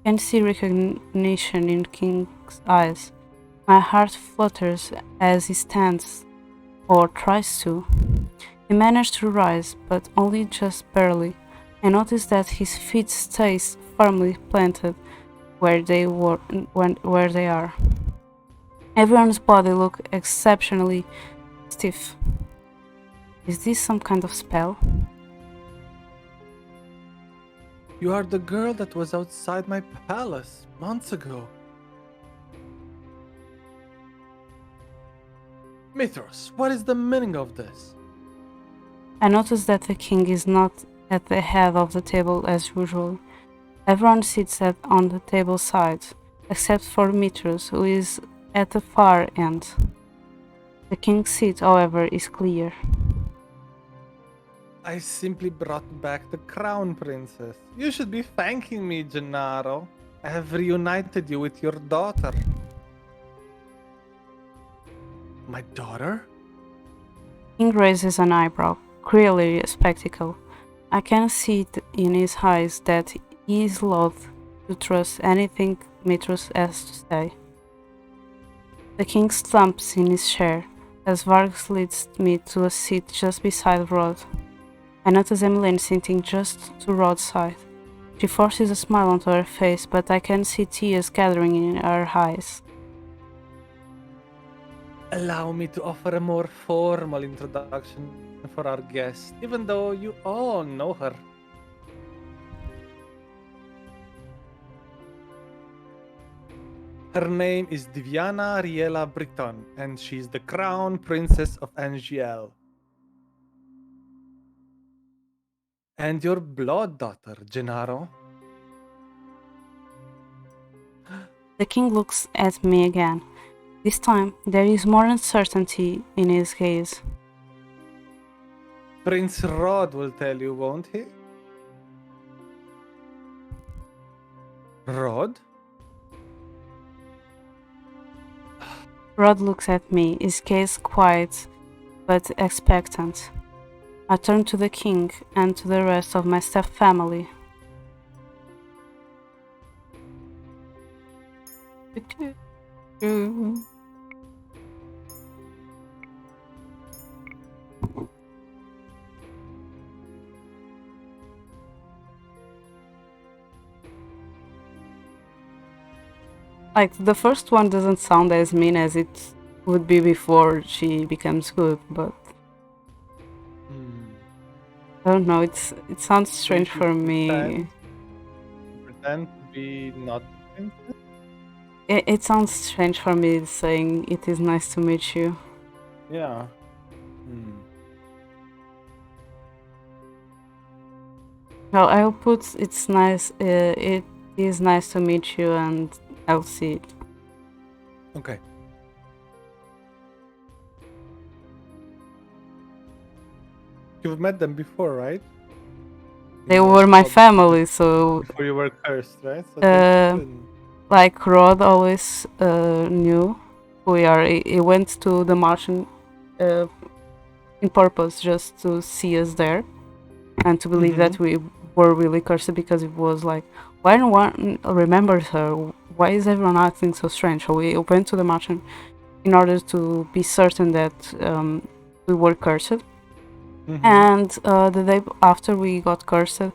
I can see recognition in King's eyes. My heart flutters as he stands, or tries to. He manages to rise, but only just barely. I notice that his feet stay firmly planted where they are. Everyone's body looks exceptionally stiff. Is this some kind of spell? You are the girl that was outside my palace months ago. Mithras, what is the meaning of this? I notice that the king is not at the head of the table as usual. Everyone sits on the table sides, except for Mithras, who is at the far end. The king's seat, however, is clear. I simply brought back the crown princess. You should be thanking me, Gennaro. I have reunited you with your daughter. My daughter? King raises an eyebrow, clearly a spectacle. I can see it in his eyes that he is loath to trust anything Mithras has to say. The king slumps in his chair as Vargas leads me to a seat just beside Rod. I notice Emmeline sitting just to Rod's side. She forces a smile onto her face, but I can see tears gathering in her eyes. Allow me to offer a more formal introduction for our guest, even though you all know her. Her name is Diviana Riela Briton, and she's the crown princess of Angiel. And your blood daughter, Gennaro. The king looks at me again. This time, there is more uncertainty in his gaze. Prince Rod will tell you, won't he? Rod? Rod looks at me, his gaze quiet but expectant. I turn to the king and to the rest of my staff family. Like, the first one doesn't sound as mean as it would be before she becomes good, but I don't know, it sounds strange for me. Pretend to be not princess? It sounds strange for me saying it is nice to meet you. Yeah. Well, I'll put it's nice, it is nice to meet you, and I'll see it. Okay. You've met them before, right? They were my family, so before you were cursed, right? So like Rod always knew who we are. He went to the Martian in purpose just to see us there and to believe that we were really cursed, because it was like, why no one remembers her? Why is everyone acting so strange? So we went to the Martian in order to be certain that we were cursed. And the day after we got cursed,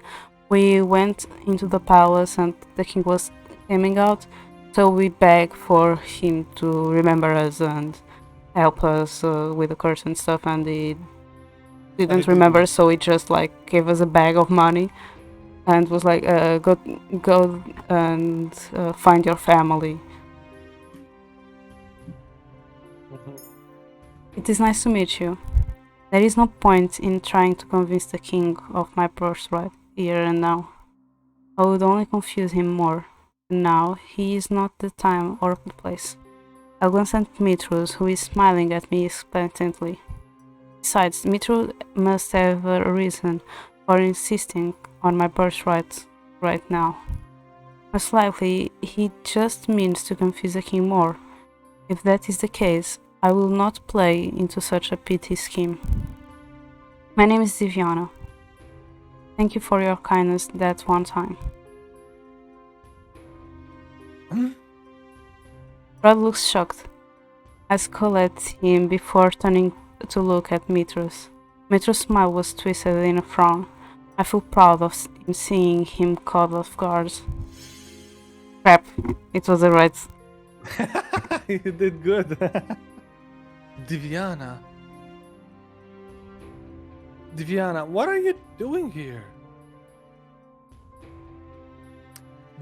We went into the palace and the king was coming out, so we begged for him to remember us and help us with the curse and stuff, and he didn't remember, so he just like gave us a bag of money and was like, go and find your family. It is nice to meet you. There is no point in trying to convince the king of my birthright here and now. I would only confuse him more. Now he is not the time or the place. I glance at Mitrus, who is smiling at me expectantly. Besides, Mitru must have a reason for insisting on my birthright right now. Most likely, he just means to confuse the king more. If that is the case, I will not play into such a petty scheme. My name is Diviana. Thank you for your kindness that one time. Rod looks shocked. I scowl at him before turning to look at Mitrus. Mitrus' smile was twisted in a frown. I feel proud of seeing him caught off guard. Crap, it was the right. You did good. Diviana. Diviana, what are you doing here?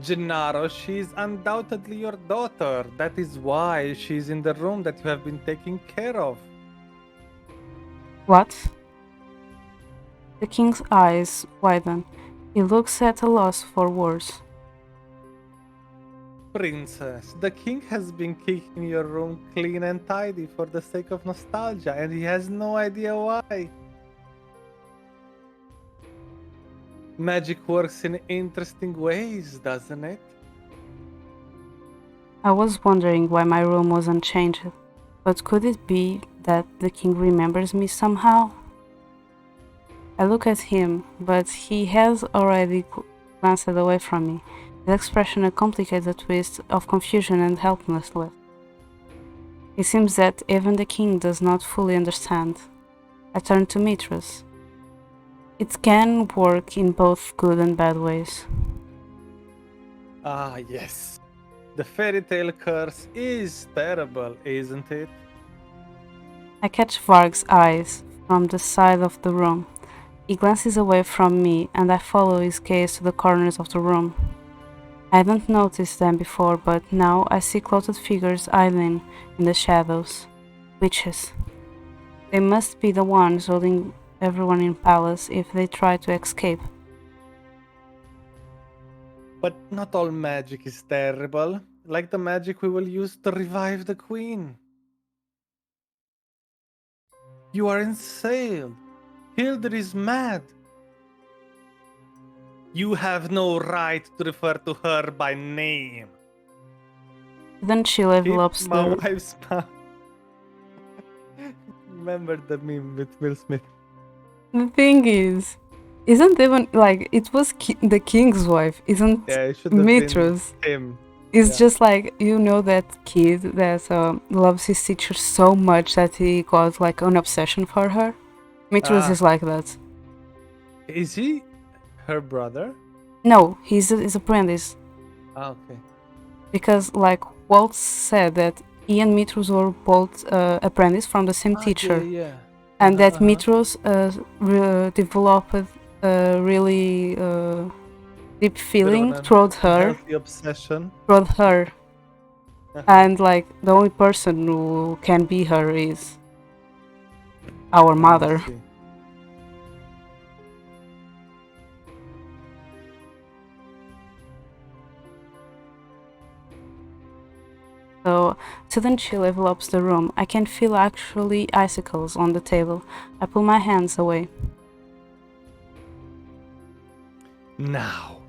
Gennaro, she's undoubtedly your daughter. That is why she's in the room that you have been taking care of. What? The king's eyes widen. He looks at a loss for words. Princess, the king has been keeping your room clean and tidy for the sake of nostalgia, and he has no idea why. Magic works in interesting ways, doesn't it? I was wondering why my room wasn't changed, but could it be that the king remembers me somehow? I look at him, but he has already glanced away from me. His expression a complicated twist of confusion and helplessness. It seems that even the king does not fully understand. I turn to Mitrus. It can work in both good and bad ways. Ah, yes. The fairy tale curse is terrible, isn't it? I catch Varg's eyes from the side of the room. He glances away from me, and I follow his gaze to the corners of the room. I hadn't noticed them before, but now I see cloaked figures idling in the shadows. Witches. They must be the ones holding everyone in palace if they try to escape. But not all magic is terrible, like the magic we will use to revive the queen. You are insane. Hildur is mad. You have no right to refer to her by name. Then she envelopes Keep my the... wife's mouth. Remember the meme with Will Smith. The thing is, isn't even like it was the king's wife, isn't Yeah, it should have Mitrus? been him. It's Yeah. just like, you know, that kid that loves his teacher so much that he got like an obsession for her. Mitrus Ah. is like that. Is he her brother? No, he's his apprentice. Ah, okay. Because like Walt said that he and Mitrus were both apprentices from the same teacher. Yeah. And that Mitrus developed a really deep feeling toward her. Healthy obsession. And like the only person who can be her is our mother. So sudden chill envelops the room. I can feel actually icicles on the table. I pull my hands away. Now,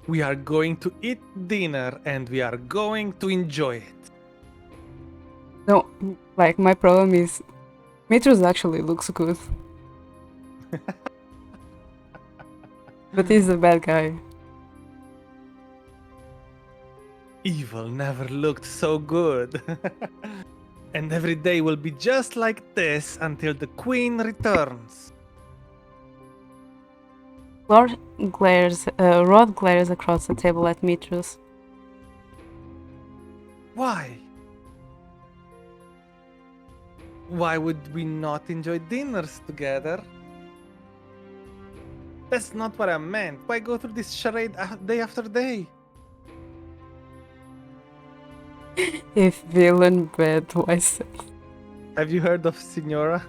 we are going to eat dinner and we are going to enjoy it. No, like my problem is, Mitrus actually looks good. But he's a bad guy. Evil never looked so good. And every day will be just like this until the queen returns. Rod glares across the table at Mitrus. Why? Why would we not enjoy dinners together? That's not what I meant. Why go through this charade day after day? If villain bad, why sex? Have you heard of Signora?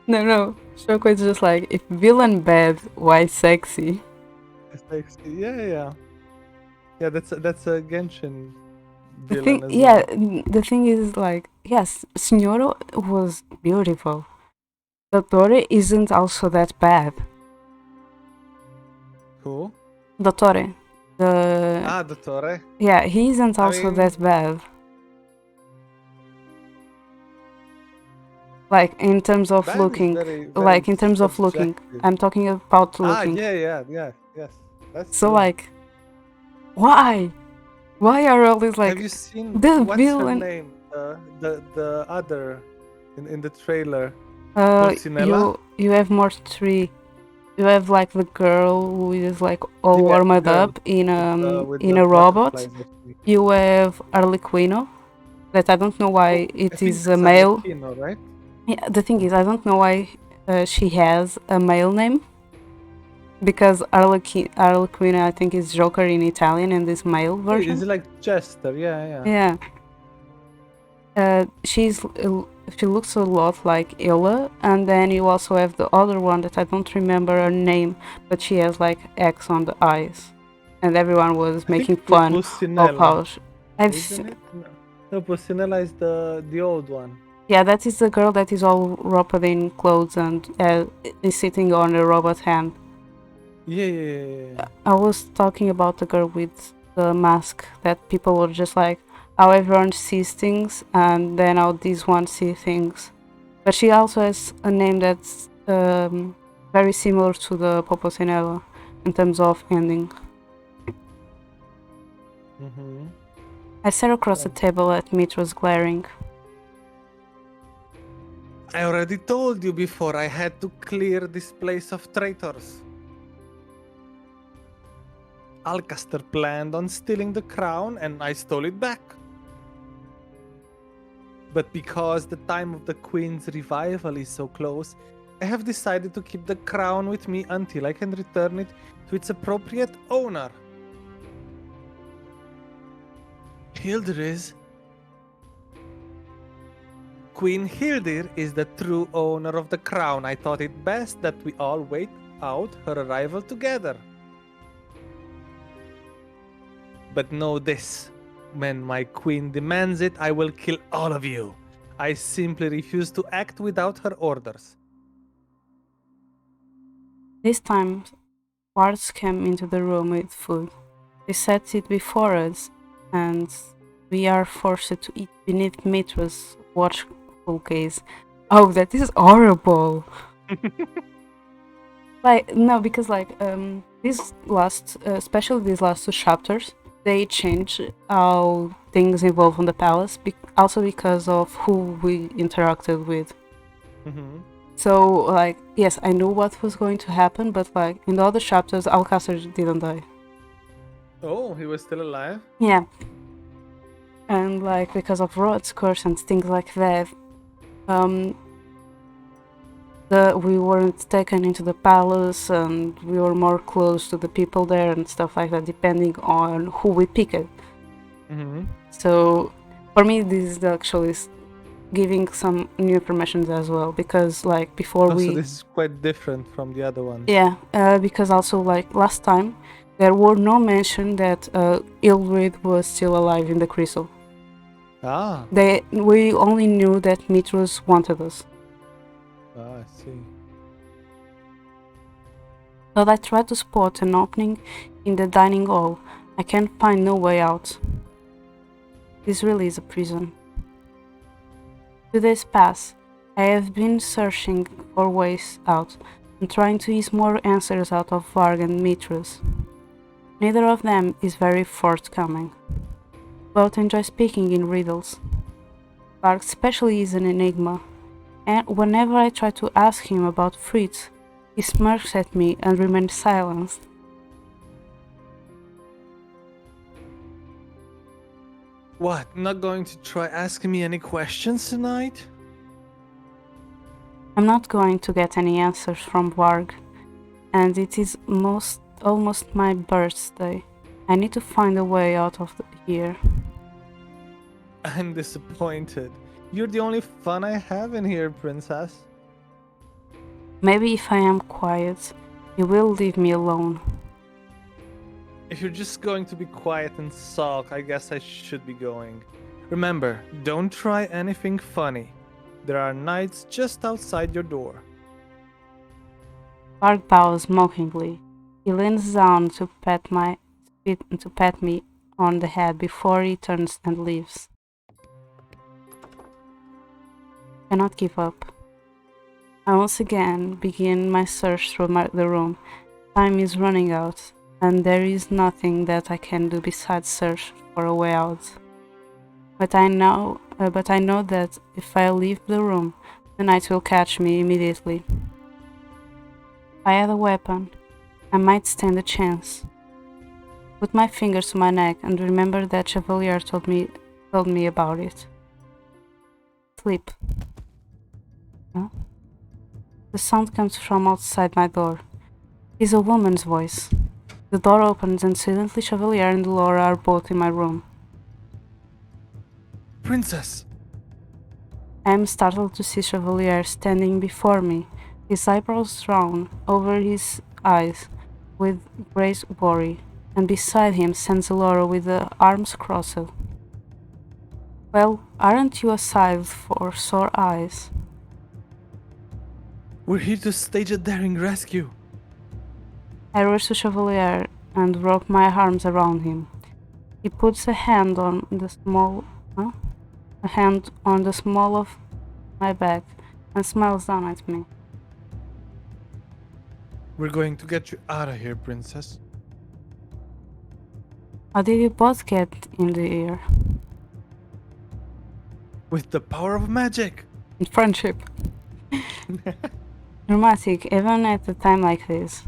No. Shoko is just like, if villain bad, why sexy? Yeah. Yeah, that's a Genshin The villain thing, as yeah, well. the thing is like, yes, Signora was beautiful. Dottore isn't also that bad. Who? Dottore. The Dottore. Yeah, he isn't I also mean, that bad. Like in terms of bad is looking, very, very like in terms of looking, subjective. I'm talking about looking. Yeah. Yes. That's So true. like, why? Why are all these like Have you seen the what's villain? her name? The other in the trailer. Uh, Dulcinella? you have more three. You have like the girl who is like all Yeah, warmed girl up in with in the a robot. butterflies. I think. You have Arlequino, that I don't know why I it think is a that's male. Arlecchino, right? Yeah, the thing is, I don't know why she has a male name. Because Arlequina, I think, is Joker in Italian and this male version. Is it like Chester? Yeah. Yeah. She looks a lot like Illy, and then you also have the other one that I don't remember her name, but she has like X on the eyes, and everyone was I think making fun of Pulcinella. how Isn't it? No, Pulcinella is the old one. Yeah, that is the girl that is all wrapped in clothes and is sitting on a robot hand. Yeah. I was talking about the girl with the mask that people were just like, how everyone sees things and then how these ones see things. But she also has a name that's very similar to the Poposinella in terms of ending. I sat across the table at Mitra's glaring. I already told you before I had to clear this place of traitors. Alcaster planned on stealing the crown and I stole it back. But because the time of the Queen's revival is so close, I have decided to keep the crown with me until I can return it to its appropriate owner. Queen Hildir is the true owner of the crown. I thought it best that we all wait out her arrival together. But know this, when my queen demands it, I will kill all of you. I simply refuse to act without her orders. This time, guards came into the room with food. They set it before us, and we are forced to eat beneath Mitra's watchful gaze. Oh, that is horrible! Because these last, especially these last two chapters, they change how things evolve on the palace, also because of who we interacted with. So, yes, I knew what was going to happen, but in the other chapters, Alcaster didn't die. Oh, he was still alive? Yeah. And because of Rod's curse and things like that, we weren't taken into the palace and we were more close to the people there and stuff like that, depending on who we picked. So for me, this is actually giving some new information as well, because before so this is quite different from the other ones. Yeah, because also last time there were no mention that Ilrid was still alive in the crystal. We only knew that Mitrus wanted us. I see. But I tried to spot an opening in the dining hall. I can't find no way out. This really is a prison. 2 days pass. I have been searching for ways out and trying to ease more answers out of Varg and Mitrus. Neither of them is very forthcoming. Both enjoy speaking in riddles. Varg especially is an enigma, and whenever I try to ask him about Fritz, He smirked at me and remained silent. What, not going to try asking me any questions tonight? I'm not going to get any answers from Varg, and it is almost my birthday. I need to find a way out of here. I'm disappointed. You're the only fun I have in here, princess. Maybe if I am quiet, you will leave me alone. If you're just going to be quiet and sulk, I guess I should be going. Remember, don't try anything funny. There are knights just outside your door. Varg bows mockingly. He leans down to pat me on the head before he turns and leaves. I cannot give up. I once again begin my search through the room. Time is running out, and there is nothing that I can do besides search for a way out. But I know that if I leave the room, the knight will catch me immediately. If I had a weapon, I might stand a chance. Put my fingers to my neck and remember that Chevalier told me about it. Sleep. Huh? The sound comes from outside my door. It is a woman's voice. The door opens and suddenly Chevalier and Laura are both in my room. Princess! I am startled to see Chevalier standing before me, his eyebrows drawn over his eyes with great worry, and beside him stands Laura with the arms crossed. Well, aren't you a sight for sore eyes? We're here to stage a daring rescue. I rush to Chevalier and wrap my arms around him. He puts a hand on the small of my back and smiles down at me. We're going to get you out of here, princess. How did you both get in the air? With the power of magic. In friendship. Dramatic, even at a time like this.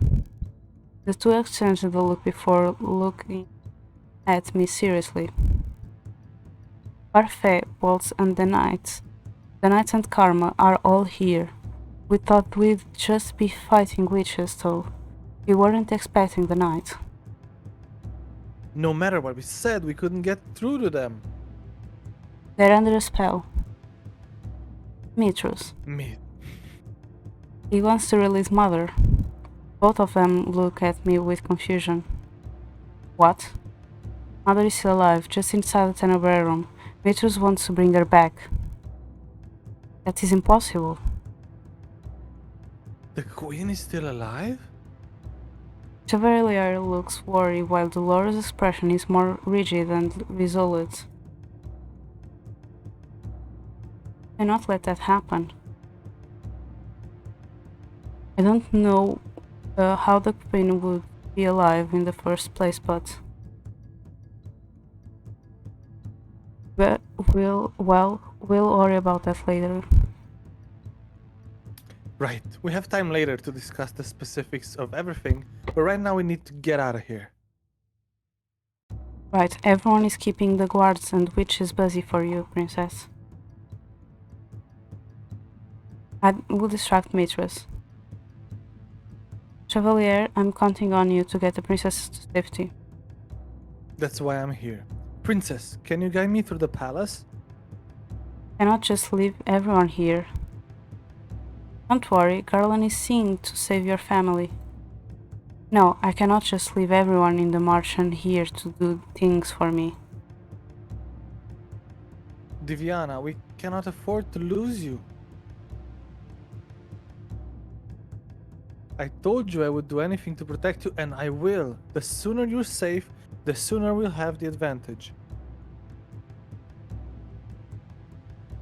The two exchanged a look before looking at me seriously. Parfait, Waltz, and the Knights and Karma are all here. We thought we'd just be fighting witches, though. We weren't expecting the night. No matter what we said, we couldn't get through to them. They're under a spell. Mitrus. He wants to release Mother. Both of them look at me with confusion. What? Mother is still alive, just inside the Tenebra room. Mitrus wants to bring her back. That is impossible. The queen is still alive? Chevalier looks worried while Dolores' expression is more rigid and resolute. I cannot let that happen. I don't know how the queen would be alive in the first place, but we'll worry about that later. Right, we have time later to discuss the specifics of everything, but right now we need to get out of here. Right, everyone is keeping the guards and witches busy for you, princess. I will distract Mistress. Chevalier, I'm counting on you to get the princess to safety. That's why I'm here. Princess, can you guide me through the palace? I cannot just leave everyone here. Don't worry, Garland is seeing to save your family. No, I cannot just leave everyone in the march-on here to do things for me. Diviana, we cannot afford to lose you. I told you I would do anything to protect you, and I will. The sooner you're safe, the sooner we'll have the advantage.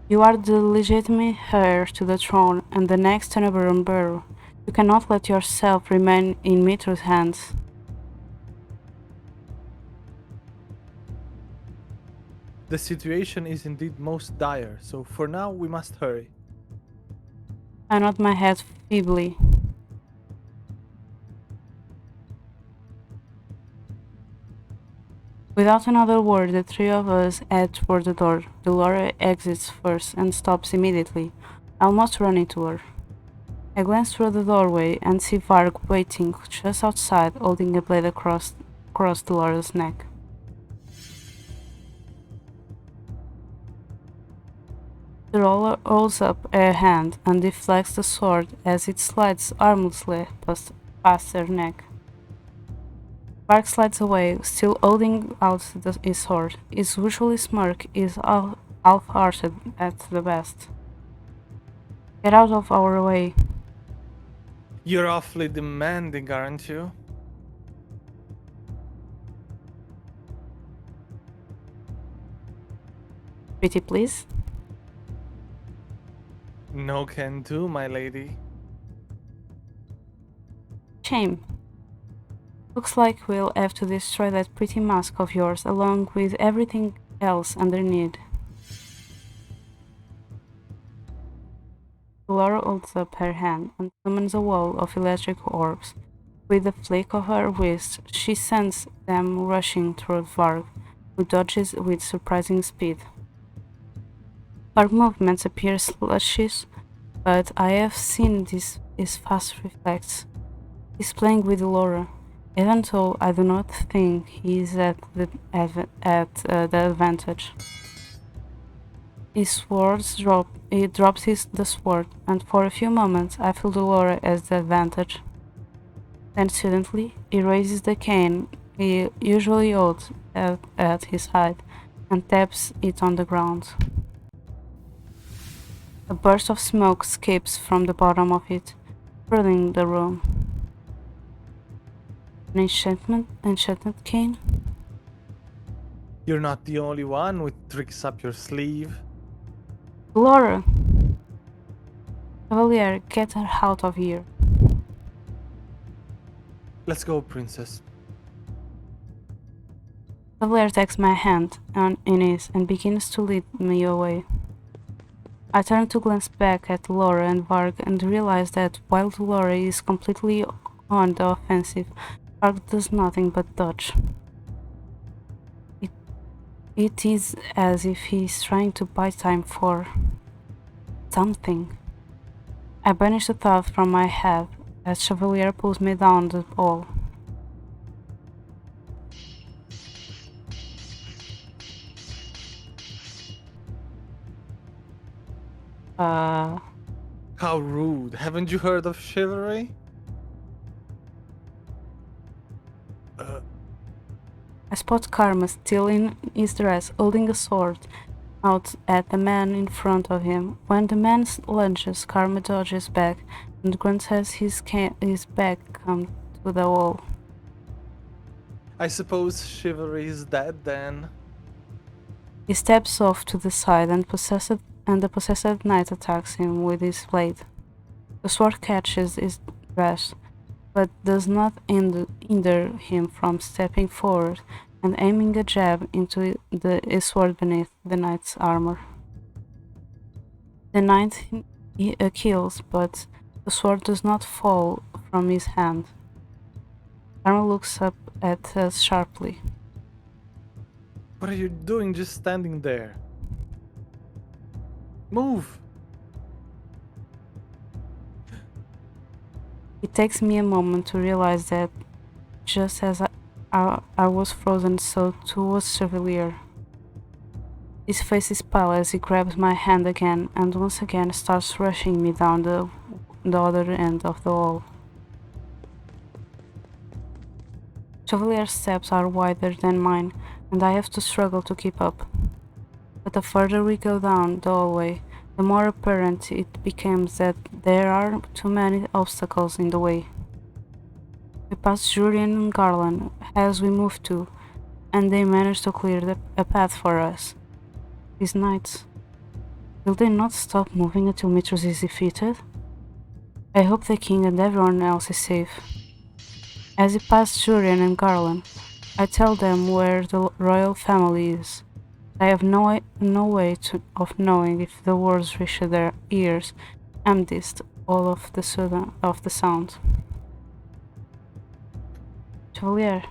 You are the legitimate heir to the throne and the next Tenebran bearer. You cannot let yourself remain in Mitra's hands. The situation is indeed most dire, so for now we must hurry. I nod my head feebly. Without another word, the three of us head toward the door. Delora exits first and stops immediately, almost running to her. I glance through the doorway and see Varg waiting just outside, holding a blade across Delora's neck. Delora holds up her hand and deflects the sword as it slides harmlessly past her neck. Varg slides away, still holding out his sword. His usually smirk is half-hearted at the best. Get out of our way. You're awfully demanding, aren't you? Pretty please? No can do, my lady. Shame. Looks like we'll have to destroy that pretty mask of yours along with everything else underneath. Laura holds up her hand and summons a wall of electric orbs. With a flick of her wrist, she sends them rushing toward Varg, who dodges with surprising speed. Varg movements appear sluggish, but I have seen his fast reflex. He's playing with Laura, even though I do not think he is at the advantage. His swords drop. He drops the sword, and for a few moments I feel Laura as the advantage. Then suddenly he raises the cane he usually holds at his side and taps it on the ground. A burst of smoke escapes from the bottom of it, filling the room. An enchanted cane? You're not the only one with tricks up your sleeve. Laura! Cavalier, get her out of here. Let's go, princess. Cavalier takes my hand in his and begins to lead me away. I turn to glance back at Laura and Varg and realize that while Laura is completely on the offensive, Varg does nothing but dodge. It is as if he is trying to buy time for something. I banish the thought from my head as Chevalier pulls me down the hall. How rude. Haven't you heard of chivalry? I spot Karma still in his dress, holding a sword out at the man in front of him. When the man lunges, Karma dodges back and grunts as his back comes to the wall. I suppose chivalry is dead then. He steps off to the side and the possessed knight attacks him with his blade. The sword catches his dress, but does not hinder him from stepping forward and aiming a jab into his sword beneath the knight's armor. The knight kills, but the sword does not fall from his hand. Karma looks up at us sharply. What are you doing just standing there? Move! It takes me a moment to realize that just as I was frozen, so too was Chevalier. His face is pale as he grabs my hand again and once again starts rushing me down the other end of the hall. Chevalier's steps are wider than mine, and I have to struggle to keep up. But the further we go down the hallway, the more apparent it becomes that there are too many obstacles in the way. We pass Julian and Garland as we move too, and they manage to clear a path for us. These knights, will they not stop moving until Mitros is defeated? I hope the king and everyone else is safe. As we pass Julian and Garland, I tell them where the royal family is. I have no way of knowing if the words reach their ears amidst all of the sound. Chevalier.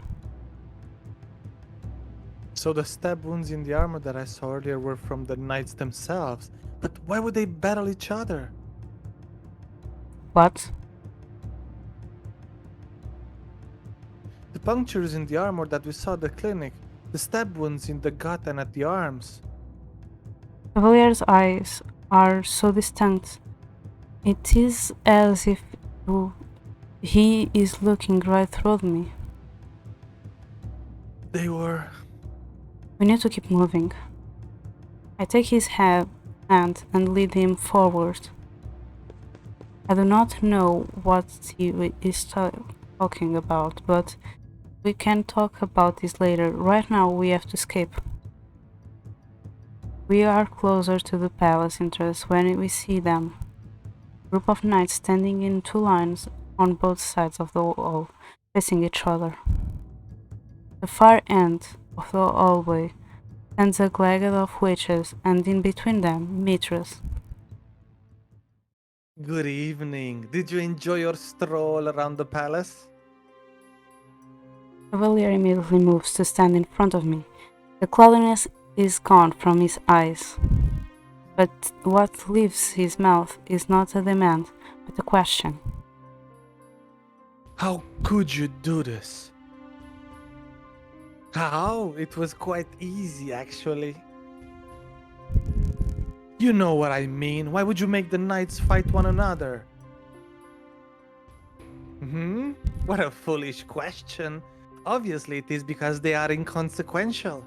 So the stab wounds in the armor that I saw earlier were from the knights themselves. But why would they battle each other? What? The punctures in the armor that we saw at the clinic, the stab wounds in the gut and at the arms. Chevalier's eyes are so distinct. It is as if he is looking right through me. They were... We need to keep moving. I take his hand and lead him forward. I do not know what he is talking about, but we can talk about this later. Right now we have to escape. We are closer to the palace entrance when we see them. A group of knights standing in two lines on both sides of the wall, facing each other. The far end of the hallway stands a glade of witches, and in between them, Mistress. Good evening. Did you enjoy your stroll around the palace? Cavalier immediately moves to stand in front of me. The cloudiness is gone from his eyes, but what leaves his mouth is not a demand, but a question. How could you do this? How? It was quite easy, actually. You know what I mean. Why would you make the knights fight one another? What a foolish question. Obviously, it is because they are inconsequential.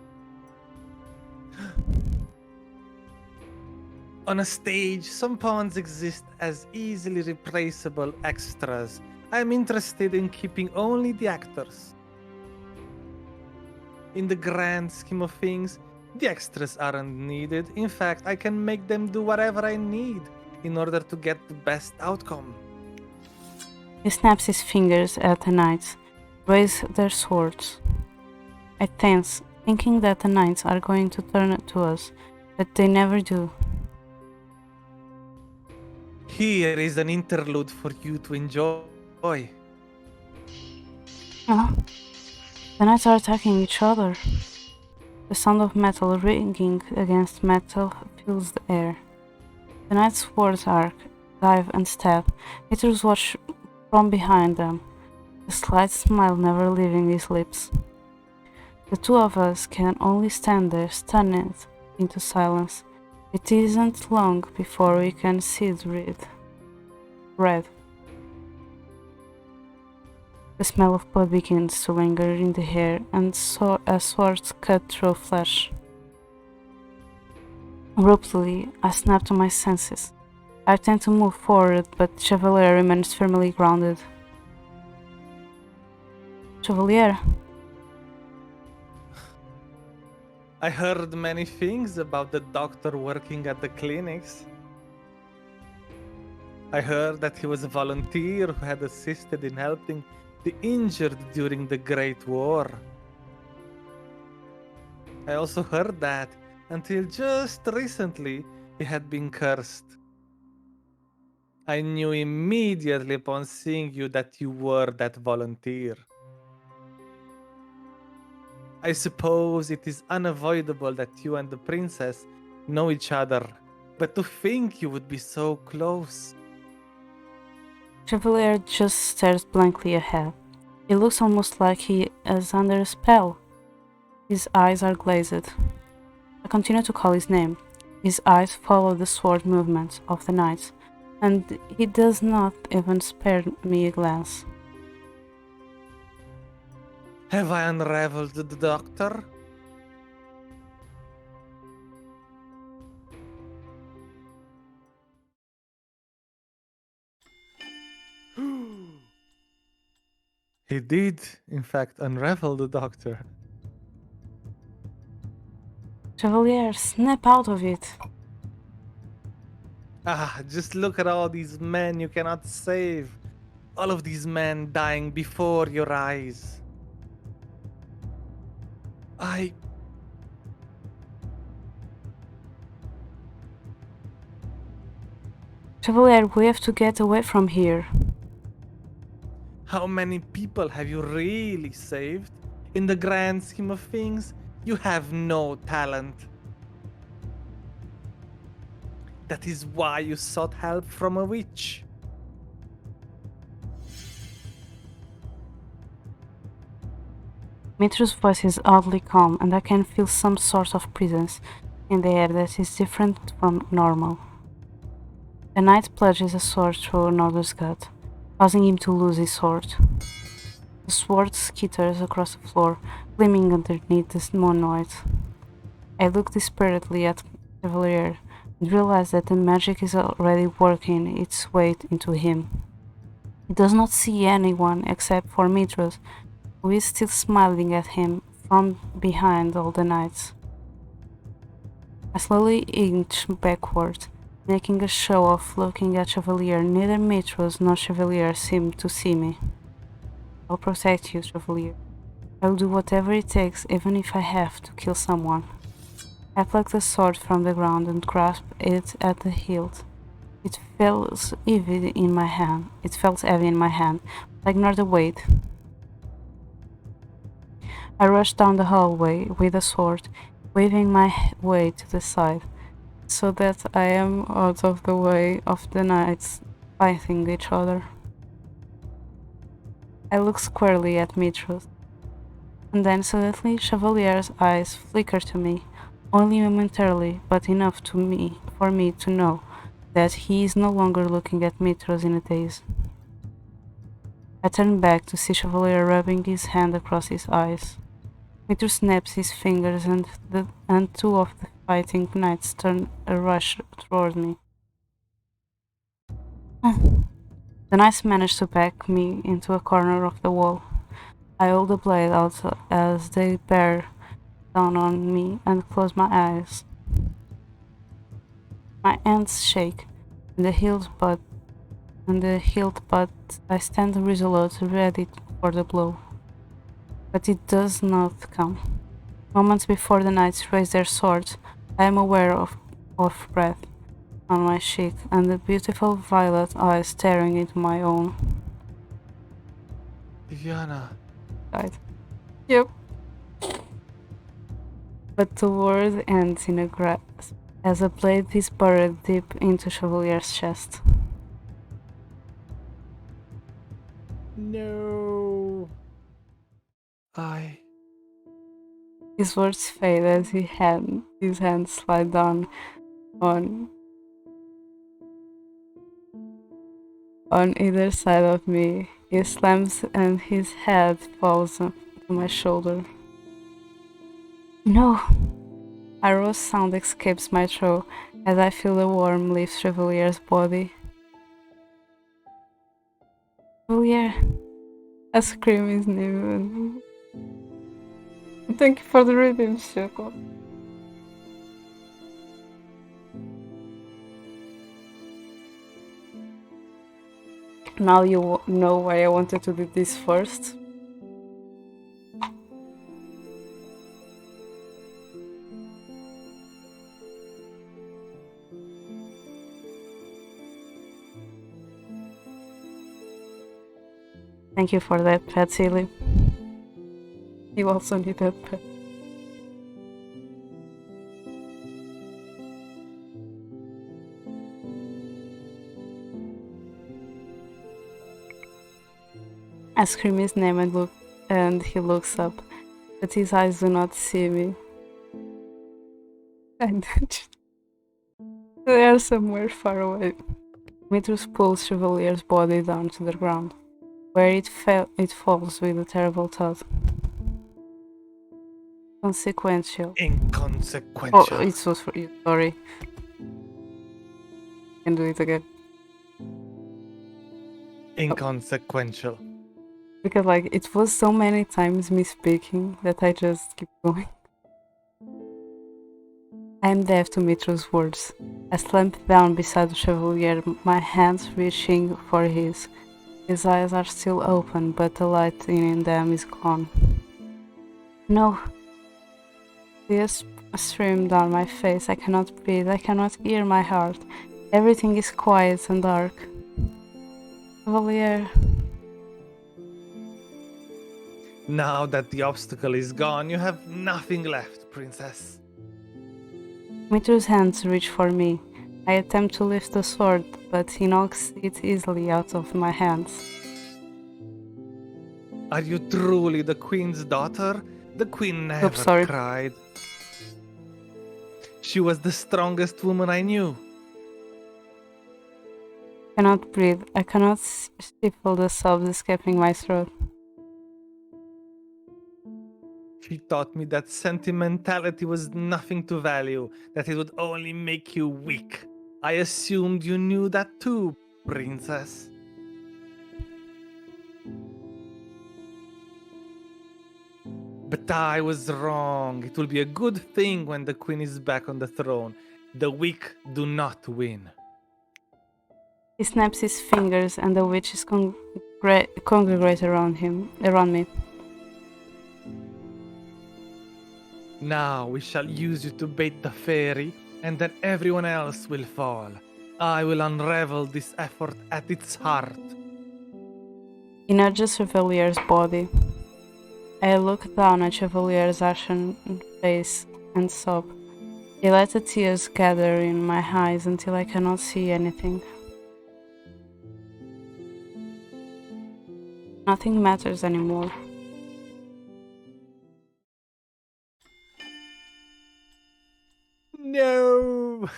On a stage, some pawns exist as easily replaceable extras. I am interested in keeping only the actors. In the grand scheme of things, the extras aren't needed. In fact, I can make them do whatever I need in order to get the best outcome. He snaps his fingers at the knights, raise their swords. I tense, thinking that the knights are going to turn to us, but they never do. Here is an interlude for you to enjoy. The knights are attacking each other. The sound of metal ringing against metal fills the air. The knights' swords arc, dive and stab. Mistress watch from behind them, a slight smile never leaving his lips. The two of us can only stand there, stunned into silence. It isn't long before we can see the red. The smell of blood begins to linger in the air, and as swords cut through flesh. Abruptly, I snap to my senses. I tend to move forward, but Chevalier remains firmly grounded. Chevalier? I heard many things about the doctor working at the clinics. I heard that he was a volunteer who had assisted in helping the injured during the Great War. I also heard that, until just recently, he had been cursed. I knew immediately upon seeing you that you were that volunteer. I suppose it is unavoidable that you and the princess know each other, but to think you would be so close. Chevalier just stares blankly ahead. He looks almost like he is under a spell. His eyes are glazed. I continue to call his name. His eyes follow the sword movements of the knights, and he does not even spare me a glance. Have I unraveled the doctor? He did, in fact, unravel the doctor. Chevalier, snap out of it! Just look at all these men you cannot save. All of these men dying before your eyes. Chevalier, we have to get away from here. How many people have you really saved? In the grand scheme of things, You have no talent. That is why you sought help from a witch. Mitro's voice is oddly calm, and I can feel some sort of presence in the air that is different from normal. The knight plunges a sword through another's gut, causing him to lose his sword. The sword skitters across the floor, gleaming underneath the moonlight. I look desperately at Chevalier and realize that the magic is already working its way into him. He does not see anyone except for Mitros, who is still smiling at him from behind all the knights. I slowly inch backward, making a show of looking at Chevalier. Neither Mitros nor Chevalier seem to see me. I'll protect you, Chevalier. I'll do whatever it takes, even if I have to kill someone. I pluck the sword from the ground and grasp it at the hilt. It felt heavy in my hand. But I ignore the weight. I rush down the hallway with the sword, waving my way to the side, so that I am out of the way of the knights fighting each other. I look squarely at Mitros, and then suddenly Chevalier's eyes flicker to me, only momentarily, but enough for me to know that he is no longer looking at Mitros in a daze. I turn back to see Chevalier rubbing his hand across his eyes. Mitros snaps his fingers and two of the fighting knights turn a rush toward me. The knights manage to back me into a corner of the wall. I hold the blade out as they bear down on me and close my eyes. My hands shake, and the hilt but I stand resolute, ready for the blow. But it does not come. Moments before the knights raise their swords, I am aware of breath on my cheek and the beautiful violet eyes staring into my own. Viviana. Right. Yep. But the word ends in a grasp, as a blade is buried deep into Chevalier's chest. No. His words fade as his hand slide down on either side of me. He slams and his head falls to my shoulder. No! A raw sound escapes my throat as I feel the warm leave Chevalier's body. Chevalier! I scream his name. Thank you for the reading, Choco. Now you know why I wanted to do this first. Thank you for that, pet, Illy. You also need that pet. I scream his name and he looks up, but his eyes do not see me. They are somewhere far away. Mitrus pulls Chevalier's body down to the ground, where it falls with a terrible thud. Inconsequential. Inconsequential. Oh, it was for you, sorry. Can do it again. Inconsequential. Because it was so many times me speaking that I just keep going. I am deaf to Mitro's words. I slump down beside the Chevalier, my hands reaching for his. His eyes are still open, but the light in them is gone. No. Tears stream down my face. I cannot breathe. I cannot hear my heart. Everything is quiet and dark. Chevalier. Now that the obstacle is gone, you have nothing left, princess. Dimitri's hands reach for me. I attempt to lift the sword, but he knocks it easily out of my hands. Are you truly the queen's daughter? The queen never sorry. cried. She was the strongest woman I knew. I cannot breathe. I cannot stifle the sobs escaping my throat. She taught me that sentimentality was nothing to value, that it would only make you weak. I assumed you knew that too, princess. But I was wrong. It will be a good thing when the queen is back on the throne. The weak do not win. He snaps his fingers, and the witches congregate around me. Now we shall use you to bait the fairy, and then everyone else will fall. I will unravel this effort at its heart. He nudges Chevalier's body. I look down at Chevalier's ashen face and sob. I let the tears gather in my eyes until I cannot see anything. Nothing matters anymore. No!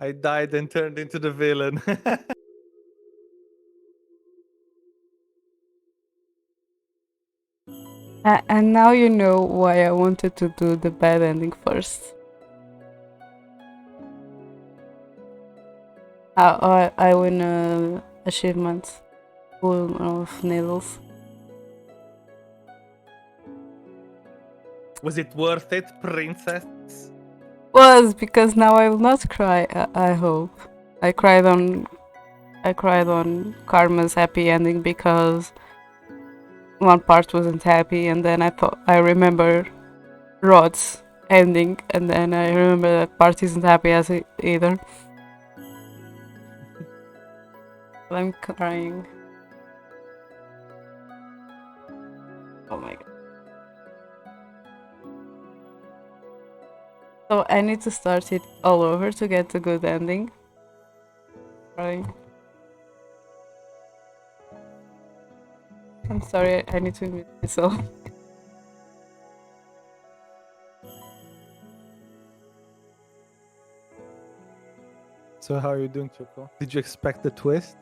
I died and turned into the villain. And now you know why I wanted to do the bad ending first. I win a achievement full of needles. Was it worth it, princess? Was because now I will not cry. I hope. I cried on Karma's happy ending because one part wasn't happy, and then I remember Rod's ending, and then I remember that part isn't happy as either. I'm crying. Oh my god. So I need to start it all over to get the good ending. Right. I'm sorry, I need to admit myself. So how are you doing, Choco? Did you expect the twist?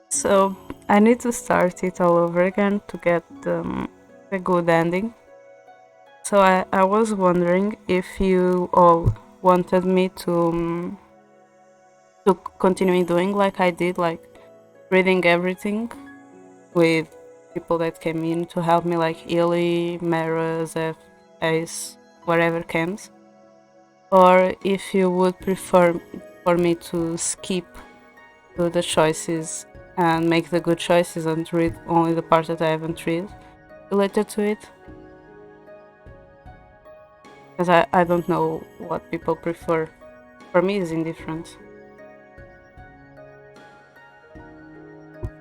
So I need to start it all over again to get a good ending. So I was wondering if you all wanted me to continue doing like I did, like reading everything with people that came in to help me, like Illy, Mara, Zeph, Ace, whatever comes, or if you would prefer for me to skip to the choices and make the good choices and read only the part that I haven't read related to it. Because I don't know what people prefer. For me, it's indifferent.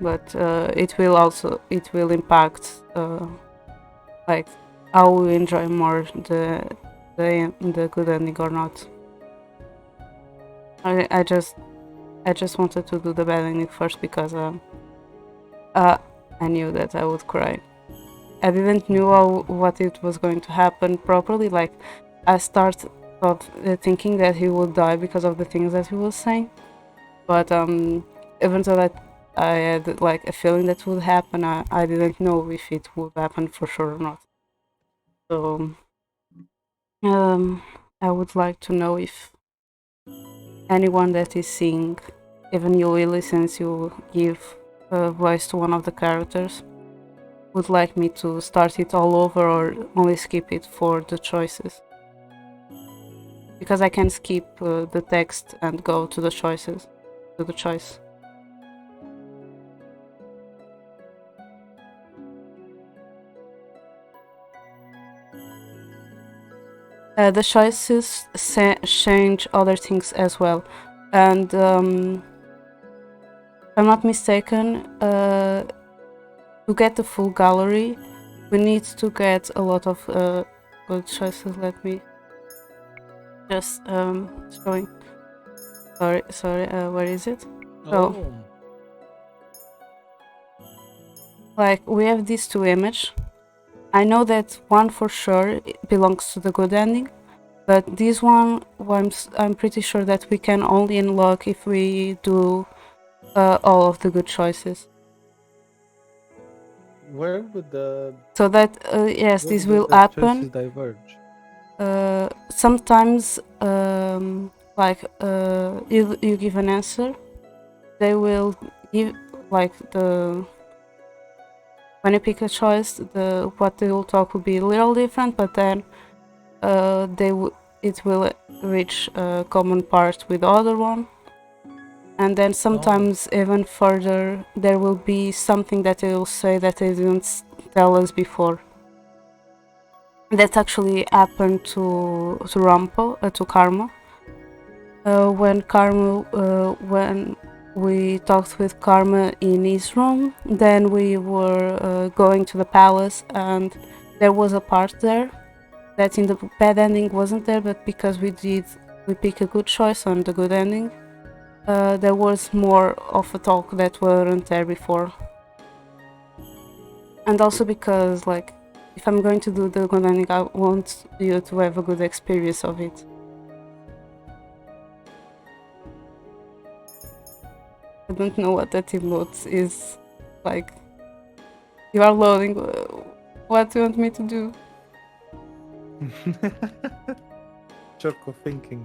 But it will impact like how we enjoy more the good ending or not. I just wanted to do the bad ending first because I knew that I would cry. I didn't know what it was going to happen properly. Like I started thinking that he would die because of the things that he was saying, but even though that I had like a feeling that would happen, I didn't know if it would happen for sure or not. So I would like to know if anyone that is seeing, even you, Illy, since you give voice to one of the characters, would like me to start it all over or only skip it for the choices. Because I can skip the text and go to the choices, to the choice. The choices change other things as well, and if I'm not mistaken, to get the full gallery, we need to get a lot of good choices. Let me just showing. Sorry. Where is it? So, like, we have these two images. I know that one for sure belongs to the good ending, but this one, I'm pretty sure that we can only unlock if we do all of the good choices. Where would the So that yes, where this would will the choices happen. diverge? Sometimes, like you give an answer, they will give like the when you pick a choice, what they will talk will be a little different, but then it will reach a common part with the other one, and then sometimes even further there will be something that they will say that they didn't tell us before. That actually happened to Karma. When we talked with Karma in his room, then we were going to the palace, and there was a part there that in the bad ending wasn't there, but because we pick a good choice on the good ending, there was more of a talk that weren't there before. And also because, like, if I'm going to do the good ending, I want you to have a good experience of it. I don't know what that emote is. Like, you are loading. What do you want me to do? Choco thinking.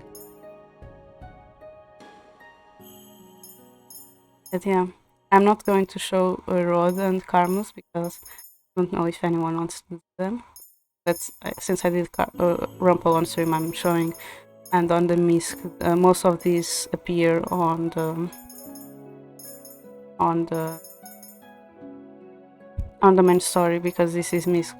But yeah, I'm not going to show Rod and Karmus because I don't know if anyone wants to do them. But since I did Rumple on stream, I'm showing, and on the misc, most of these appear on the main story because this is misc.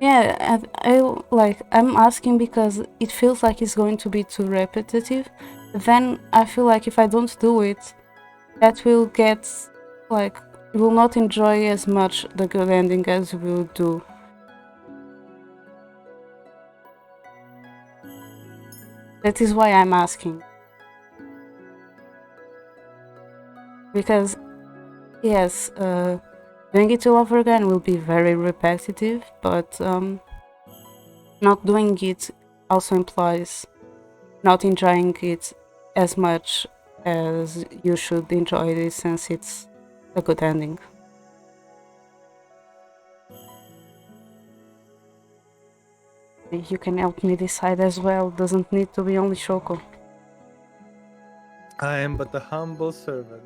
Yeah, I'm asking because it feels like it's going to be too repetitive. Then I feel like if I don't do it, that will get, like, you will not enjoy as much the good ending as you will do. That is why I'm asking. Because, yes, doing it all over again will be very repetitive, but not doing it also implies not enjoying it as much as you should enjoy it since it's a good ending. You can help me decide as well, doesn't need to be only Shoko. I am but a humble servant.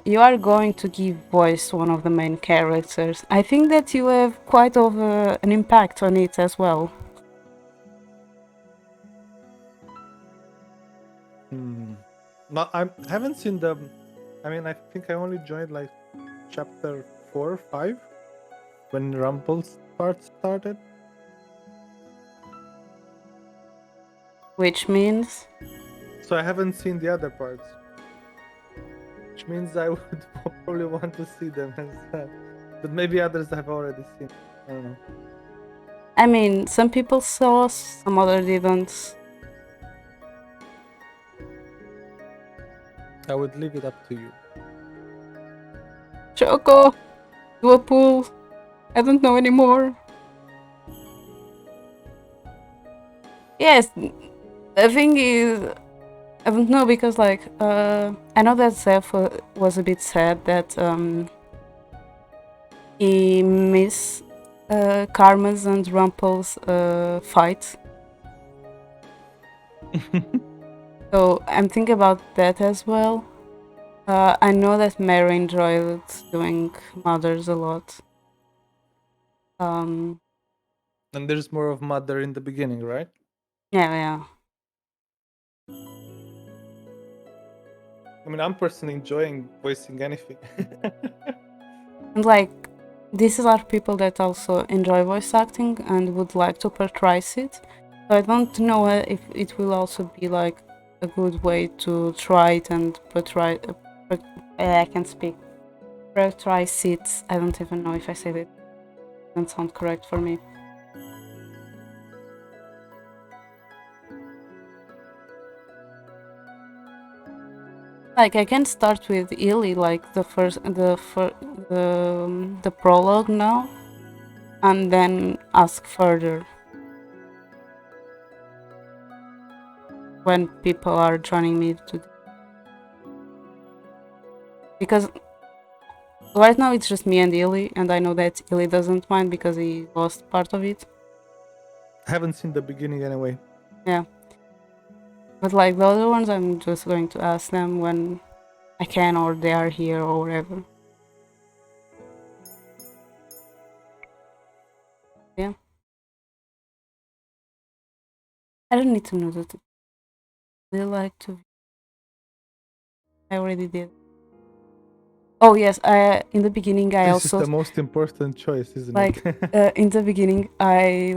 You are going to give voice to one of the main characters. I think that you have quite of an impact on it as well. No, I haven't seen the. I mean, I think I only joined like chapter 4 or 5 when Rumple's part started. Which means? So I haven't seen the other parts. Which means I would probably want to see them as well. But maybe others have already seen. I don't know. I mean, some people saw, some others didn't. I would leave it up to you. Choco! Do a pool! I don't know anymore. Yes, the thing is, I don't know because, like, I know that Zeph was a bit sad that he missed Karma's and Rumple's fight. So I'm thinking about that as well. I know that Mary enjoyed doing mothers a lot. And there's more of Mother in the beginning, right? Yeah. I mean, I'm personally enjoying voicing anything. And like, these are people that also enjoy voice acting and would like to portray it. So I don't know if it will also be like a good way to try it and portray. I can speak. Portray it. I don't even know if I said it. It doesn't sound correct for me. Like I can start with Illy, like the prologue now, and then ask further when people are joining me to. Because right now it's just me and Illy, and I know that Illy doesn't mind because he lost part of it. I haven't seen the beginning anyway. Yeah. But like the other ones, I'm just going to ask them when I can, or they are here, or whatever. Yeah. I don't need to know that. They like to. I already did. Oh yes, in the beginning I This is also the most important choice, isn't like it? in the beginning I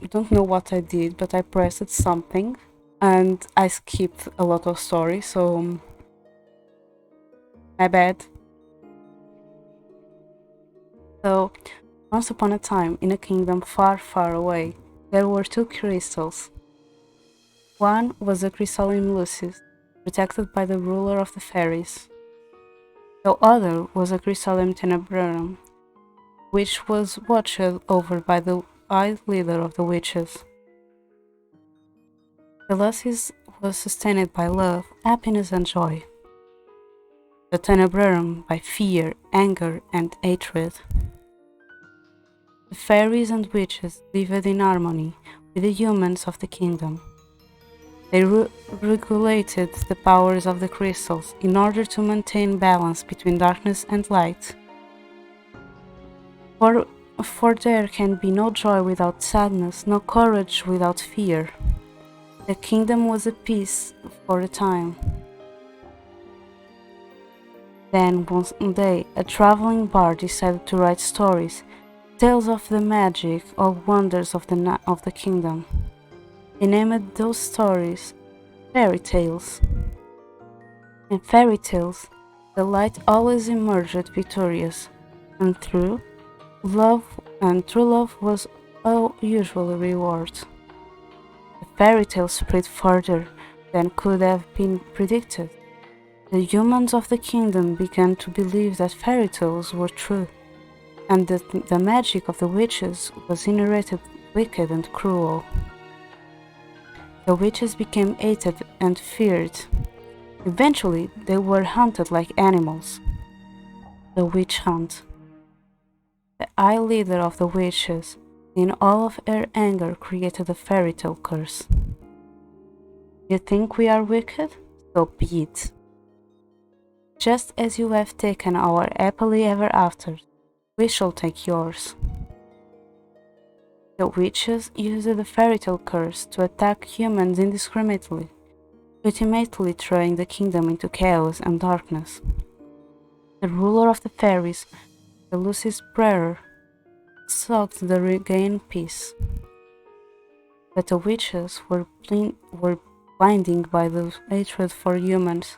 don't know what I did, but I pressed something and I skipped a lot of stories, so my bad. So once upon a time, in a kingdom far, far away, there were two crystals. One was the crystalline Lucis, protected by the ruler of the fairies. The other was a crystalline Tenebrarum, which was watched over by the eye leader of the witches. The Lucis was sustained by love, happiness, and joy. The Tenebrarum by fear, anger, and hatred. The fairies and witches lived in harmony with the humans of the kingdom. They regulated the powers of the crystals in order to maintain balance between darkness and light. For there can be no joy without sadness, no courage without fear. The kingdom was at peace for a time. Then one day a traveling bard decided to write stories, tales of the magic or wonders of the kingdom. He named those stories fairy tales. In fairy tales, the light always emerged victorious, and true love was usual reward. The fairy tale spread further than could have been predicted. The humans of the kingdom began to believe that fairy tales were true, and that the magic of the witches was inherently wicked and cruel. The witches became hated and feared. Eventually, they were hunted like animals. The witch hunt. The eye leader of the witches, in all of her anger, created a fairy tale curse. You think we are wicked? So be it. Just as you have taken our happily ever after, we shall take yours. The witches used the fairy tale curse to attack humans indiscriminately, ultimately throwing the kingdom into chaos and darkness. The ruler of the fairies, the Lucis Prayer, sought to regain peace. But the witches were blinded by the hatred for humans,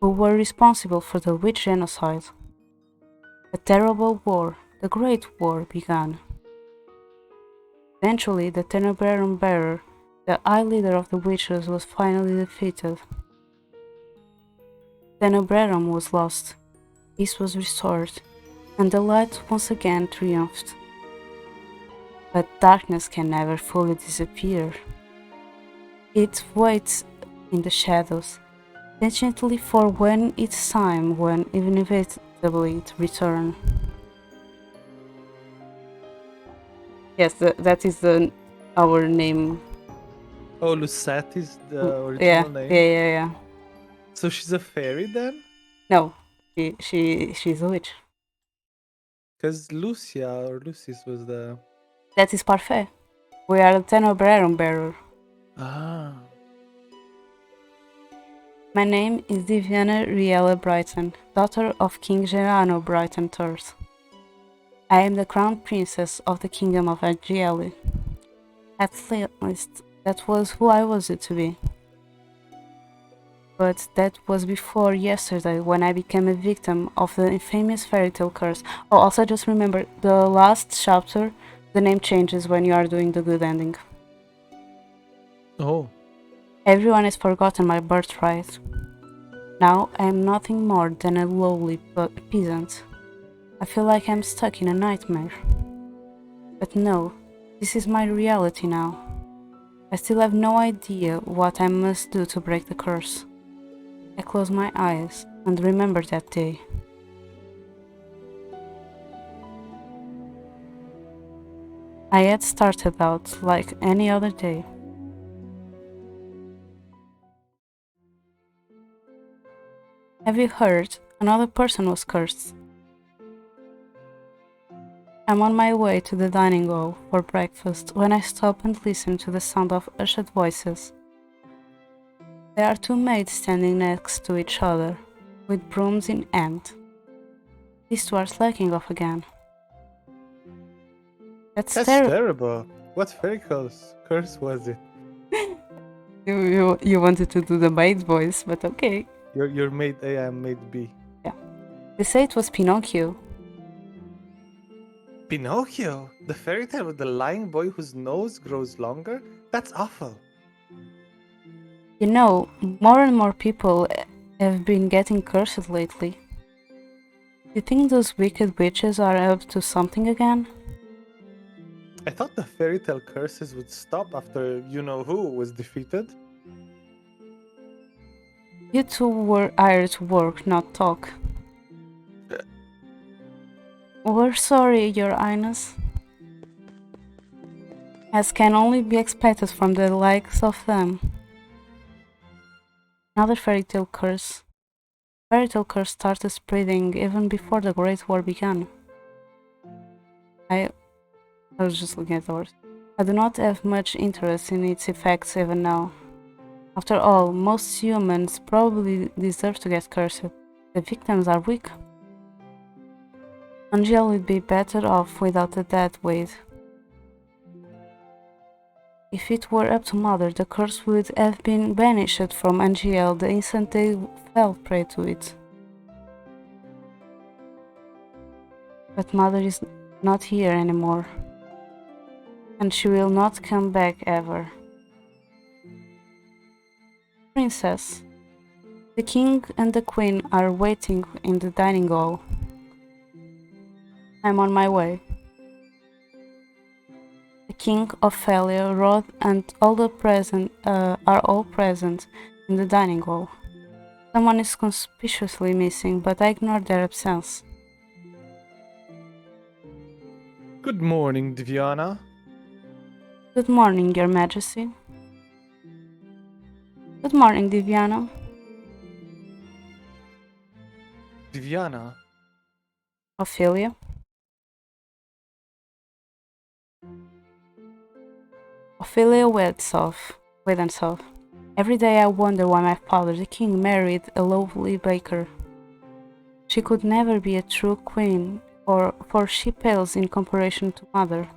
who were responsible for the witch genocide. A terrible war, the Great War, began. Eventually, the Tenebrarum bearer, the eye leader of the witches, was finally defeated. Tenebrarum was lost, peace was restored, and the light once again triumphed. But darkness can never fully disappear. It waits in the shadows, patiently for when its time, when inevitably it return. Yes, that is our name. Oh, Lucette is the Yeah, original name. yeah. So she's a fairy then? No, she's a witch. Because Lucia or Lucis was the. That is parfait. We are the Tenebrarum bearer. Ah. My name is Diviana Riella Brighton, daughter of King Gerano Brighton Thurs. I am the crown princess of the kingdom of Argieli. At least, that was who I was to be. But that was before yesterday, when I became a victim of the infamous fairy tale curse. Oh, also just remember, the last chapter, the name changes when you are doing the good ending. Oh. Everyone has forgotten my birthright. Now I am nothing more than a lowly peasant. I feel like I'm stuck in a nightmare. But no, this is my reality now. I still have no idea what I must do to break the curse. I close my eyes and remember that day. I had started out like any other day. Have you heard? Another person was cursed. I'm on my way to the dining hall for breakfast when I stop and listen to the sound of hushed voices. There are two maids standing next to each other, with brooms in hand. These two are slacking off again. That's terrible. What fairy curse was it? You wanted to do the maid voice, but okay. You're maid A, I'm maid B. Yeah. They say it was Pinocchio. Pinocchio? The fairy tale with the lying boy whose nose grows longer? That's awful. You know, more and more people have been getting cursed lately. You think those wicked witches are up to something again? I thought the fairy tale curses would stop after you-know-who was defeated. You two were hired to work, not talk. We're sorry, Your Highness. As can only be expected from the likes of them. Another fairy tale curse. Fairy tale curse started spreading even before the Great War began. I was just looking at the words. I do not have much interest in its effects even now. After all, most humans probably deserve to get cursed. The victims are weak. Angel would be better off without the death weight. If it were up to Mother, the curse would have been banished from Angel the instant they fell prey to it. But Mother is not here anymore, and she will not come back ever. Princess, the King and the Queen are waiting in the dining hall. I'm on my way. The King, Ophelia, Rod, and all the present are all present in the dining hall. Someone is conspicuously missing, but I ignore their absence. Good morning, Diviana. Good morning, Your Majesty. Good morning, Diviana. Diviana. Ophelia. Ophelia waits off. Every day I wonder why my father, the king, married a lowly baker. She could never be a true queen, for she pales in comparison to Mother.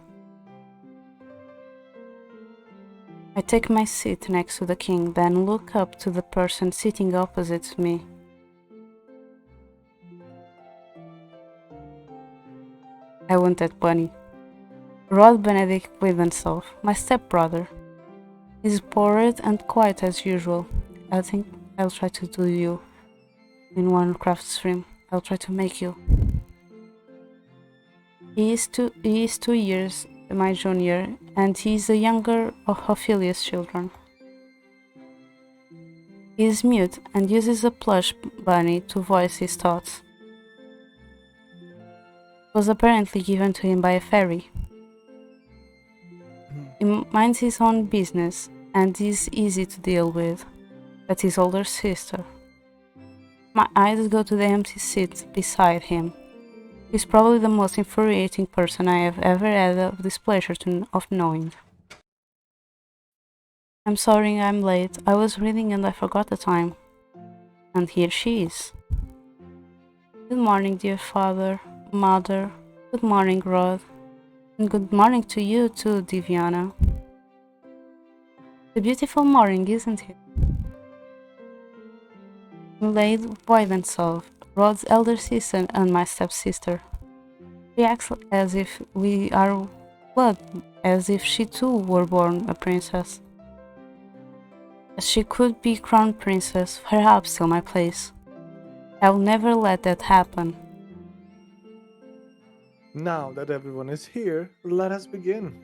I take my seat next to the king, then look up to the person sitting opposite to me. I want that bunny. Rod Benedict Withensov, my stepbrother. He's bored and quiet as usual. I think I'll try to do you in one craft stream. I'll try to make you. He is 2 years my junior, and he is the younger of Ophelia's children. He is mute and uses a plush bunny to voice his thoughts. It was apparently given to him by a fairy. He minds his own business and is easy to deal with, but his older sister. My eyes go to the empty seat beside him. He's probably the most infuriating person I have ever had the displeasure of knowing. I'm sorry I'm late. I was reading and I forgot the time. And here she is. Good morning, dear father, mother. Good morning, Rod. And good morning to you too, Diviana. A beautiful morning, isn't it? Milady Voivensov, Rod's elder sister and my stepsister. She acts as if we are blood, as if she too were born a princess. As she could be crowned princess, perhaps till my place. I will never let that happen. Now that everyone is here, let us begin.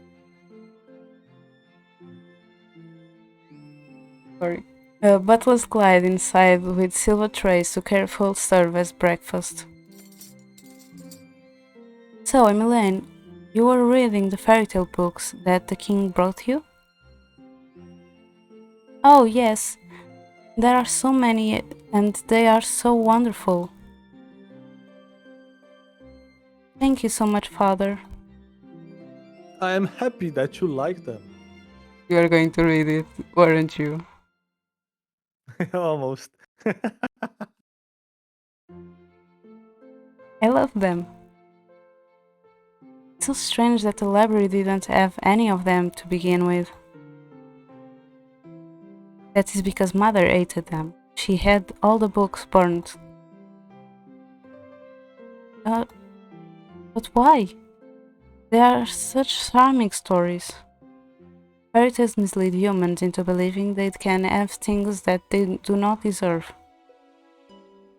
Sorry. Butlers glide inside with silver trays to carefully serve as breakfast. So, Emmeline, you were reading the fairy tale books that the king brought you? Oh, yes. There are so many, and they are so wonderful. Thank you so much, Father. I am happy that you like them. You are going to read it, weren't you? Almost. I love them. It's so strange that the library didn't have any of them to begin with. That is because Mother hated them. She had all the books burned. But why? They are such charming stories. Fairy tales mislead humans into believing they can have things that they do not deserve.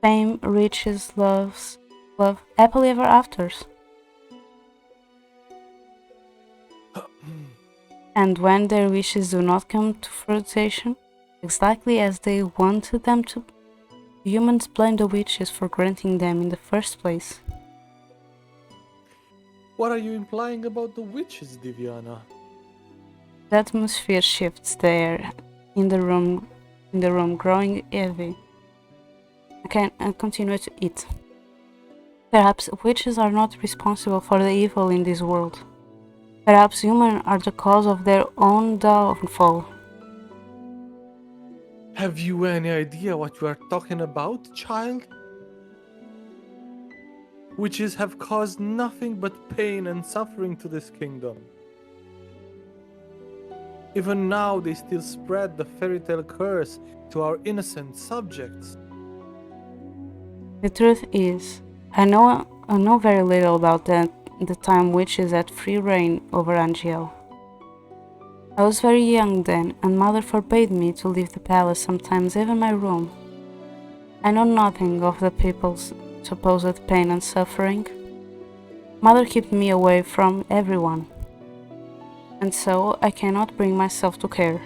Fame, riches, love, happily ever afters. And when their wishes do not come to fruition, exactly as they wanted them to, humans blame the witches for granting them in the first place. What are you implying about the witches, Diviana? The atmosphere shifts there in the room, growing heavy. I can continue to eat. Perhaps witches are not responsible for the evil in this world. Perhaps humans are the cause of their own downfall. Have you any idea what you are talking about, child? Witches have caused nothing but pain and suffering to this kingdom. Even now, they still spread the fairy tale curse to our innocent subjects. The truth is, I know very little about the time witches had free reign over Angel. I was very young then, and Mother forbade me to leave the palace, sometimes even my room. I know nothing of the people's supposed pain and suffering. Mother kept me away from everyone, and so I cannot bring myself to care.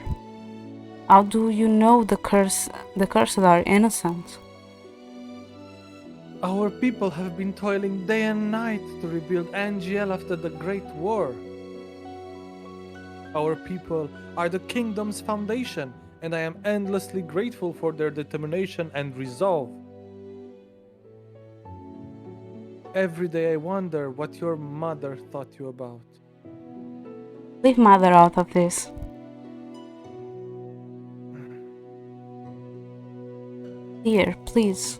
How do you know the cursed are innocent? Our people have been toiling day and night to rebuild Angel after the Great War. Our people are the kingdom's foundation, and I am endlessly grateful for their determination and resolve. Every day I wonder what your mother thought you about. Leave Mother out of this. Dear, please.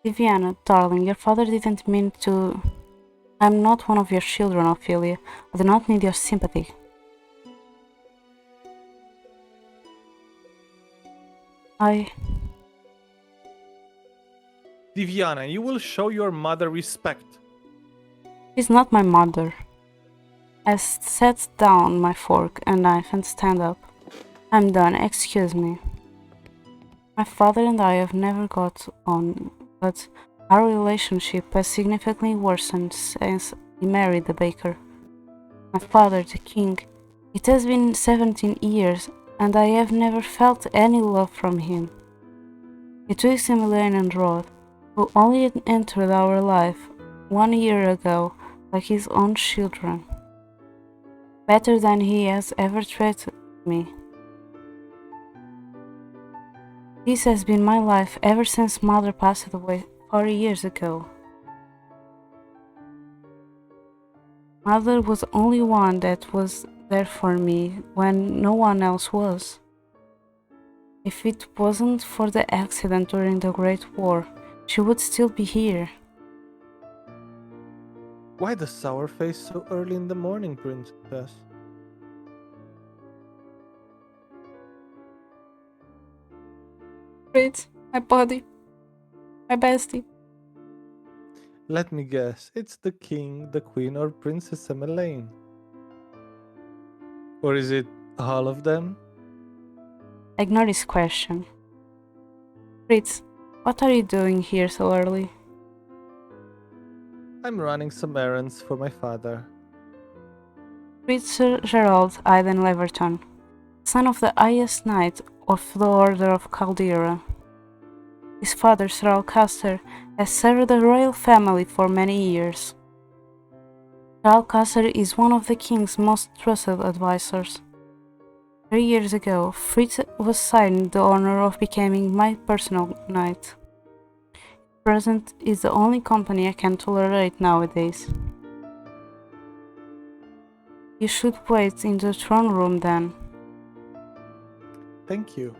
Viviana, darling, your father didn't mean to... I'm not one of your children, Ophelia. I do not need your sympathy. Diviana, you will show your mother respect. She's not my mother. I set down my fork and knife and stand up. I'm done, excuse me. My father and I have never got on, but our relationship has significantly worsened since he married the baker. My father, the king. It has been 17 years, and I have never felt any love from him. Betwixt Emmeline and Rod, who only entered our life 1 year ago like his own children, better than he has ever treated me. This has been my life ever since Mother passed away 40 years ago. Mother was the only one that was there for me when no one else was. If it wasn't for the accident during the Great War, she would still be here. Why the sour face so early in the morning, princess? Great, my buddy, my bestie. Let me guess, it's the king, the queen, or Princess Emmeline. Or is it all of them? Ignore this question. Fritz, what are you doing here so early? I'm running some errands for my father. Fritz Gerald Aiden Leverton, son of the highest knight of the Order of Caldera. His father, Sir Alcaster, has served the royal family for many years. Sir Alcaster is one of the king's most trusted advisors. 3 years ago, Fritz was signed the honor of becoming my personal knight. Present is the only company I can tolerate nowadays. You should wait in the throne room then. Thank you.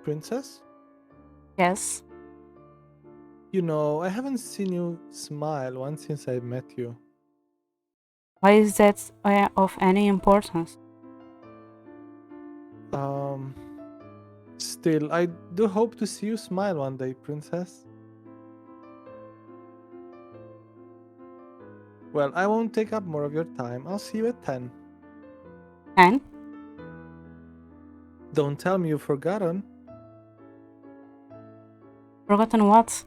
Princess? Yes? You know, I haven't seen you smile once since I met you. Why is that of any importance? Um, Still, I do hope to see you smile one day, princess. Well, I won't take up more of your time. I'll see you at 10. And? Don't tell me you've forgotten. Forgotten what?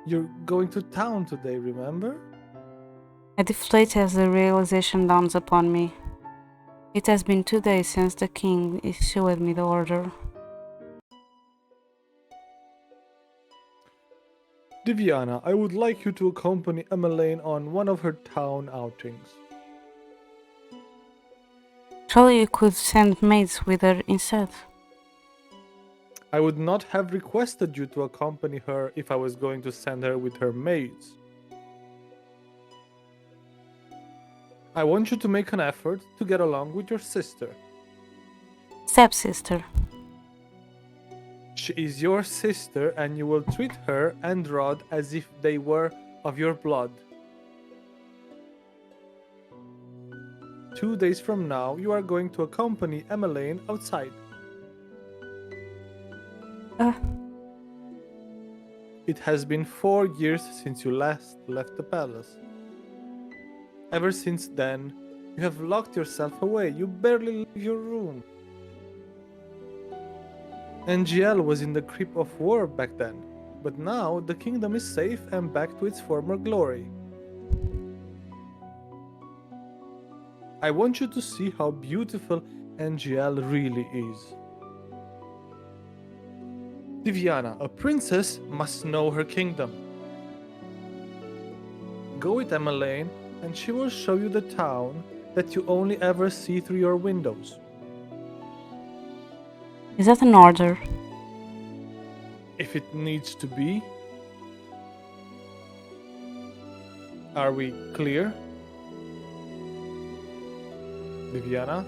You're going to town today, remember? I deflate as the realization dawns upon me. It has been 2 days since the king issued me the order. Diviana, I would like you to accompany Emmeline on one of her town outings. Surely you could send maids with her instead. I would not have requested you to accompany her if I was going to send her with her maids. I want you to make an effort to get along with your sister. Stepsister. She is your sister, and you will treat her and Rod as if they were of your blood. 2 days from now, you are going to accompany Emmeline outside. Uh, It has been 4 years since you last left the palace. Ever since then, you have locked yourself away. You barely leave your room. NGL was in the grip of war back then, but now the kingdom is safe and back to its former glory. I want you to see how beautiful NGL really is. Diviana, a princess must know her kingdom. Go with Emmeline, and she will show you the town that you only ever see through your windows. is that an order? If it needs to be. Are we clear? Viviana?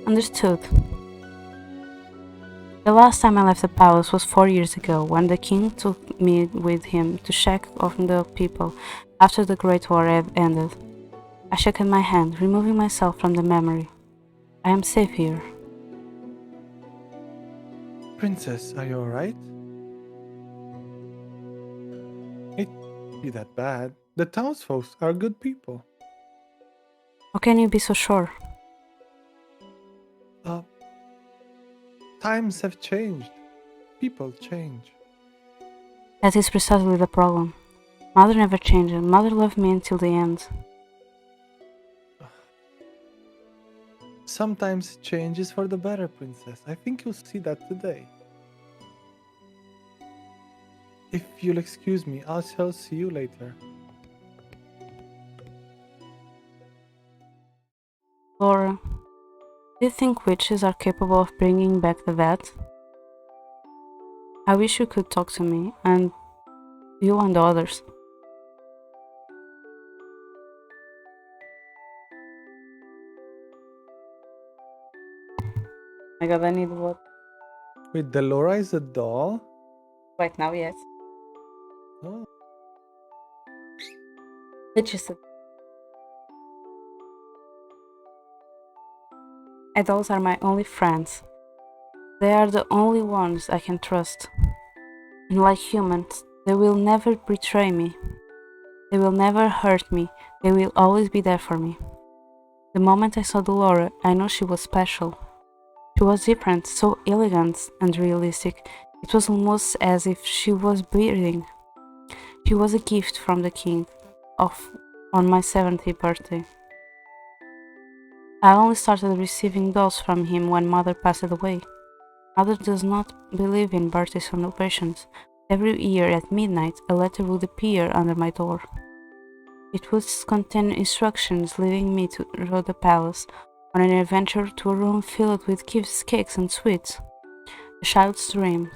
Understood. The last time I left the palace was 4 years ago, when the king took me with him to check on the people after the Great War had ended. I shook my hand, removing myself from the memory. I am safe here. Princess, are you alright? It can't be that bad. The townsfolk are good people. How can you be so sure? Times have changed. People change. That is precisely the problem. Mother never changed. Mother loved me until the end. Sometimes change is for the better, princess. I think you'll see that today. If you'll excuse me, I shall see you later. Laura, do you think witches are capable of bringing back the vat? I wish you could talk to me, and you and the others. My god, I need what? Wait, Delora is a doll? Right now, yes. Oh. Which is adults are my only friends. They are the only ones I can trust. And like humans, they will never betray me. They will never hurt me. They will always be there for me. The moment I saw Delora, I knew she was special. She was different, so elegant and realistic. It was almost as if she was breathing. She was a gift from the king on my 70th birthday. I only started receiving dolls from him when mother passed away. Mother does not believe in birthday celebrations. Every year at midnight, a letter would appear under my door. It would contain instructions leading me to the palace on an adventure to a room filled with gifts, cakes, and sweets. A child's dream.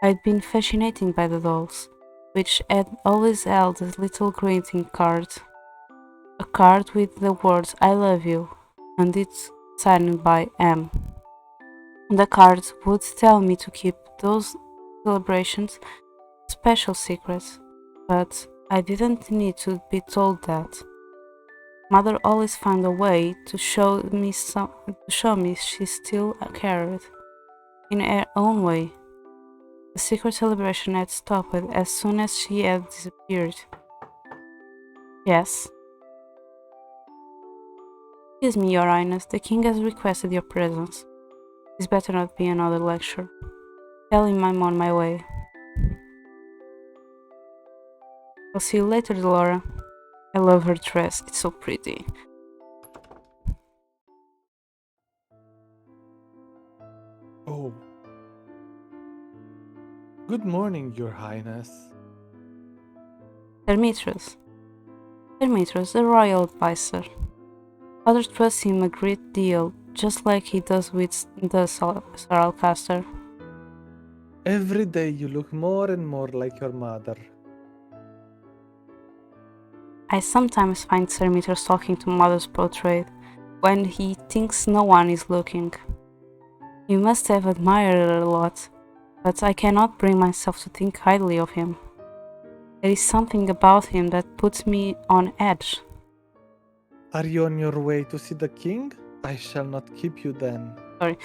I had been fascinated by the dolls, which had always held a little greeting card. A card with the words "I love you" and it's signed by M. The cards would tell me to keep those celebrations special secrets, but I didn't need to be told that. Mother always found a way to show me she still cared, in her own way. The secret celebration had stopped as soon as she had disappeared. Yes. Excuse me, Your Highness, the king has requested your presence. This better not be another lecture. Tell him I'm on my way. I'll see you later, Laura. I love her dress, it's so pretty. Oh. Good morning, Your Highness. Demetrius, the royal advisor. Father trusts him a great deal, just like he does with the Sir Alcaster. Every day you look more and more like your mother. I sometimes find Sir Demetrius talking to Mother's portrait when he thinks no one is looking. You must have admired her a lot, but I cannot bring myself to think highly of him. There is something about him that puts me on edge. Are you on your way to see the king? I shall not keep you then. Sorry.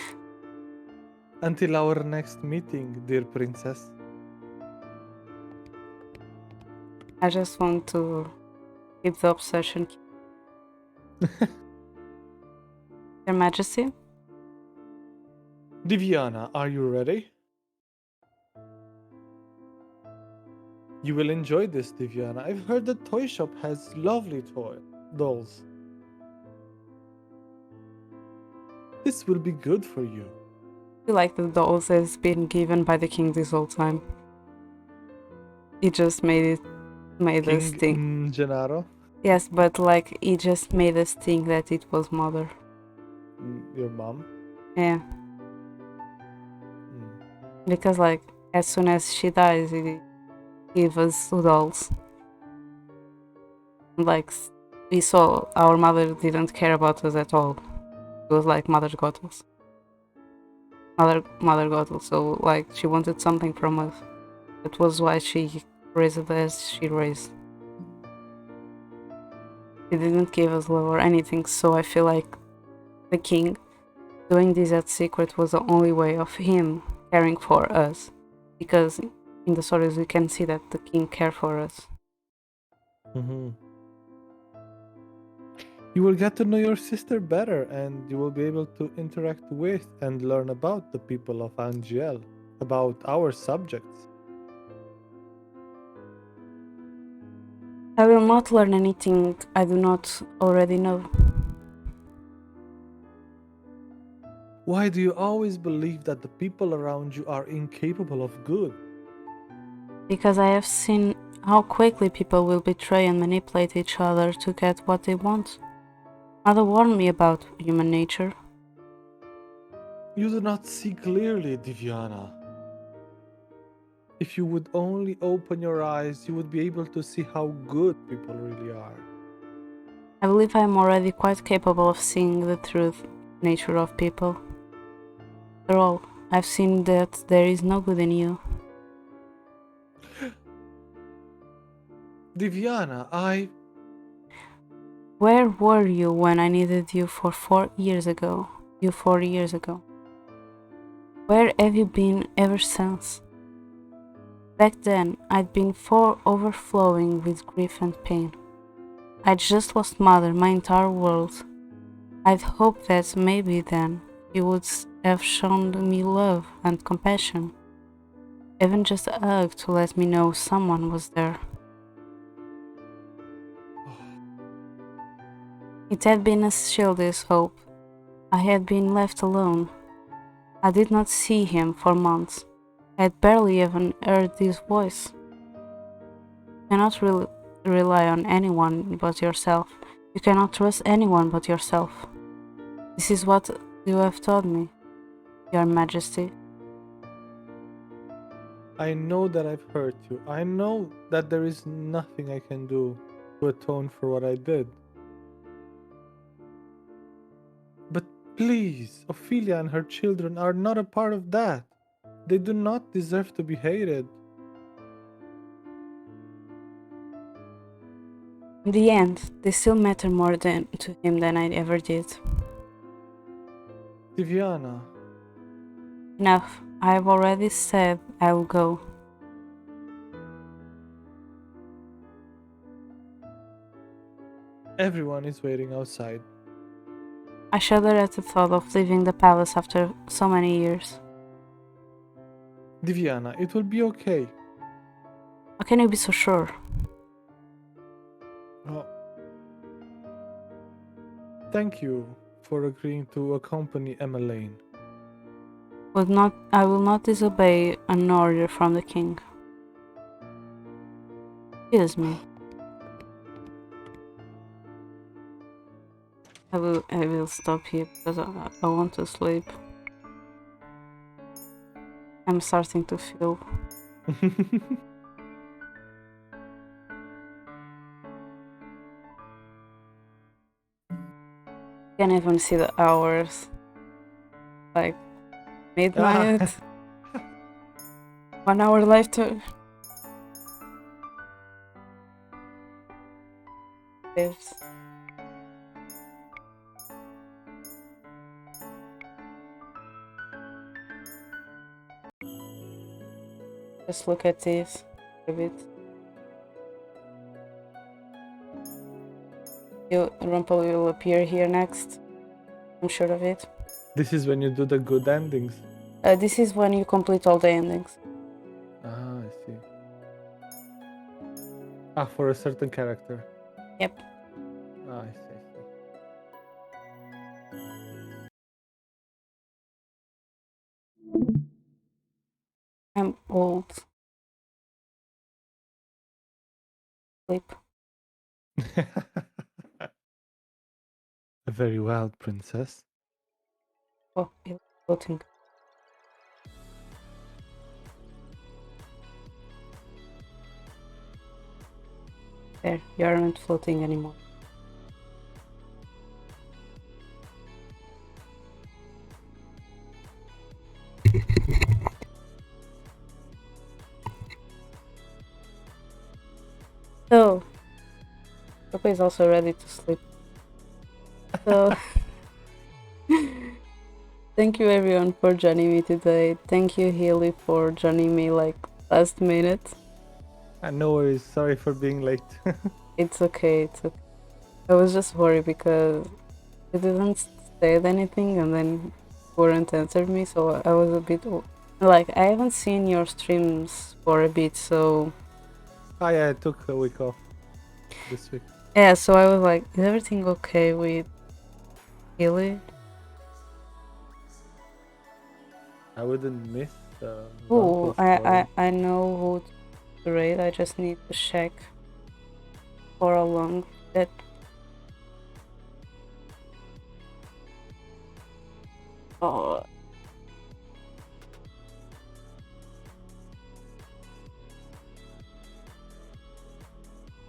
Until our next meeting, dear princess. I just want to keep the obsession. Your Majesty? Diviana, are you ready? You will enjoy this, Diviana. I've heard the toy shop has lovely dolls. This will be good for you. I feel like the dolls has been given by the king this whole time. He just made us think. King Gennaro? Yes, but like he just made us think that it was mother. Your mom? Yeah. Because like as soon as she dies, he gave us dolls. Like we saw our mother didn't care about us at all. It was like mother got us. Mother got us. So like she wanted something from us. That was why she raised us as she raised. She didn't give us love or anything, so I feel like the king doing this at secret was the only way of him caring for us. Because in the stories we can see that the king cared for us. You will get to know your sister better, and you will be able to interact with and learn about the people of Angiel, about our subjects. I will not learn anything I do not already know. Why do you always believe that the people around you are incapable of good? Because I have seen how quickly people will betray and manipulate each other to get what they want. Mother warned me about human nature. You do not see clearly, Diviana. If you would only open your eyes, you would be able to see how good people really are. I believe I am already quite capable of seeing the truth nature of people. After all, I've seen that there is no good in you. Diviana, Where were you when I needed you for 4 years ago? 4 years ago. Where have you been ever since? Back then, I'd been overflowing with grief and pain. I'd just lost Mother, my entire world. I'd hoped that maybe then you would have shown me love and compassion. Even just a hug to let me know someone was there. It had been a childish hope. I had been left alone. I did not see him for months. I had barely even heard his voice. You cannot rely on anyone but yourself. You cannot trust anyone but yourself. This is what you have taught me, Your Majesty. I know that I've hurt you. I know that there is nothing I can do to atone for what I did. But please, Ophelia and her children are not a part of that. They do not deserve to be hated. In the end, they still matter more to him than I ever did. Diviana. Enough. I have already said I will go. Everyone is waiting outside. I shudder at the thought of leaving the palace after so many years. Diviana, it will be okay. How can you be so sure? Oh. Thank you for agreeing to accompany Emma Lane. I will not disobey an order from the king. Excuse me. I will stop here because I want to sleep. I'm starting to feel. Can't even see the hours. Like midnight. 1 hour left. Yes. Just look at this a bit. Rumpel will appear here next. I'm sure of it. This is when you do the good endings. This is when you complete all the endings. Ah, I see. Ah, for a certain character. Yep. Ah, I see, I see. I'm old. Sleep. A very wild princess. Oh, it's floating. There, you aren't floating anymore. So, Papa is also ready to sleep. So, thank you everyone for joining me today. Thank you, Illy, for joining me like last minute. No worries. Sorry for being late. It's okay. It's okay. I was just worried because you didn't say anything and then you weren't answered me, so I was a bit like I haven't seen your streams for a bit, so Ah, yeah, I took a week off this week. yeah. So I was like, is everything okay with Illy? I wouldn't miss the Oh, Rumpel story. I know who to raid. I just need to check for how long that. Oh.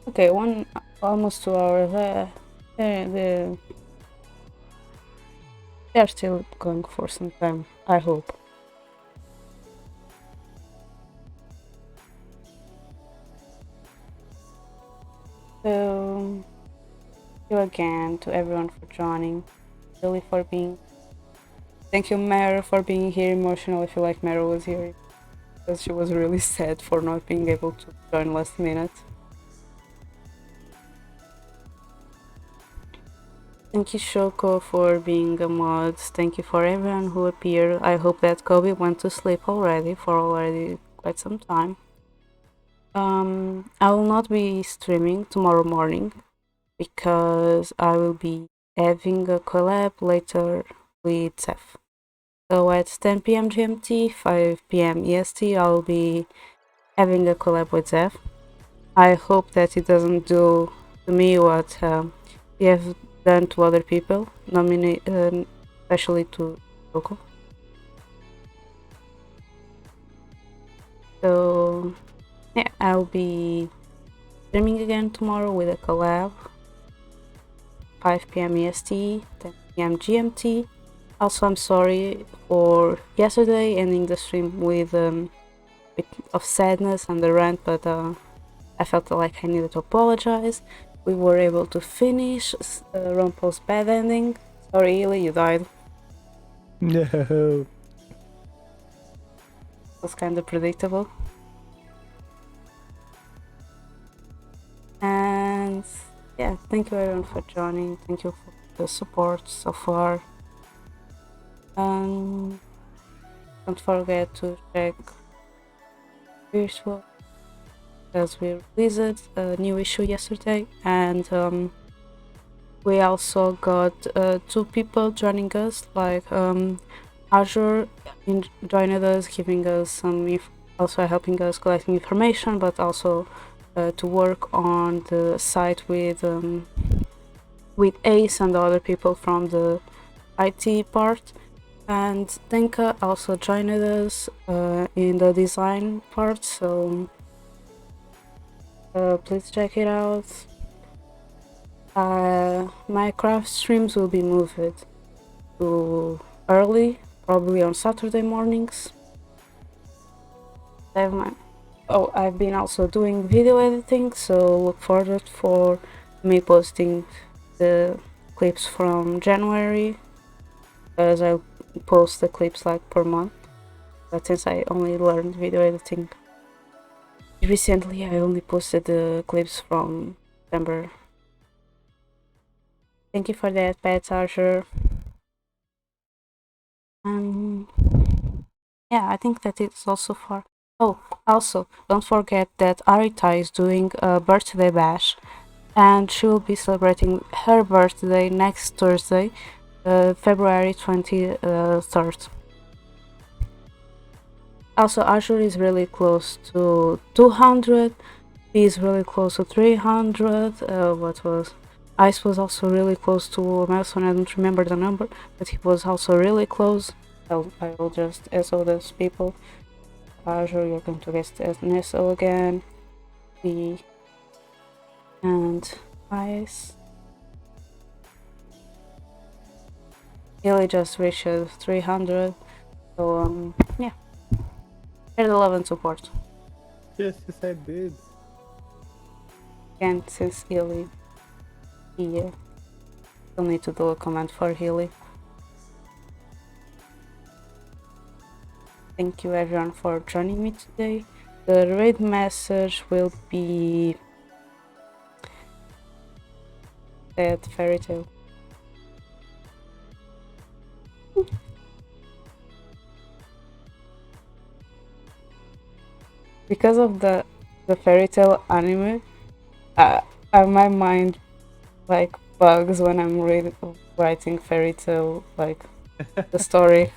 Okay, almost 2 hours. They're still going for some time, I hope. So, thank you again to everyone for joining. Really for being. Thank you, Mara, for being here. Emotional. I feel like Mara was here because she was really sad for not being able to join last minute. Thank you, Shoko, for being a mod. Thank you for everyone who appeared. I hope that Kobe went to sleep already for already quite some time. I will not be streaming tomorrow morning because I will be having a collab later with Seth. So at 10 p.m. GMT, 5 p.m. EST, I'll be having a collab with Seth. I hope that he doesn't do to me what he have done to other people, especially to Coco. So yeah, I'll be streaming again tomorrow with a collab, 5 p.m. EST, 10 p.m. GMT. Also, I'm sorry for yesterday ending the stream with a bit of sadness and the rant, but I felt like I needed to apologize. We were able to finish Rumpel's bad ending. Sorry, Illy, you died. No. It was kind of predictable. And yeah, thank you everyone for joining. Thank you for the support so far. Don't forget to check virtual because we released a new issue yesterday, and we also got 2 people joining us, like Azure joined us, giving us some also helping us collecting information, but also to work on the site with Ace and the other people from the IT part. And Tenka also joined us in the design part, so please check it out. My craft streams will be moved to early, probably on Saturday mornings. I've been also doing video editing, so look forward for me posting the clips from January, as I post the clips like per month. But since I only learned video editing recently, I only posted the clips from December. Thank you for that, Pet Archer. Yeah, I think that it's also for. Oh, also, don't forget that Arita is doing a birthday bash, and she will be celebrating her birthday next Thursday, February 23rd. Also, Azure is really close to 200, he is really close to 300, what was... Ice was also really close to a milestone, I don't remember the number, but he was also really close. I will just SO those people. Azure, you're going to get an SO again. B and Ice. Illy just reached 300, so yeah. Share the love and support. Yes, I did. And since Illy, yeah, still need to do a comment for Illy. Thank you everyone for joining me today. The raid message will be that fairy tale. Because of the fairy tale anime, my mind like bugs when I'm writing fairy tale, like the story.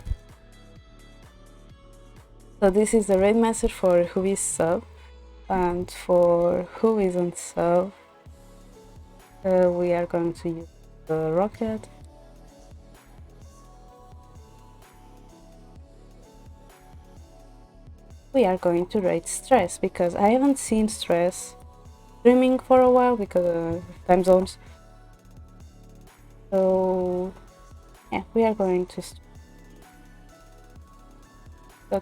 So this is the raid message for who is sub, and for who isn't sub, we are going to use the rocket. We are going to rate Stress, because I haven't seen Stress streaming for a while because of time zones. So yeah, we are going to. So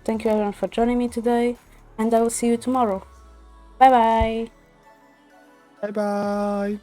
thank you everyone for joining me today, and I will see you tomorrow. Bye bye. Bye bye.